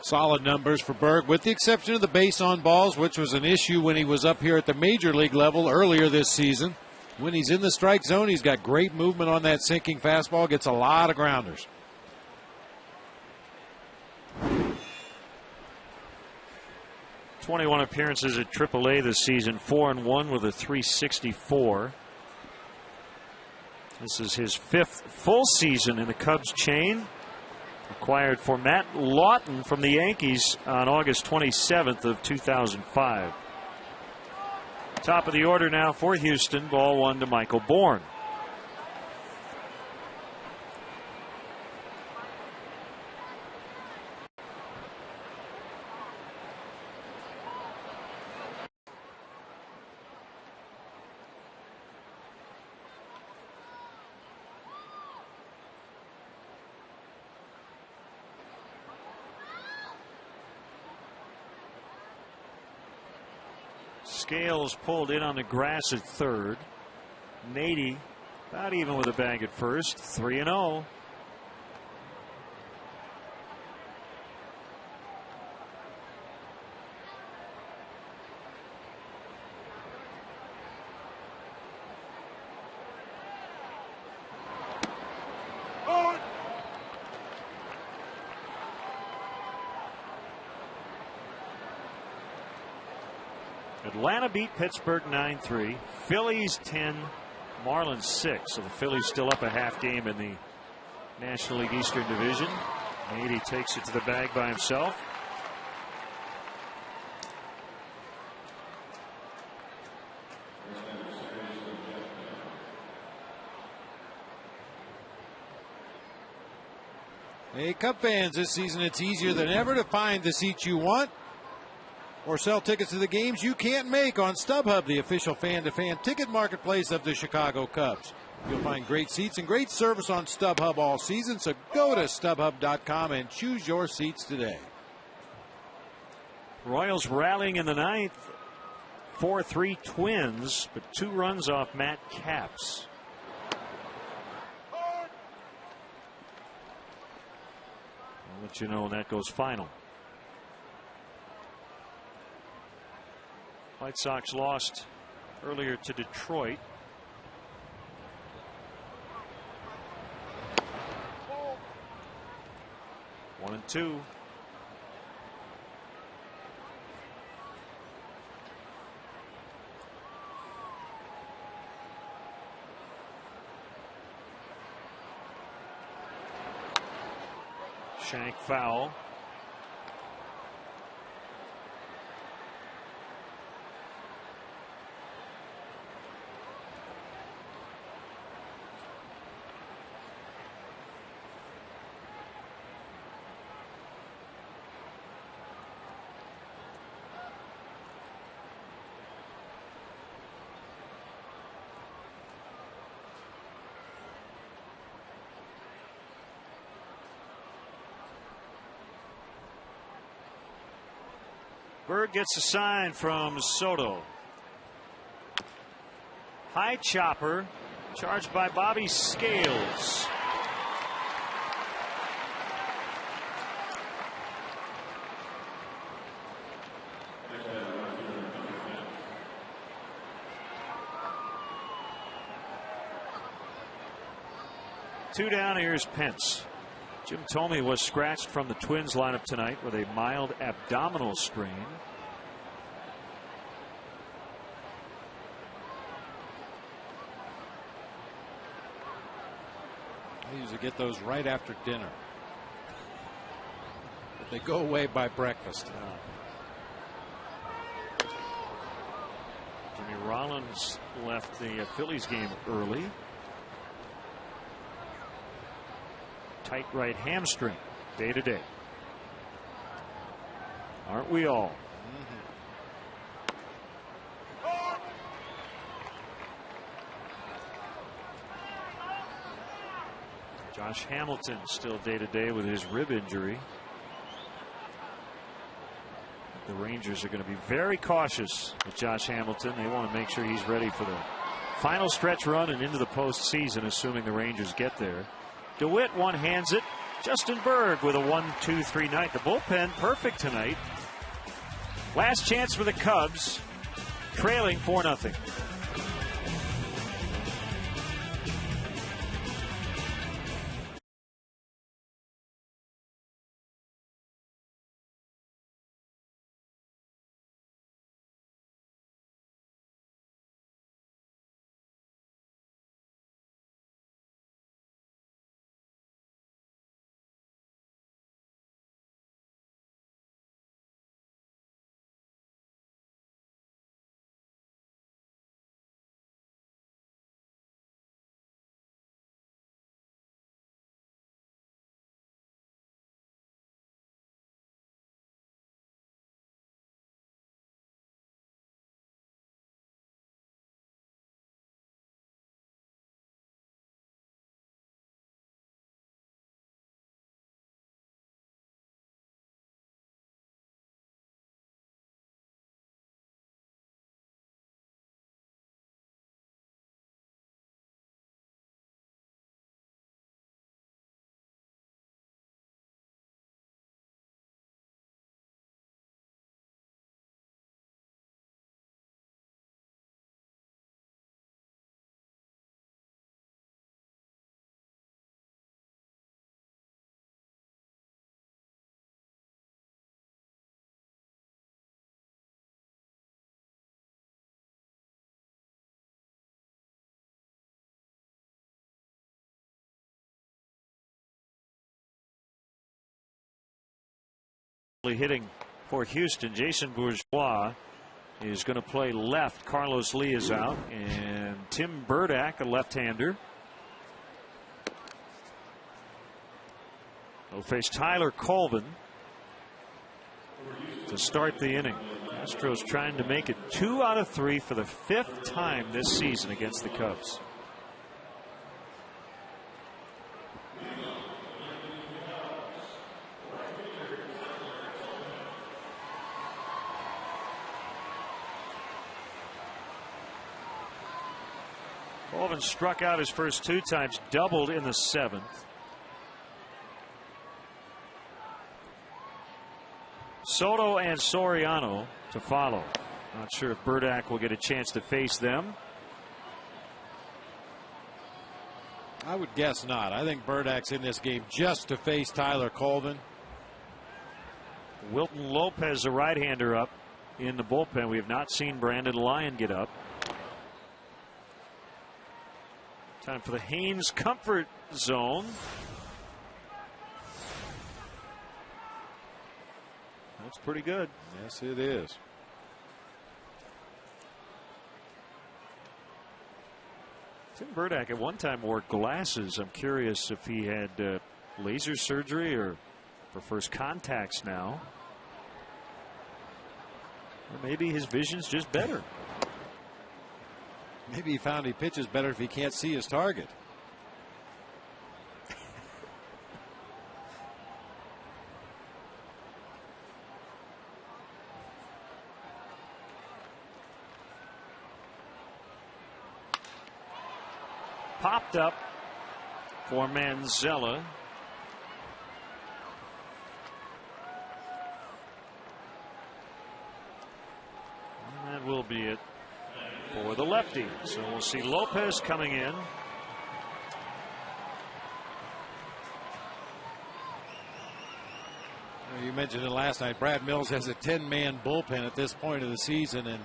D: Solid numbers for Berg, with the exception of the base on balls, which was an issue when he was up here at the Major League level earlier this season. When he's in the strike zone, he's got great movement on that sinking fastball, gets a lot of grounders.
A: .21 appearances at AAA this season, 4-1 with a .364. This is his 5th full season in the Cubs chain. Acquired for Matt Lawton from the Yankees on August 27th of 2005. Top of the order now for Houston. Ball 1 to Michael Bourne. Scales pulled in on the grass at third. Nady about even with a bag at first. 3-0. Atlanta beat Pittsburgh 9-3. Phillies 10, Marlins 6. So the Phillies still up a half game in the National League Eastern Division. Nady takes it to the bag by himself.
D: Hey, Cub fans, this season it's easier than ever to find the seats you want or sell tickets to the games you can't make on StubHub, the official fan-to-fan ticket marketplace of the Chicago Cubs. You'll find great seats and great service on StubHub all season, so go to StubHub.com and choose your seats today.
A: Royals rallying in the ninth. 4-3 Twins, but 2 runs off Matt Capps. I'll let you know when that goes final. White Sox lost earlier to Detroit. One and two. Shank foul. Berg gets a sign from Soto. High chopper charged by Bobby Scales. Two down. Here's Pence. Jim Thome was scratched from the Twins lineup tonight with a mild abdominal strain.
D: I usually get those right after dinner, but they go away by breakfast.
A: Jimmy Rollins left the Phillies game early. Tight right hamstring, day to day. Aren't we all? Josh Hamilton still day to day with his rib injury. The Rangers are going to be very cautious with Josh Hamilton. They want to make sure he's ready for the final stretch run and into the postseason, assuming the Rangers get there. DeWitt one-hands it. Justin Berg with a 1-2-3 night. The bullpen perfect tonight. Last chance for the Cubs, trailing 4-0. Hitting for Houston. Jason Bourgeois is going to play left. Carlos Lee is out, and Tim Burdack, a left-hander, will face Tyler Colvin to start the inning. Astros trying to make it 2 out of 3 for the 5th time this season against the Cubs. Colvin struck out his first 2 times, doubled in the 7th. Soto and Soriano to follow. Not sure if Burdack will get a chance to face them.
D: I would guess not. I think Burdack's in this game just to face Tyler Colvin.
A: Wilton Lopez, a right-hander, up in the bullpen. We have not seen Brandon Lyon get up. Time for the Haynes Comfort Zone. That's pretty good.
D: Yes, it is.
A: Tim Burdack at one time wore glasses. I'm curious if he had laser surgery or prefers contacts now. Or maybe his vision's just better.
D: Maybe he found he pitches better if he can't see his target.
A: Popped up for Manzella. And that will be it for the lefty. So we'll see Lopez coming in.
D: You mentioned it last night. Brad Mills has a 10-man bullpen at this point of the season and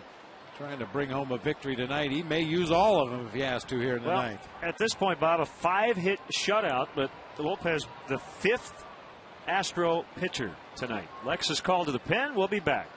D: trying to bring home a victory tonight. He may use all of them if he has to here in the ninth.
A: At this point, Bob, a 5-hit shutout, but Lopez, the 5th Astro pitcher tonight. Lex is called to the pen. We'll be back.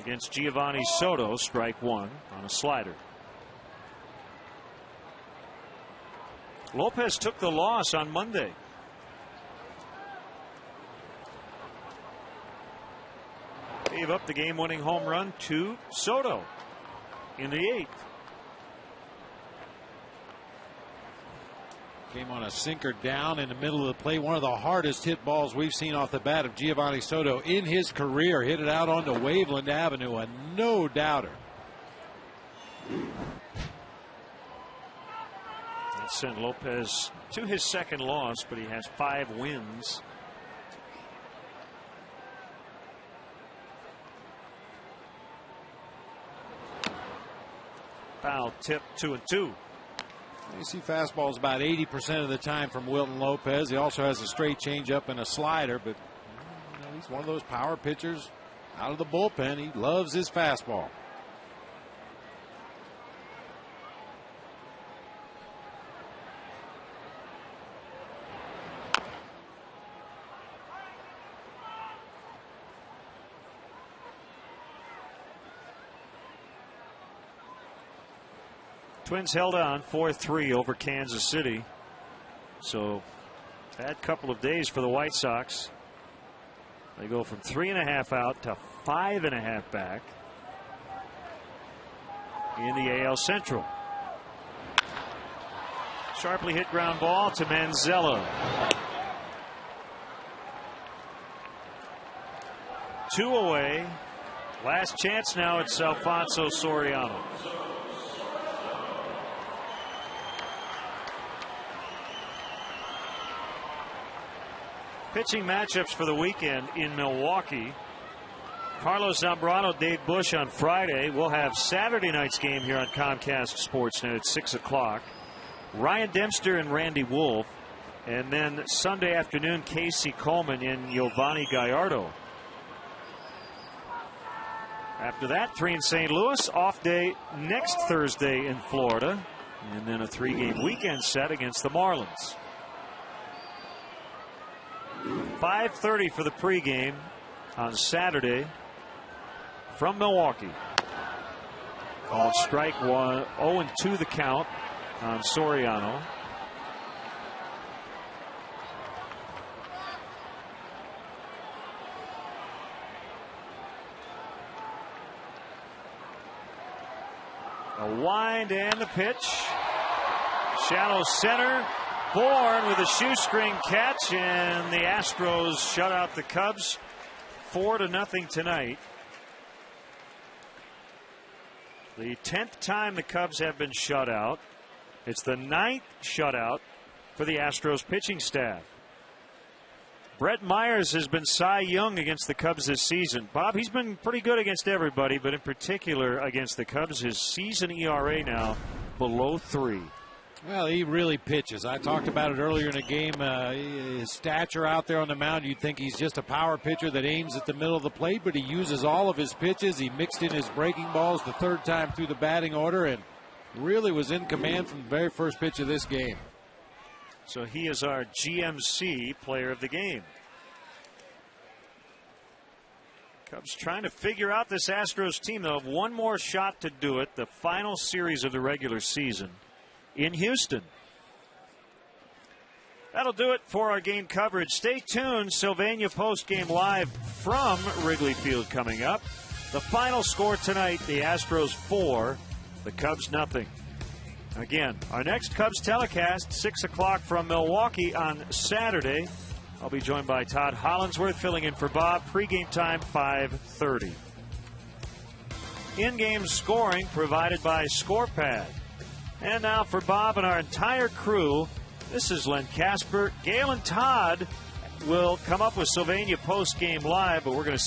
A: Against Giovanni Soto, strike 1 on a slider. Lopez took the loss on Monday. Gave up the game-winning home run to Soto in the 8th.
D: Came on a sinker down in the middle of the plate. One of the hardest hit balls we've seen off the bat of Giovanni Soto in his career. Hit it out onto Waveland Avenue, a no doubter.
A: That sent Lopez to his 2nd loss, but he has 5 wins. Foul tip, 2-2.
D: You see fastballs about 80% of the time from Wilton Lopez. He also has a straight changeup and a slider, but he's one of those power pitchers out of the bullpen. He loves his fastball.
A: Twins held on 4-3 over Kansas City. So bad couple of days for the White Sox. They go from 3.5 out to 5.5 back in the AL Central. Sharply hit ground ball to Manzella. 2 away. Last chance now. It's Alfonso Soriano. Pitching matchups for the weekend in Milwaukee. Carlos Zambrano, Dave Bush on Friday. We'll have Saturday night's game here on Comcast Sportsnet at 6 o'clock. Ryan Dempster and Randy Wolf. And then Sunday afternoon, Casey Coleman and Giovanni Gallardo. After that, 3 in St. Louis. Off day next Thursday in Florida. And then a 3-game weekend set against the Marlins. 5:30 for the pregame on Saturday from Milwaukee. Called strike one. 0-2 the count on Soriano. A wind and the pitch. Shallow center. Bourne with a shoestring catch, and the Astros shut out the Cubs 4-0 tonight. The 10th time the Cubs have been shut out. It's the 9th shutout for the Astros pitching staff. Brett Myers has been Cy Young against the Cubs this season. Bob, he's been pretty good against everybody, but in particular against the Cubs, his season ERA now below 3.
D: Well, he really pitches. I talked about it earlier in the game. His stature out there on the mound, you'd think he's just a power pitcher that aims at the middle of the plate, but he uses all of his pitches. He mixed in his breaking balls the 3rd time through the batting order and really was in command from the very first pitch of this game.
A: So he is our GMC player of the game. Cubs trying to figure out this Astros team. They'll have one more shot to do it. The final series of the regular season in Houston. That'll do it for our game coverage. Stay tuned. Sylvania post-game live from Wrigley Field coming up. The final score tonight, the Astros 4, the Cubs nothing. Again, our next Cubs telecast, 6 o'clock from Milwaukee on Saturday. I'll be joined by Todd Hollinsworth filling in for Bob. Pre-game time, 5:30. In-game scoring provided by ScorePad. And now for Bob and our entire crew, this is Len Casper. Gail and Todd will come up with Sylvania post-game live, but we're going to